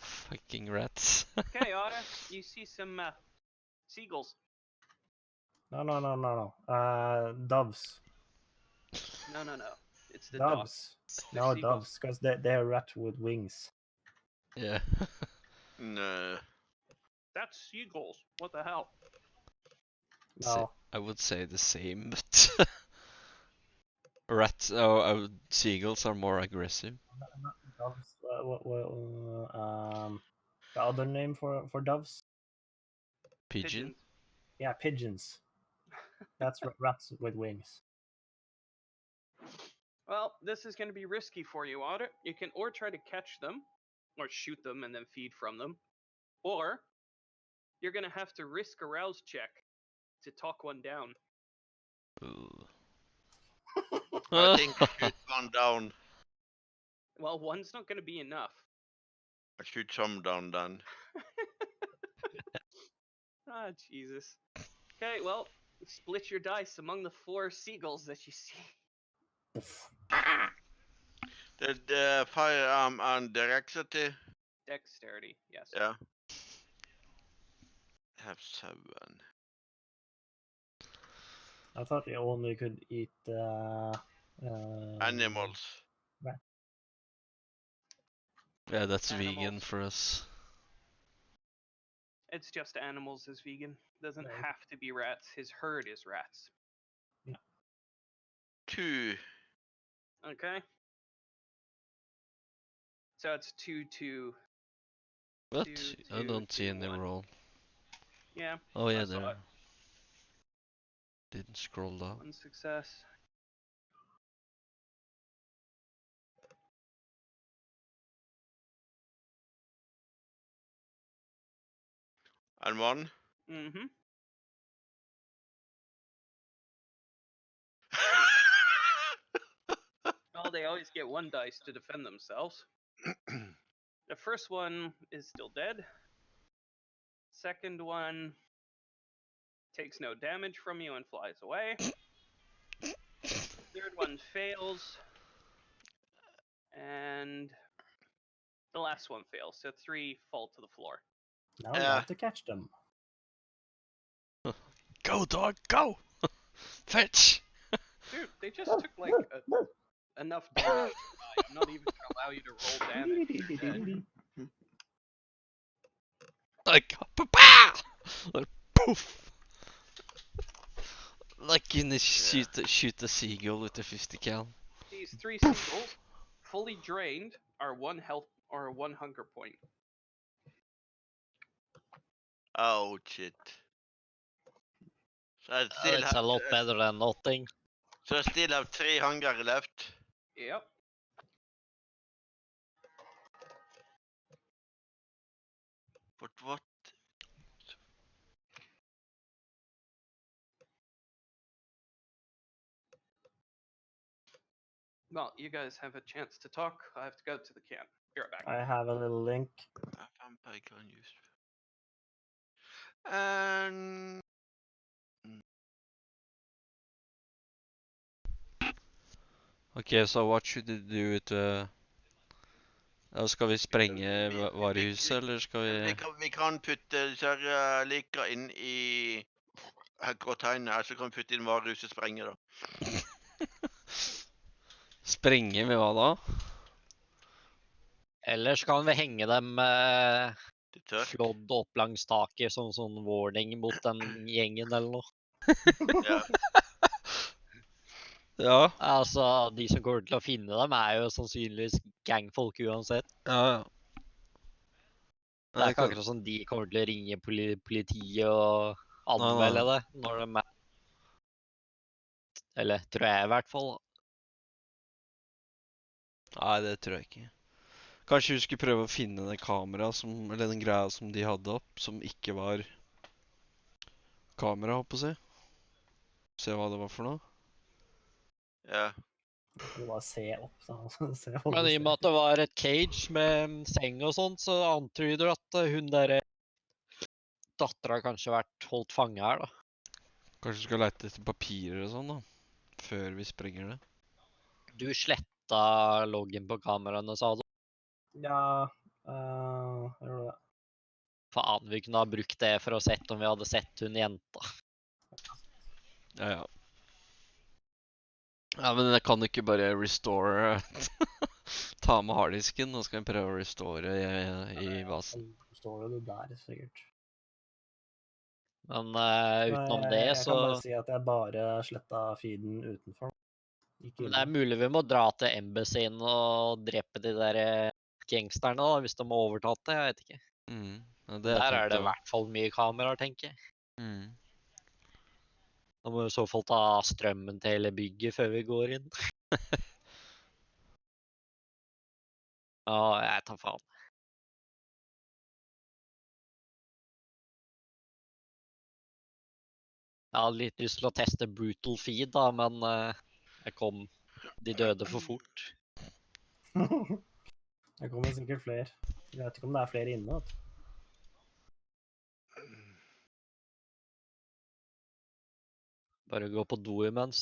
Fucking rats. Okay, Otter, you see some seagulls. No. Doves. No. It's the docks. Doves. They're No, seagulls. doves, because they're rat with wings. Yeah. No. That's seagulls. What the hell? No. I would say the same, but... seagulls are more aggressive. Doves. The other name for doves? Pigeon? Yeah, pigeons. That's rats with wings. Well, this is going to be risky for you, Otter. You can or try to catch them, or shoot them and then feed from them, or you're going to have to risk a rouse check to talk one down. Ooh. I think shoot one down. Well, one's not going to be enough. I shoot some down then. Ah, Jesus. Okay, well, split your dice among the 4 seagulls that you see. The firearm and dexterity. Dexterity, yes. Yeah. Have 7. I thought you only could eat Animals. Yeah, that's vegan Animals. for us. It's just animals is vegan. Doesn't have to be rats. His herd is rats. 2. Okay. So it's 2-2. What? Two, I don't see two, any one. roll. Yeah. Oh yeah, I saw there. it. Didn't scroll down. 1 success. And 1. Mm-hmm. Well, they always get 1 dice to defend themselves. The first one is still dead. Second one takes no damage from you and flies away. Third one fails. And the last one fails. So 3 fall to the floor. Now we have to catch them. Go, dog, go! Fetch! Dude, they just took like enough damage to die. I'm not even gonna allow you to roll damage. instead. Like, pa-pow! Like, poof! Like in the shoot a seagull with a 50 cal. These 3 seagulls, fully drained, are 1 health or 1 hunger point. Oh shit. So I still It's a lot better than nothing. So I still have 3 hunger left. Yep. But what? Well, you guys have a chance to talk. I have to go to the camp. Be right back. I have a little link. Vampire can use. And Okay, so what should we do with skal vi sprenge varehuset, eller skal vi vi kan putte disse her lika inn i gråtegnet her, så kan vi putte inn varehuset sprenge da. Sprenge med hva da? Ellers kan vi henge dem Det tør. flådd opp langs taket som sånn warning mot den gjengen eller noe. Ja. Ja. Altså, de som kommer til å finne dem er jo sannsynligvis gangfolk uansett. Ja. Det er ikke akkurat sånn de kommer til å ringe politiet og anmelde det når de er... Eller, tror jeg i hvert fall. Nei, det tror jeg ikke. Kanskje vi skulle prøve å finne det kameraet eller den greia som de hadde opp, som ikke var kamera, håper jeg å si. Se hva det var for noe. Ja. Du bare se opp, da. Se Men i og med at det var et cage med seng og sånt, så antyder at hun der datteren kanskje vært holdt fanget her, da. Kanskje vi skal lete etter papirer og sånn, da. Før vi sprenger det. Du sletta loggen på kameraene, sa du? Ja, jeg gjorde det. Faen, vi kunne ha brukt det for å sett om vi hadde sett hun jenta. Ja. Ja, men jeg kan ikke bare restore ta med harddisken, nå skal vi prøve å restore i basen. Står det der, sikkert. Men utenom det, så... Jeg kan bare si at jeg bare slettet feeden utenfor. Men det er mulig vi må dra til embassyen og drepe de der gangsterne da, hvis de har overtatt det, jeg vet ikke. Ja, Der er det i hvert fall mye kameraer, tenker jeg. Da må vi i så fall ta strømmen til hele bygget før vi går inn. Ja, jeg tar faen. Jeg hadde litt lyst til å teste brutal feed da, men de døde for fort. Det kommer sikkert flere. Jeg vet ikke om det er flere inne. Bare gå på do imens.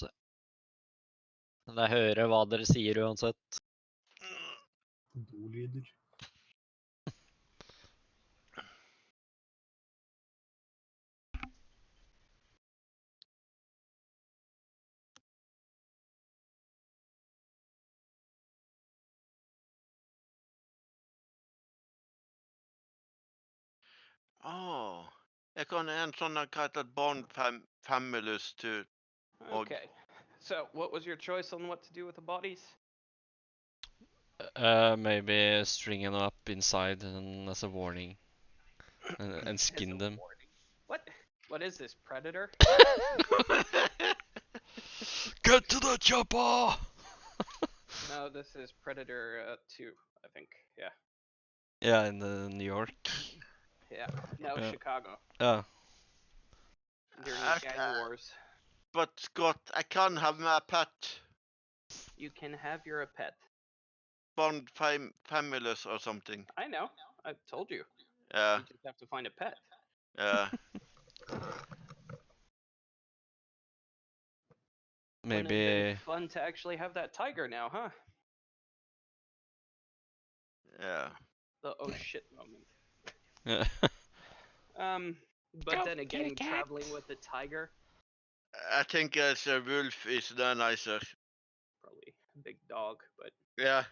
Men jeg hører hva dere sier uansett. Do-lyder. Jeg kan en sånn kallet bond familus to... Okay. So, what was your choice on what to do with the bodies? Maybe string them up inside and as a warning. And skin them. What? What is this, Predator? Get to the chopper! No, this is Predator 2, I think. Yeah. Yeah, in New York. Yeah. No, Chicago. Yeah. During the gang wars. But Scott, I can't have my pet. You can have your pet. Bond familus or something. I know. I told you. Yeah. You just have to find a pet. Yeah. Maybe... Fun to actually have that tiger now, huh? Yeah. The oh shit moment. Yeah. But then again, traveling with the tiger, I think as a wolf is nicer. Probably a big dog, but Yeah.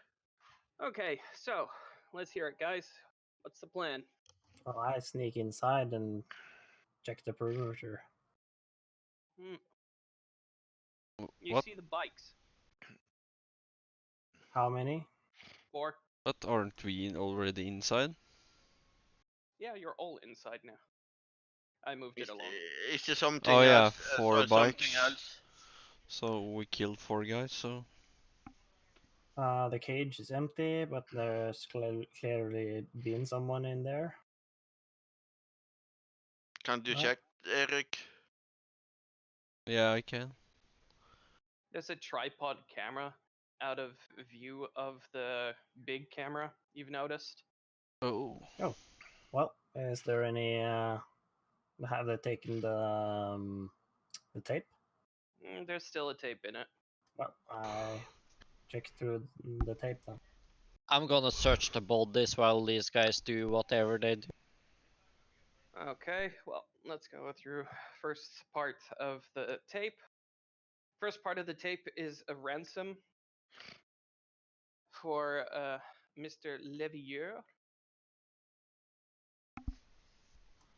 okay. So let's hear it, guys. What's the plan? Well, I sneak inside and check the perimeter. You What? see the bikes. How many? 4. But aren't we already inside? Yeah, you're all inside now. I moved it along. Is there something Oh yeah, else? 4 Something bikes. else? So we killed 4 guys, so... The cage is empty, but there's clearly been someone in there. Can't you No. check, Eric? Yeah, I can. There's a tripod camera out of view of the big camera, you've noticed. Oh. Oh, well, is there any? Have they taken the tape? There's still a tape in it. Well, I check through the tape then. I'm gonna search the bodies while these guys do whatever they do. Okay, well, let's go through first part of the tape. First part of the tape is a ransom for Mr. Levieux.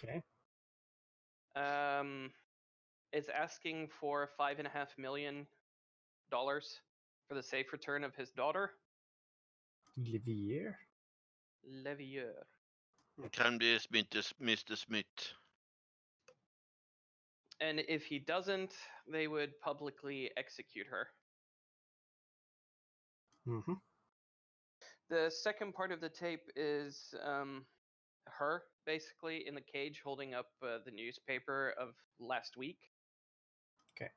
Okay. It's asking for $5.5 million for the safe return of his daughter. Livier? Levieux. Can be Mr. Smith. And if he doesn't, they would publicly execute her. Mm-hmm. The second part of the tape is her, basically, in the cage holding up the newspaper of last week. Okay.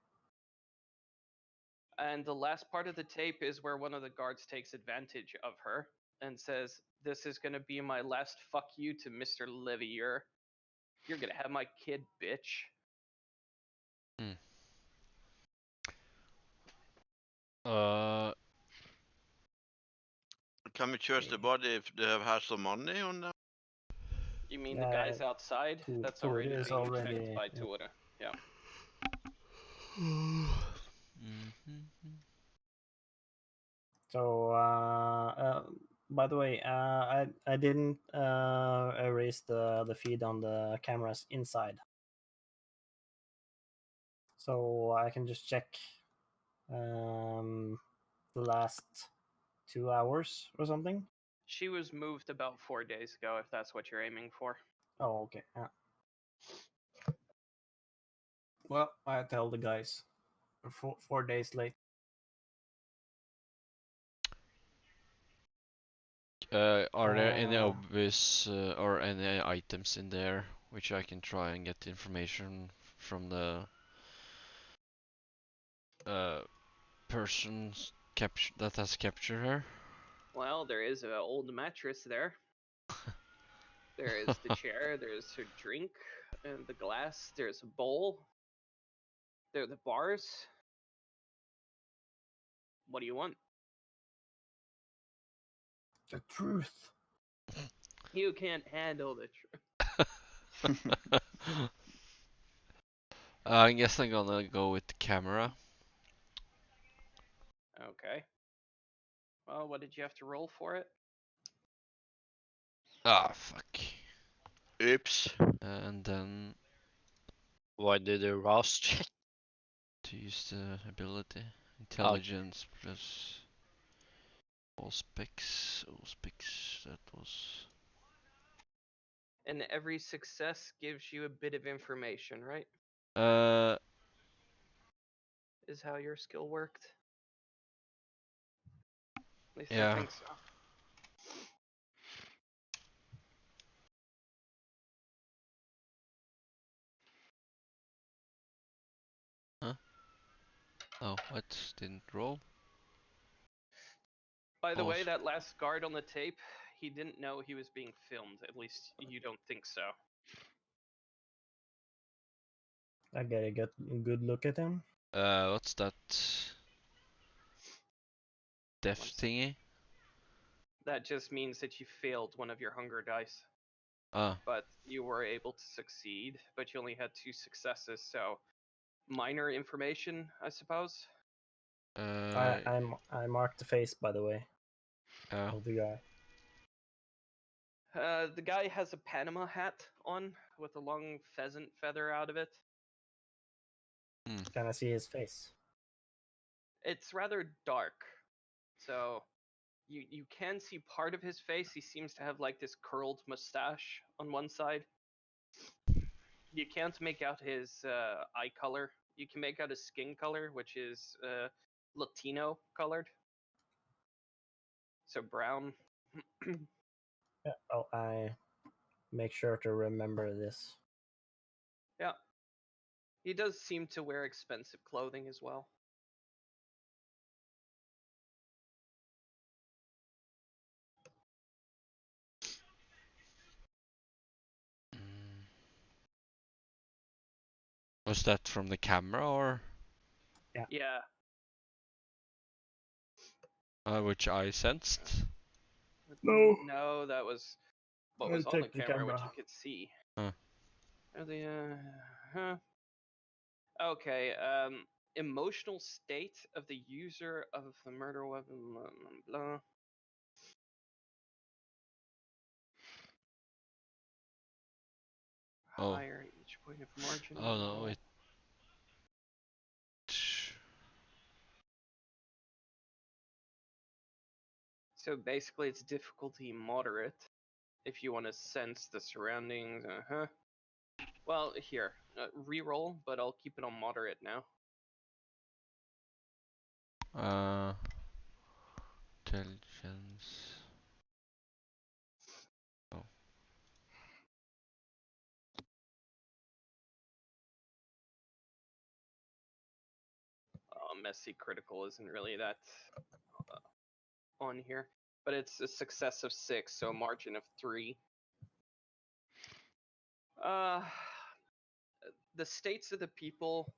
And the last part of the tape is where one of the guards takes advantage of her and says, "This is going to be my last fuck you to Mr. Levieux. You're going to have my kid, bitch." Can we trust the body if they have had some money on them? You mean the guys outside? That's Tore already is being already checked by Tore. Yeah. So, by the way, I didn't erase the feed on the cameras inside, so I can just check the last 2 hours or something. She was moved about 4 days ago, if that's what you're aiming for. Oh, okay. Yeah. Well, I tell the guys 4 days late. Are there any obvious or any items in there which I can try and get information from the person that has captured her? Well, there is an old mattress there. There is the chair, there's her drink, and the glass, there's a bowl. There are the bars. What do you want? The truth. You can't handle the truth. I guess I'm gonna go with the camera. Okay. Well, what did you have to roll for it? Ah, fuck. Oops. And then Why did you Ross check? to use the ability. Intelligence plus all specs, that was... And every success gives you a bit of information, right? Is how your skill worked. At least yeah. I think so. Huh? Oh, what? Didn't roll? By the way, that last guard on the tape, he didn't know he was being filmed. At least you don't think so. I get a good look at him. What's that? Death thingy? That just means that you failed one of your hunger dice. Ah. But you were able to succeed, but you only had 2 successes, so minor information, I suppose. I marked the face, by the way, Yeah. of the guy. The guy has a Panama hat on with a long pheasant feather out of it. Can I see his face? It's rather dark, so you can see part of his face. He seems to have like this curled mustache on one side. You can't make out his eye color. You can make out his skin color, which is Latino colored, so brown. Yeah. Oh, I make sure to remember this. Yeah. He does seem to wear expensive clothing as well. Was that from the camera or Yeah. which I sensed? No. No, that was what I'll was on the check the camera, which camera. you could see. Huh. Are they, huh? Okay, emotional state of the user of the murder weapon, blah, blah, blah. Oh. Higher each point of margin. Oh no, it. So basically, it's difficulty moderate if you want to sense the surroundings. Well, here, reroll, but I'll keep it on moderate now. Intelligence. Oh. Messy critical isn't really that on here, but it's a success of 6, so a margin of 3. The states of the people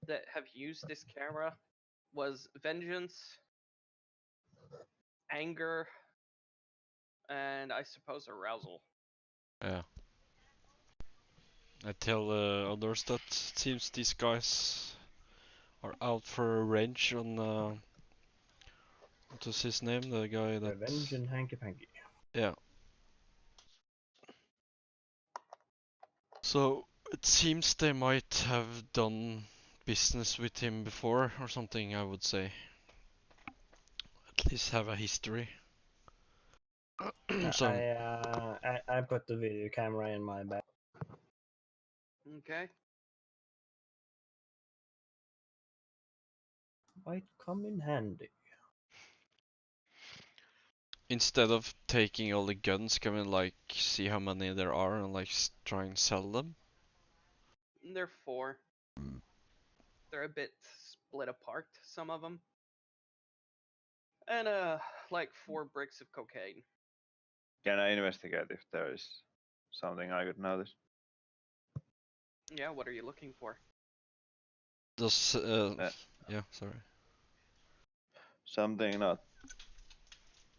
that have used this camera was vengeance, anger, and I suppose arousal. Yeah. I tell others that it seems these guys are out for revenge on what was his name? The guy that. Revenge and hanky panky. Yeah. So it seems they might have done business with him before or something, I would say. At least have a history. So I put the video camera in my bag. Okay. Might come in handy. instead of taking all the guns, can we like see how many there are and like try and sell them? They're 4. They're a bit split apart, some of them. And like 4 bricks of cocaine. Can I investigate if there is something I could notice? Yeah, what are you looking for? Does yeah, sorry. Something not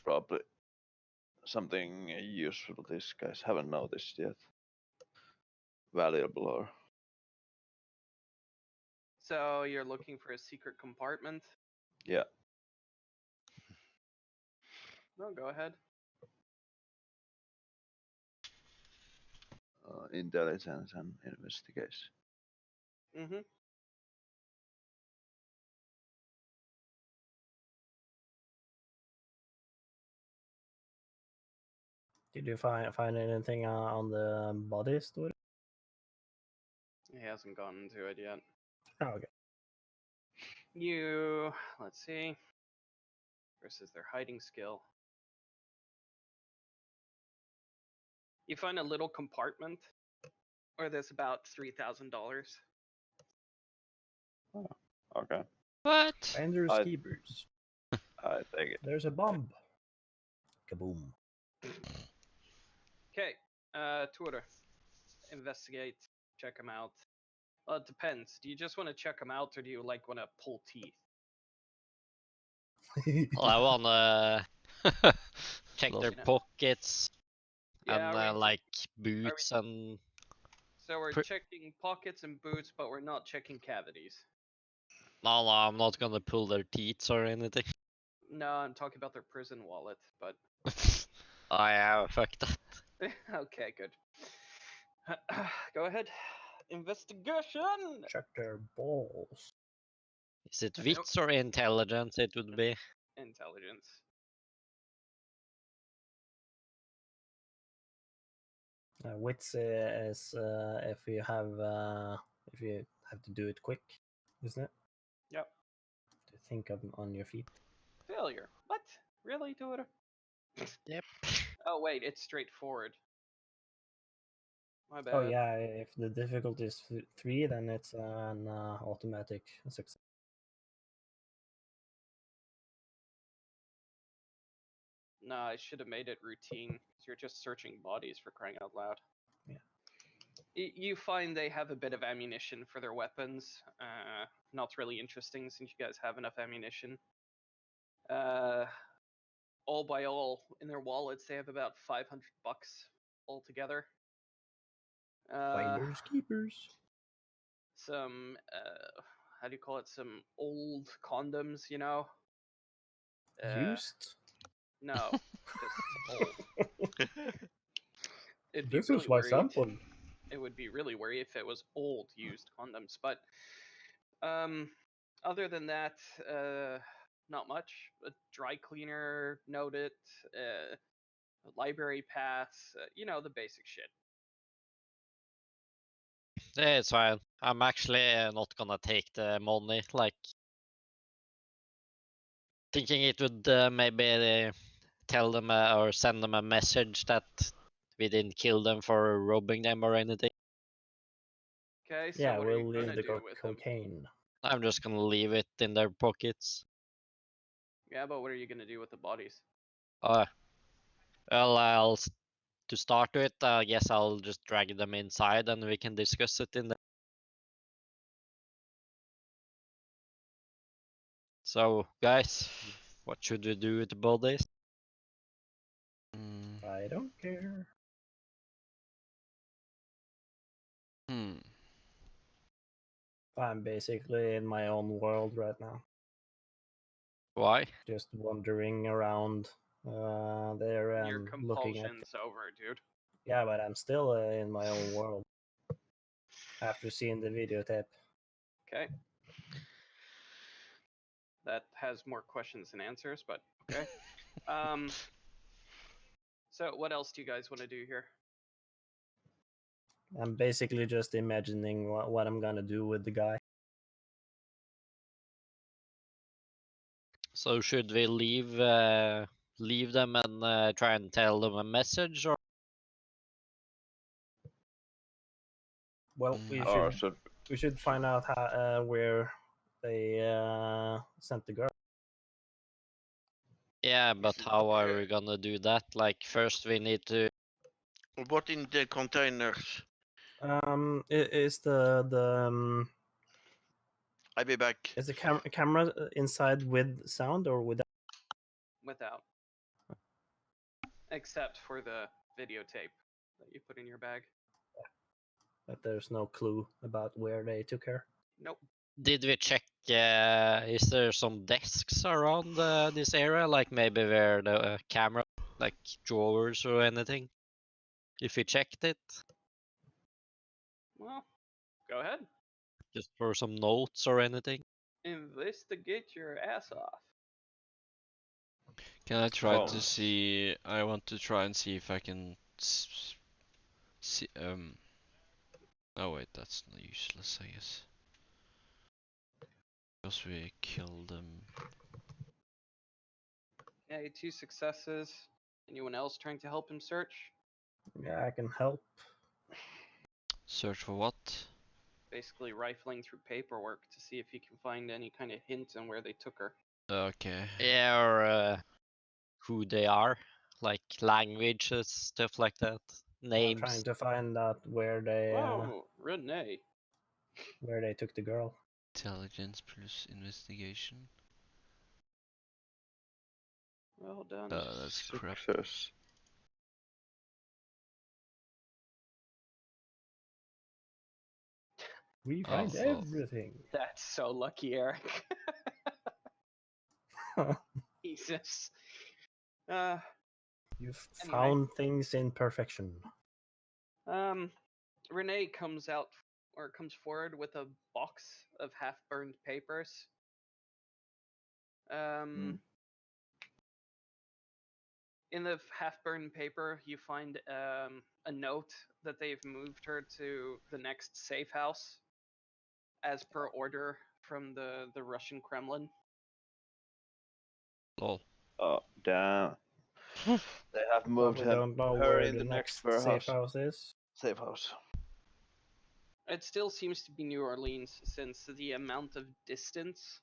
probably something useful these guys haven't noticed yet. Valuable or So you're looking for a secret compartment? yeah. No, go ahead. Intelligence and investigation. Mm-hmm. Did you find anything on the body store? He hasn't gotten into it yet. Oh, okay. Let's see. Versus their hiding skill. You find a little compartment where there's about $3,000. Oh, okay. What? Andrew I- Skeebers. I take it. There's a bomb. Kaboom. Okay, Twitter. Investigate. Check them out. Well, it depends. Do you just want to check them out, or do you like want to pull teeth? Well, I wanna check their You know. pockets Yeah, and like boots and So we're Pre- checking pockets and boots, but we're not checking cavities. No, I'm not gonna pull their teeth or anything. No, I'm talking about their prison wallet, but Oh yeah, fuck that. okay, good. Go ahead. Investigation. Check their balls. Is it wits or intelligence? It would be. Intelligence. Wits is if you have to do it quick, isn't it? Yep. To think on your feet. Failure. What? Really, Dora? Yep. Oh wait, it's straightforward. My bad. Oh yeah, if the difficulty is 3, then it's an automatic success. No, I should have made it routine, because you're just searching bodies for crying out loud. Yeah. You find they have a bit of ammunition for their weapons. Not really interesting since you guys have enough ammunition. All by all, in their wallets, they have about $500 altogether. Finders keepers. Some how do you call it? Some old condoms, you know. Used. No, just old. It'd be This really is my worried. sample. It would be really worried if it was old used condoms, but other than that, not much. A dry cleaner, noted, a library pass, you know, the basic shit. Yeah, it's fine. I'm actually not gonna take the money. Like, thinking it would maybe tell them or send them a message that we didn't kill them for robbing them or anything. Okay, so Yeah, what are we'll you leave gonna the do with them? cocaine. I'm just gonna leave it in their pockets. Yeah, but what are you gonna do with the bodies? Well, to start with, I guess I'll just drag them inside and we can discuss it in there. So, guys, what should we do with the bodies? I don't care. I'm basically in my own world right now. Why? Just wandering around there and Your looking at. compulsion's over, dude. Yeah, but I'm still in my own world after seeing the videotape. Okay. That has more questions than answers, but okay. So what else do you guys want to do here? I'm basically just imagining what I'm gonna do with the guy. So should we leave them and try and tell them a message, or? Well, Or we should find out how, where they sent the girl. Yeah, but how are we gonna do that? Like, first we need to. What in the containers? Is the I'll be back. is the camera inside with sound or without? Without. Except for the videotape that you put in your bag. But there's no clue about where they took her. Nope. Did we check? Is there some desks around this area, like maybe where the camera, like drawers or anything? If we checked it, Well, go ahead. just for some notes or anything. Investigate your ass off. Can I try Oh. to see? I want to try and see if I can see. Oh wait, that's useless, I guess. Because we killed them. Okay, 2 successes. Anyone else trying to help him search? Yeah, I can help. Search for what? Basically rifling through paperwork to see if he can find any kind of hint on where they took her. Okay. Yeah, or who they are, like languages, stuff like that, I'm names. trying to find out where Whoa, Renee. they took the girl. Intelligence plus investigation. Well done. That's crap. Success. We find so- everything. That's so lucky, Eric. Jesus. You've Anyway. found things in perfection. Renee comes forward with a box of half-burned papers. In the half-burned paper, you find a note that they've moved her to the next safe house, as per order from the Russian Kremlin. Lol. Oh, damn. They have But moved we her, don't know her where in the the next next safe warehouse. house is. Safe house. It still seems to be New Orleans, since the amount of distance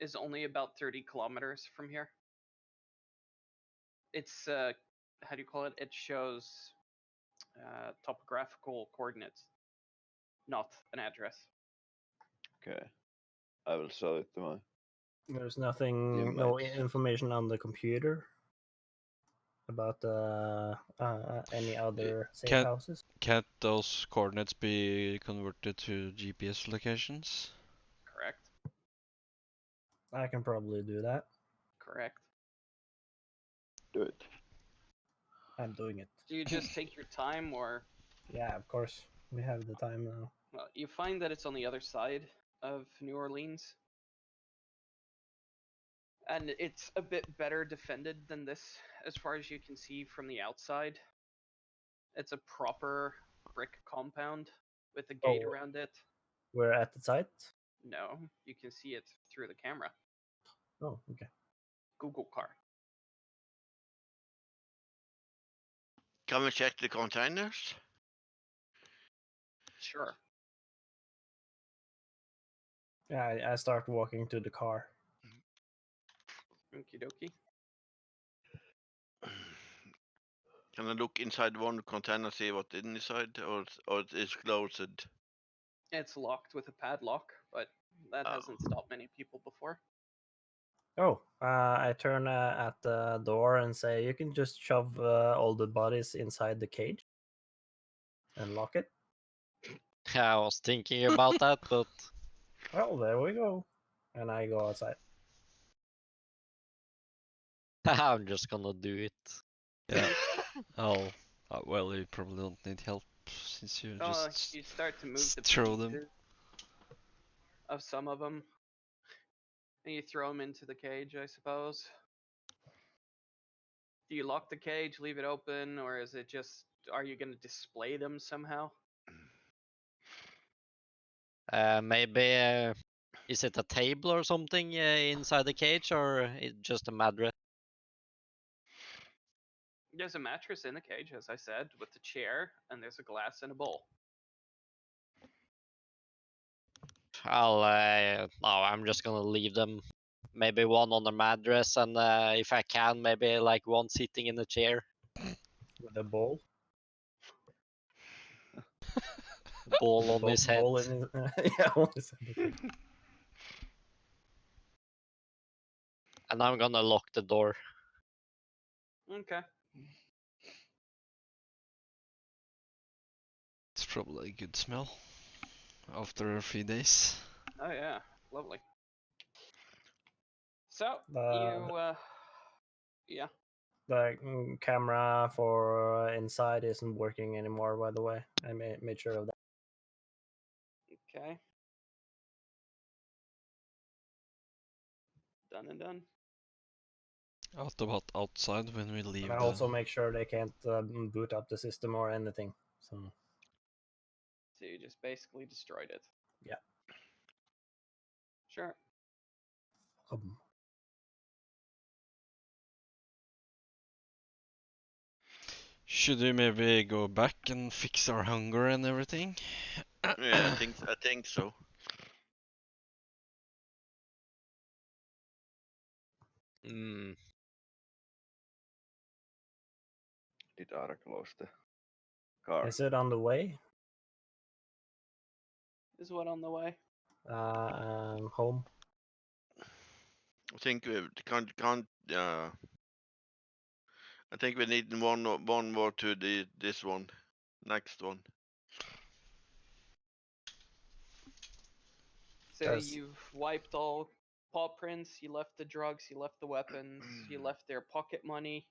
is only about 30 kilometers from here. It's how do you call it? It shows topographical coordinates, not an address. Okay. I will show it to my. There's nothing, no Teammates. information on the computer about any other safe Can't- houses. Can't those coordinates be converted to GPS locations? Correct. I can probably do that. Correct. Do it. I'm doing it. Do you just take your time, or Yeah, of course. We have the time now. well, you find that it's on the other side of New Orleans, and it's a bit better defended than this, as far as you can see from the outside. It's a proper brick compound with a gate Oh. around it. We're at the site? No, you can see it through the camera. Oh, okay. Google car. Can we check the containers? Sure. Yeah, I start walking to the car. Okie dokie. Can I look inside one container, see what's inside, or it's closed? It's locked with a padlock, but that Oh. hasn't stopped many people before. Oh, I turn at the door and say, you can just shove all the bodies inside the cage and lock it. I was thinking about that, but Well, there we go. And I go outside. I'm just gonna do it. Yeah. Oh. Well, you probably don't need help since you just You start to move the throw them. pieces of some of them, and you throw them into the cage, I suppose. Do you lock the cage, leave it open, or is it just, are you going to display them somehow? Maybe is it a table or something inside the cage, or it just a mattress? There's a mattress in the cage, as I said, with the chair, and there's a glass and a bowl. I'm just gonna leave them. Maybe one on the mattress, and if I can, maybe like one sitting in the chair. With a bowl. Ball on his head. Bowl in his, yeah, on his head. And I'm gonna lock the door. Okay. It's probably a good smell after a few days. Oh yeah, lovely. So, yeah. The camera for inside isn't working anymore, by the way. I made sure of that. Okay. Done and done. What about outside when we leave? And I also make sure they can't boot up the system or anything. So you just basically destroyed it. Yeah. Sure. Should we maybe go back and fix our hunger and everything? Yeah, I think so. Did Ara close the car? Is it on the way? Is what on the way? Home. I think we can't. I think we need one more to this one, next one. So Yes. you've wiped all paw prints, you left the drugs, you left the weapons, you left their pocket money.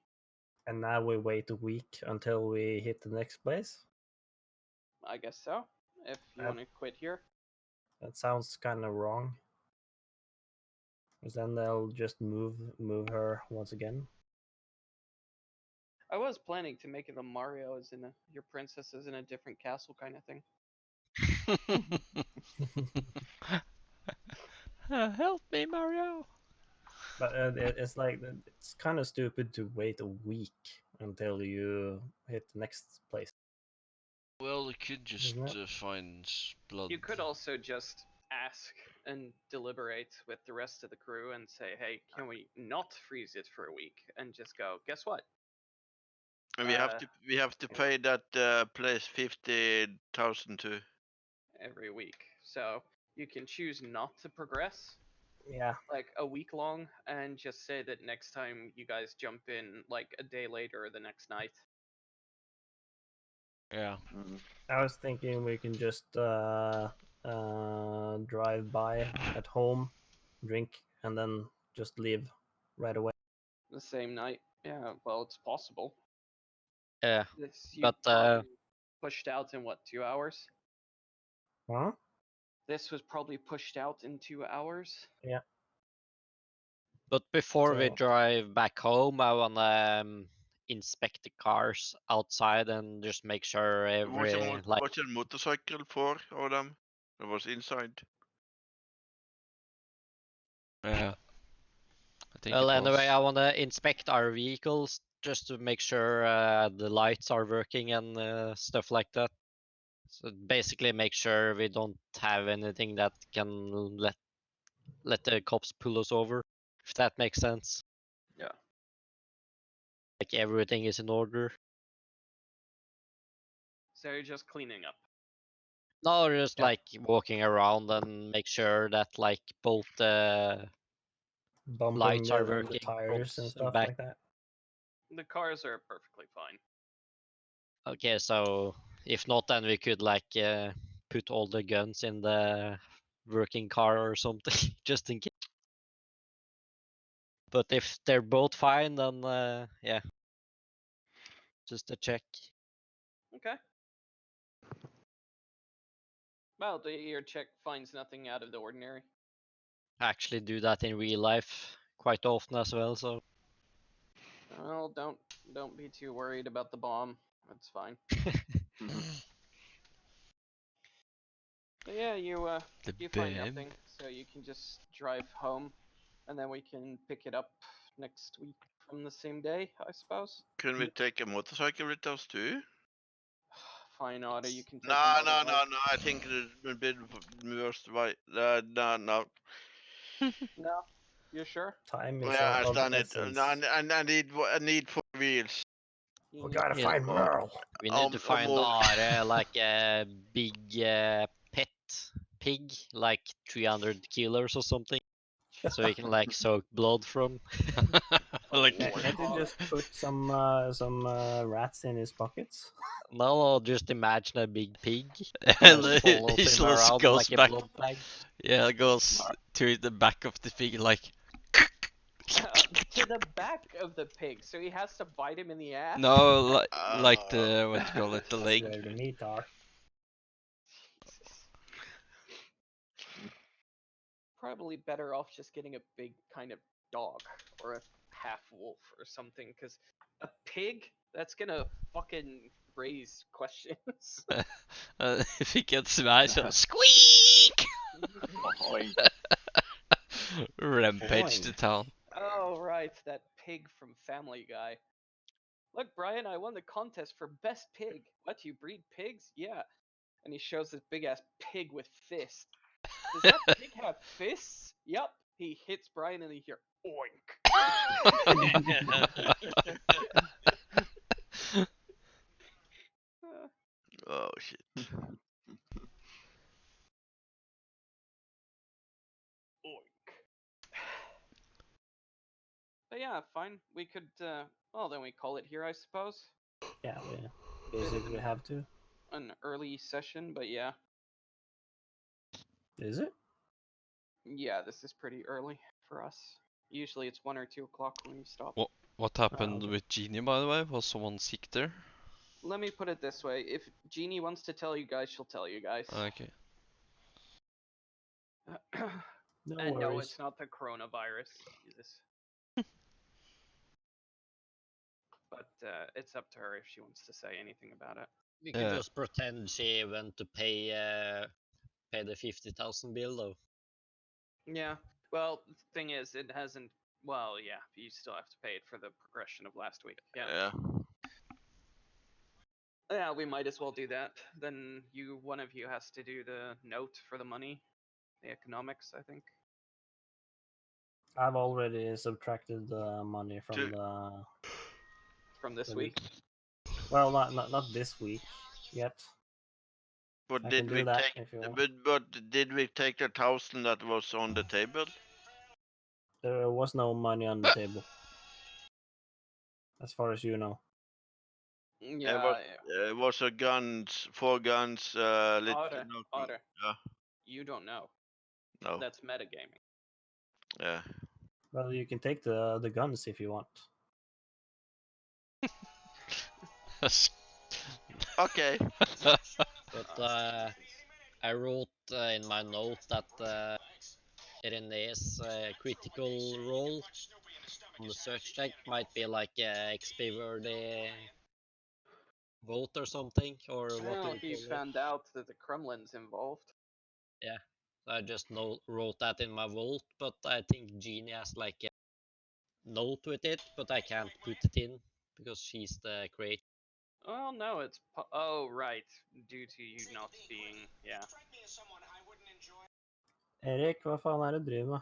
And now we wait a week until we hit the next place. I guess so. If you That- want to quit here. That sounds kind of wrong. Because then they'll just move her once again. I was planning to make it a Mario as in your princess is in a different castle kind of thing. Help me, Mario! But it's like it's kind of stupid to wait a week until you hit the next place. Well, you could just Isn't it? find blood. You could also just ask and deliberate with the rest of the crew and say, hey, can we not freeze it for a week? And just go, guess what? And we have to pay that place 50,000 too. Every week. So you can choose not to progress Yeah. like a week long and just say that next time you guys jump in like a day later or the next night. Yeah. I was thinking we can just drive by at home, drink, and then just leave right away. The same night. Yeah, well, it's possible. Yeah, This you but probably pushed out in what, 2 hours? Huh? This was probably pushed out in 2 hours. Yeah. but before we So- drive back home, I wanna inspect the cars outside and just make sure every like. What's your motorcycle for, Adam? That was inside. Yeah. I think Well, it anyway, I was. wanna inspect our vehicles just to make sure the lights are working and stuff like that. So basically, make sure we don't have anything that can let the cops pull us over, if that makes sense. Yeah. Like everything is in order. So you're just cleaning up. No, just Yeah. like walking around and make sure that like both the Bumping lights are the working, tires and fronts stuff back. like that. The cars are perfectly fine. Okay, so if not, then we could like put all the guns in the working car or something, just in case. But if they're both fine, then yeah, just a check. Okay. Well, the ear check finds nothing out of the ordinary. Actually, do that in real life quite often as well. So Well, don't be too worried about the bomb. That's fine. But yeah, you find bib. nothing, so you can just drive home, and then we can pick it up next week from the same day, I suppose. Can we take a motorcycle with us too? Fine, Otto, you can take No, a no, motorbike. no, no. I think it would be worst way. No, no. No, you sure? Time is Yeah, I of stand it. essence. I need 4 wheels. We gotta Yeah. find Merle. we need to find more. Are like a big pet pig, like 300 kilos or something, so we can like soak blood from. Like, Can't you just put some rats in his pockets? No, just imagine a big pig. and Just follows he him just around goes like a back. blood bag. Yeah, goes to the back of the figure like. To the back of the pig, so he has to bite him in the ass. No, like the what you call it, the That's leg. where the meat are. Jesus. Probably better off just getting a big kind of dog or a half wolf or something, because a pig, that's gonna fucking raise questions. If he gets smashed, squeak. Rampage to town. Oh, right, that pig from Family Guy. Look, Brian, I won the contest for best pig. What, you breed pigs? Yeah. And he shows this big ass pig with fists. Does that pig have fists? Yup. He hits Brian and he hear oink. Oh shit. Oink. But yeah, fine. We could, well, then we call it here, I suppose. Yeah, we basically have to. An early session, but yeah. Is it? Yeah, this is pretty early for us. Usually it's 1 or 2 o'clock when we stop. What happened okay. with Genie, by the way? Was someone sick there? Let me put it this way: if Jeannie wants to tell you guys, she'll tell you guys. Okay. No And no, worries. it's not the coronavirus. Jesus. But it's up to her if she wants to say anything about it. We could just pretend she went to pay the 50,000 bill though. Yeah. Well, the thing is, it hasn't. Well, yeah, you still have to pay it for the progression of last week. Yeah. Yeah. Yeah, we might as well do that. Then one of you has to do the note for the money, the economics, I think. I've already subtracted the money from To- the From this the week. Well, not this week yet. But I did can do we that take? if you want. But did we take the 1,000 that was on the table? There was no money on the table, as far as you know. Yeah. It was a guns, 4 guns. Otter. Yeah. You don't know. No. That's metagaming. Yeah. Well, you can take the guns if you want. Okay. But I wrote in my note that René's critical role on the search check might be like XP worthy vote or something, or what do Well, you he call it? found out that the Kremlin's involved. Yeah, I just wrote that in my vote, but I think Jeannie has like a note with it, but I can't put it in because she's the creator. Oh no, it's oh right, due to you not being Erik, hva faen er det du driver med?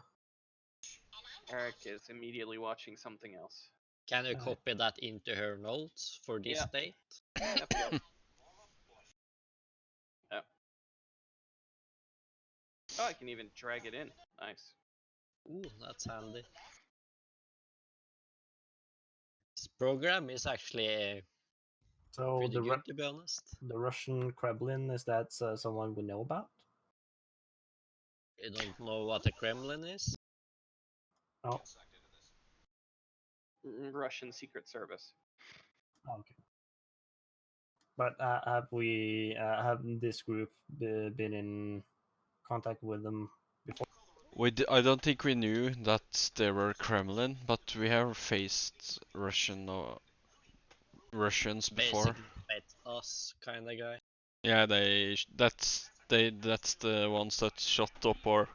Eric is immediately watching something else. Can you Right. copy that into her notes for this Yeah. date? Yep. Yep. Oh, I can even drag it in. Nice. Ooh, that's handy. This program is actually So pretty good, to be honest. the Russian Kremlin, is that someone we know about? You don't know what the Kremlin is? Oh, Russian Secret Service. okay. But have this group been in contact with them before? I don't think we knew that they were Kremlin, but we have faced Russians before. Basically, bet us kind of guy. Yeah, that's the ones that shot up our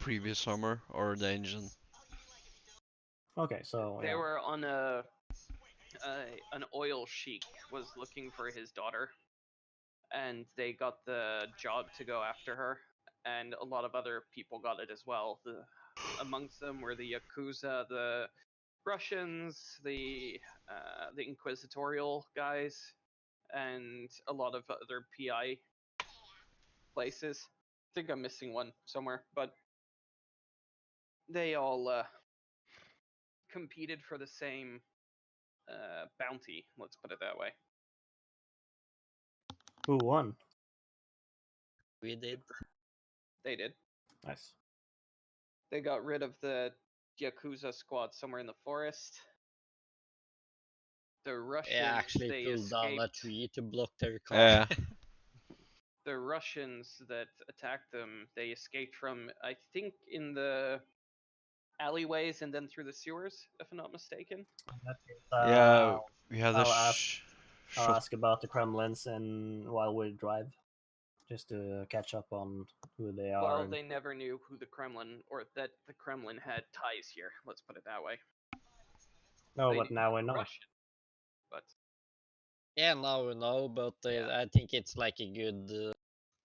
previous summer or the engine. Okay, so They yeah. were on an oil sheik was looking for his daughter, and they got the job to go after her, and a lot of other people got it as well. Amongst them were the Yakuza, the Russians, the Inquisitorial guys, and a lot of other PI places. I think I'm missing one somewhere, but they all competed for the same bounty. Let's put it that way. Who won? We did. They did. Nice. They got rid of the Yakuza squad somewhere in the forest. The Russians, Yeah, actually they pulled down a escaped. tree to block their car. Yeah. The Russians that attacked them, they escaped from, I think, in the alleyways and then through the sewers, if I'm not mistaken. Yeah, we had I'll a I'll ask about the Kremlins and while we drive, just to catch up on who they are. Well, they never knew who the Kremlin, or that the Kremlin had ties here. Let's put it that way. No, They but knew now we know. Russian, but Yeah, now we know, but Yeah. I think it's like a good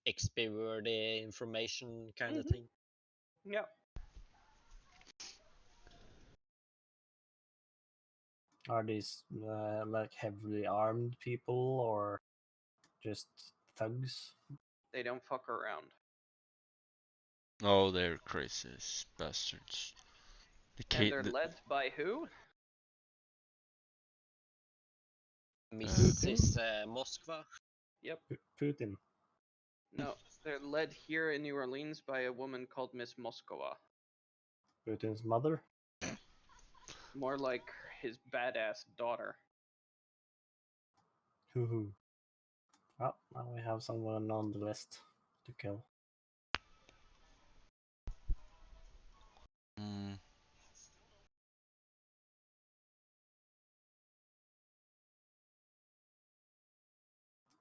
XP-worthy information kind of thing. yeah. Are these like heavily armed people or just thugs? They don't fuck around. Oh, they're crazy bastards. And they're led by who? Mrs. Moskva. Yep. Putin. No, they're led here in New Orleans by a woman called Miss Moskova. Putin's mother? More like his badass daughter. Hoo-hoo. Well, now we have someone on the list to kill. Hmm.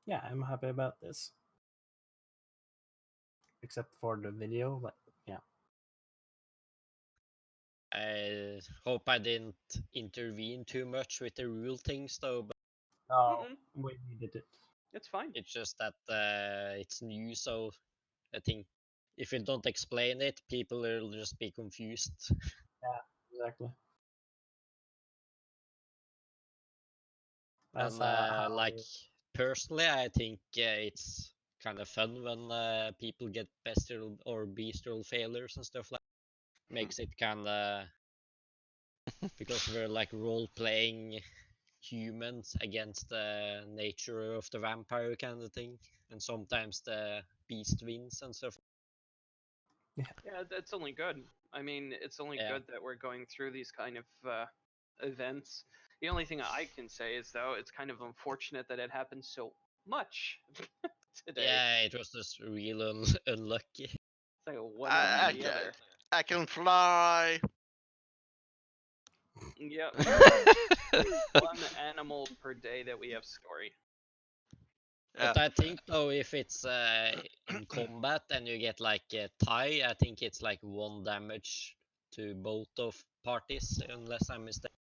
Yeah, I'm happy about this. Except for the video, but yeah. I hope I didn't intervene too much with the rule things though, but Oh, we needed it. It's fine. it's just that it's new, so I think if you don't explain it, people will just be confused. Yeah, exactly. That's And how like personally, I think it's kind of fun when people get bestial or bestial failures and stuff like. Makes it kind of because we're like role playing humans against the nature of the vampire kind of thing, and sometimes the beast wins and stuff. Yeah, that's only good. I mean, it's only Yeah. good that we're going through these kind of events. The only thing I can say is, though, it's kind of unfortunate that it happened so much today. Yeah, it was just real unlucky. It's like one after the other. I can fly. Yep. One animal per day that we have story. But I think though, if it's in combat and you get like a tie, I think it's like 1 damage to both of parties, unless I'm mistaken.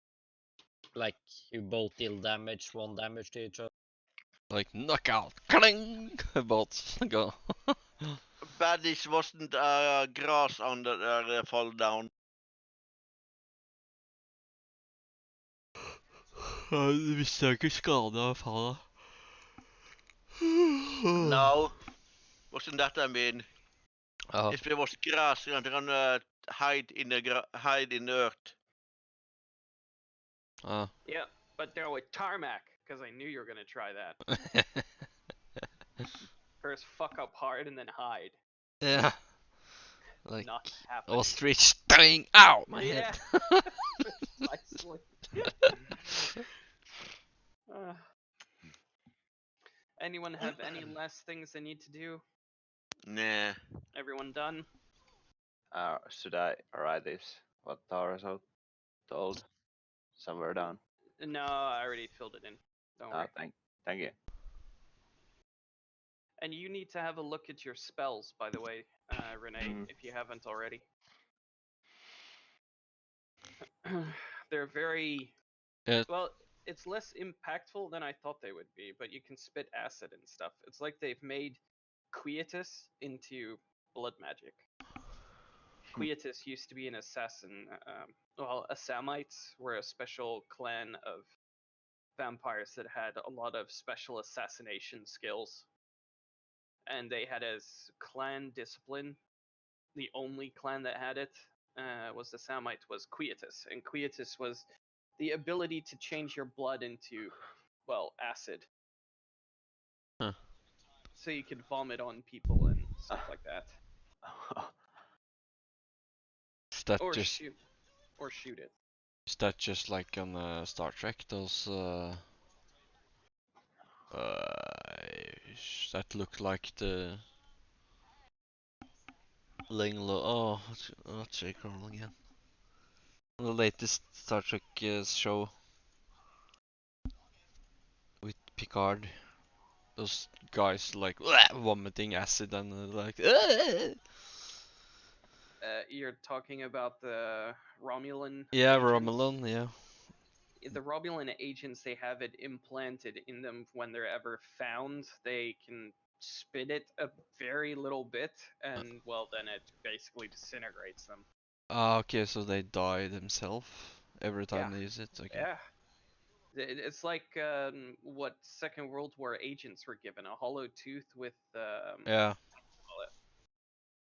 Like you both deal damage, 1 damage to each other. Like knockout, cling, both go. But this wasn't grass on the fall down. Hvis jeg ikke skada av fallet. No, wasn't that I mean? Oh. If there was grass, you're gonna hide in the earth. Oh. Yeah, but there with tarmac, because I knew you were gonna try that. First fuck up hard and then hide. Yeah. Like Not happening. ostrich sting out my Yeah. head. Precisely. Anyone have any last things they need to do? Nah. Everyone done? Should I write this? What Tara's told? Somewhere down. No, I already filled it in. Don't worry. Thank you. And you need to have a look at your spells, by the way, Renee, if you haven't already. They're very... Well, it's less impactful than I thought they would be, but you can spit acid and stuff. It's like they've made Quietus into blood magic. Quietus used to be an assassin. Well, Assamites were a special clan of vampires that had a lot of special assassination skills. And they had as clan discipline, the only clan that had it was the Samite, was Quietus. And Quietus was the ability to change your blood into, well, acid. Huh. So you could vomit on people and stuff like that. Is that or just shoot it. Is that just like on Star Trek? Those that look like the oh, what's it called again? The latest Star Trek show with Picard. Those guys like vomiting acid and like. You're talking about the Romulan. Yeah, agents? Romulan. Yeah. The Romulan agents, they have it implanted in them when they're ever found. They can spit it a very little bit, and well, then it basically disintegrates them. Ah, okay, so they die themselves every time Yeah. they use it. Okay. Yeah. It's like what Second World War agents were given, a hollow tooth with Yeah.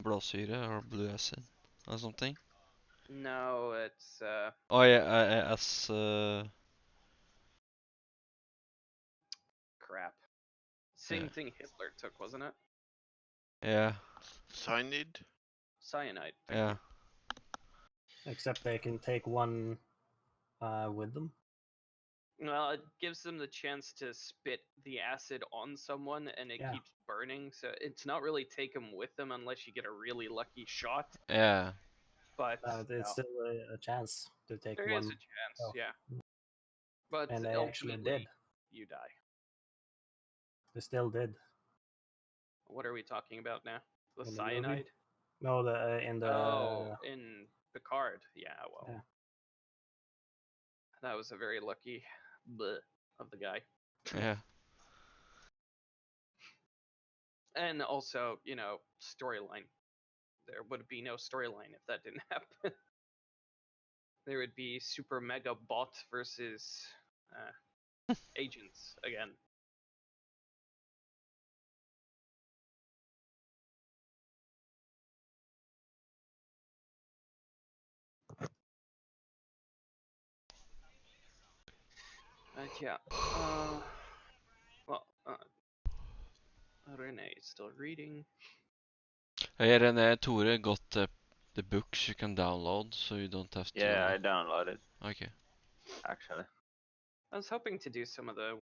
Blåsyre or blue acid or something. No, it's Oh yeah, as crap. Same thing Hitler took, wasn't it? Yeah. Cyanide. Cyanide. Thank Yeah. you. Except they can take one with them. Well, it gives them the chance to spit the acid on someone, and it Yeah. keeps burning. So it's not really take them with them unless you get a really lucky shot. Yeah. But It's still a chance to take there one. is a chance, Oh. yeah. But And they actually ultimately, did. you die. They still did. What are we talking about now? The In the movie? cyanide? No, in the. Oh, in Picard. Yeah, well. Yeah. That was a very lucky bleh of the guy. Yeah. And also, you know, storyline. There would be no storyline if that didn't happen. There would be super mega bot versus agents again. Yeah. Renee is still reading. Hey René, Tore got the books you can download, so you don't have to. Yeah, I downloaded Okay. actually. I was hoping to do some of the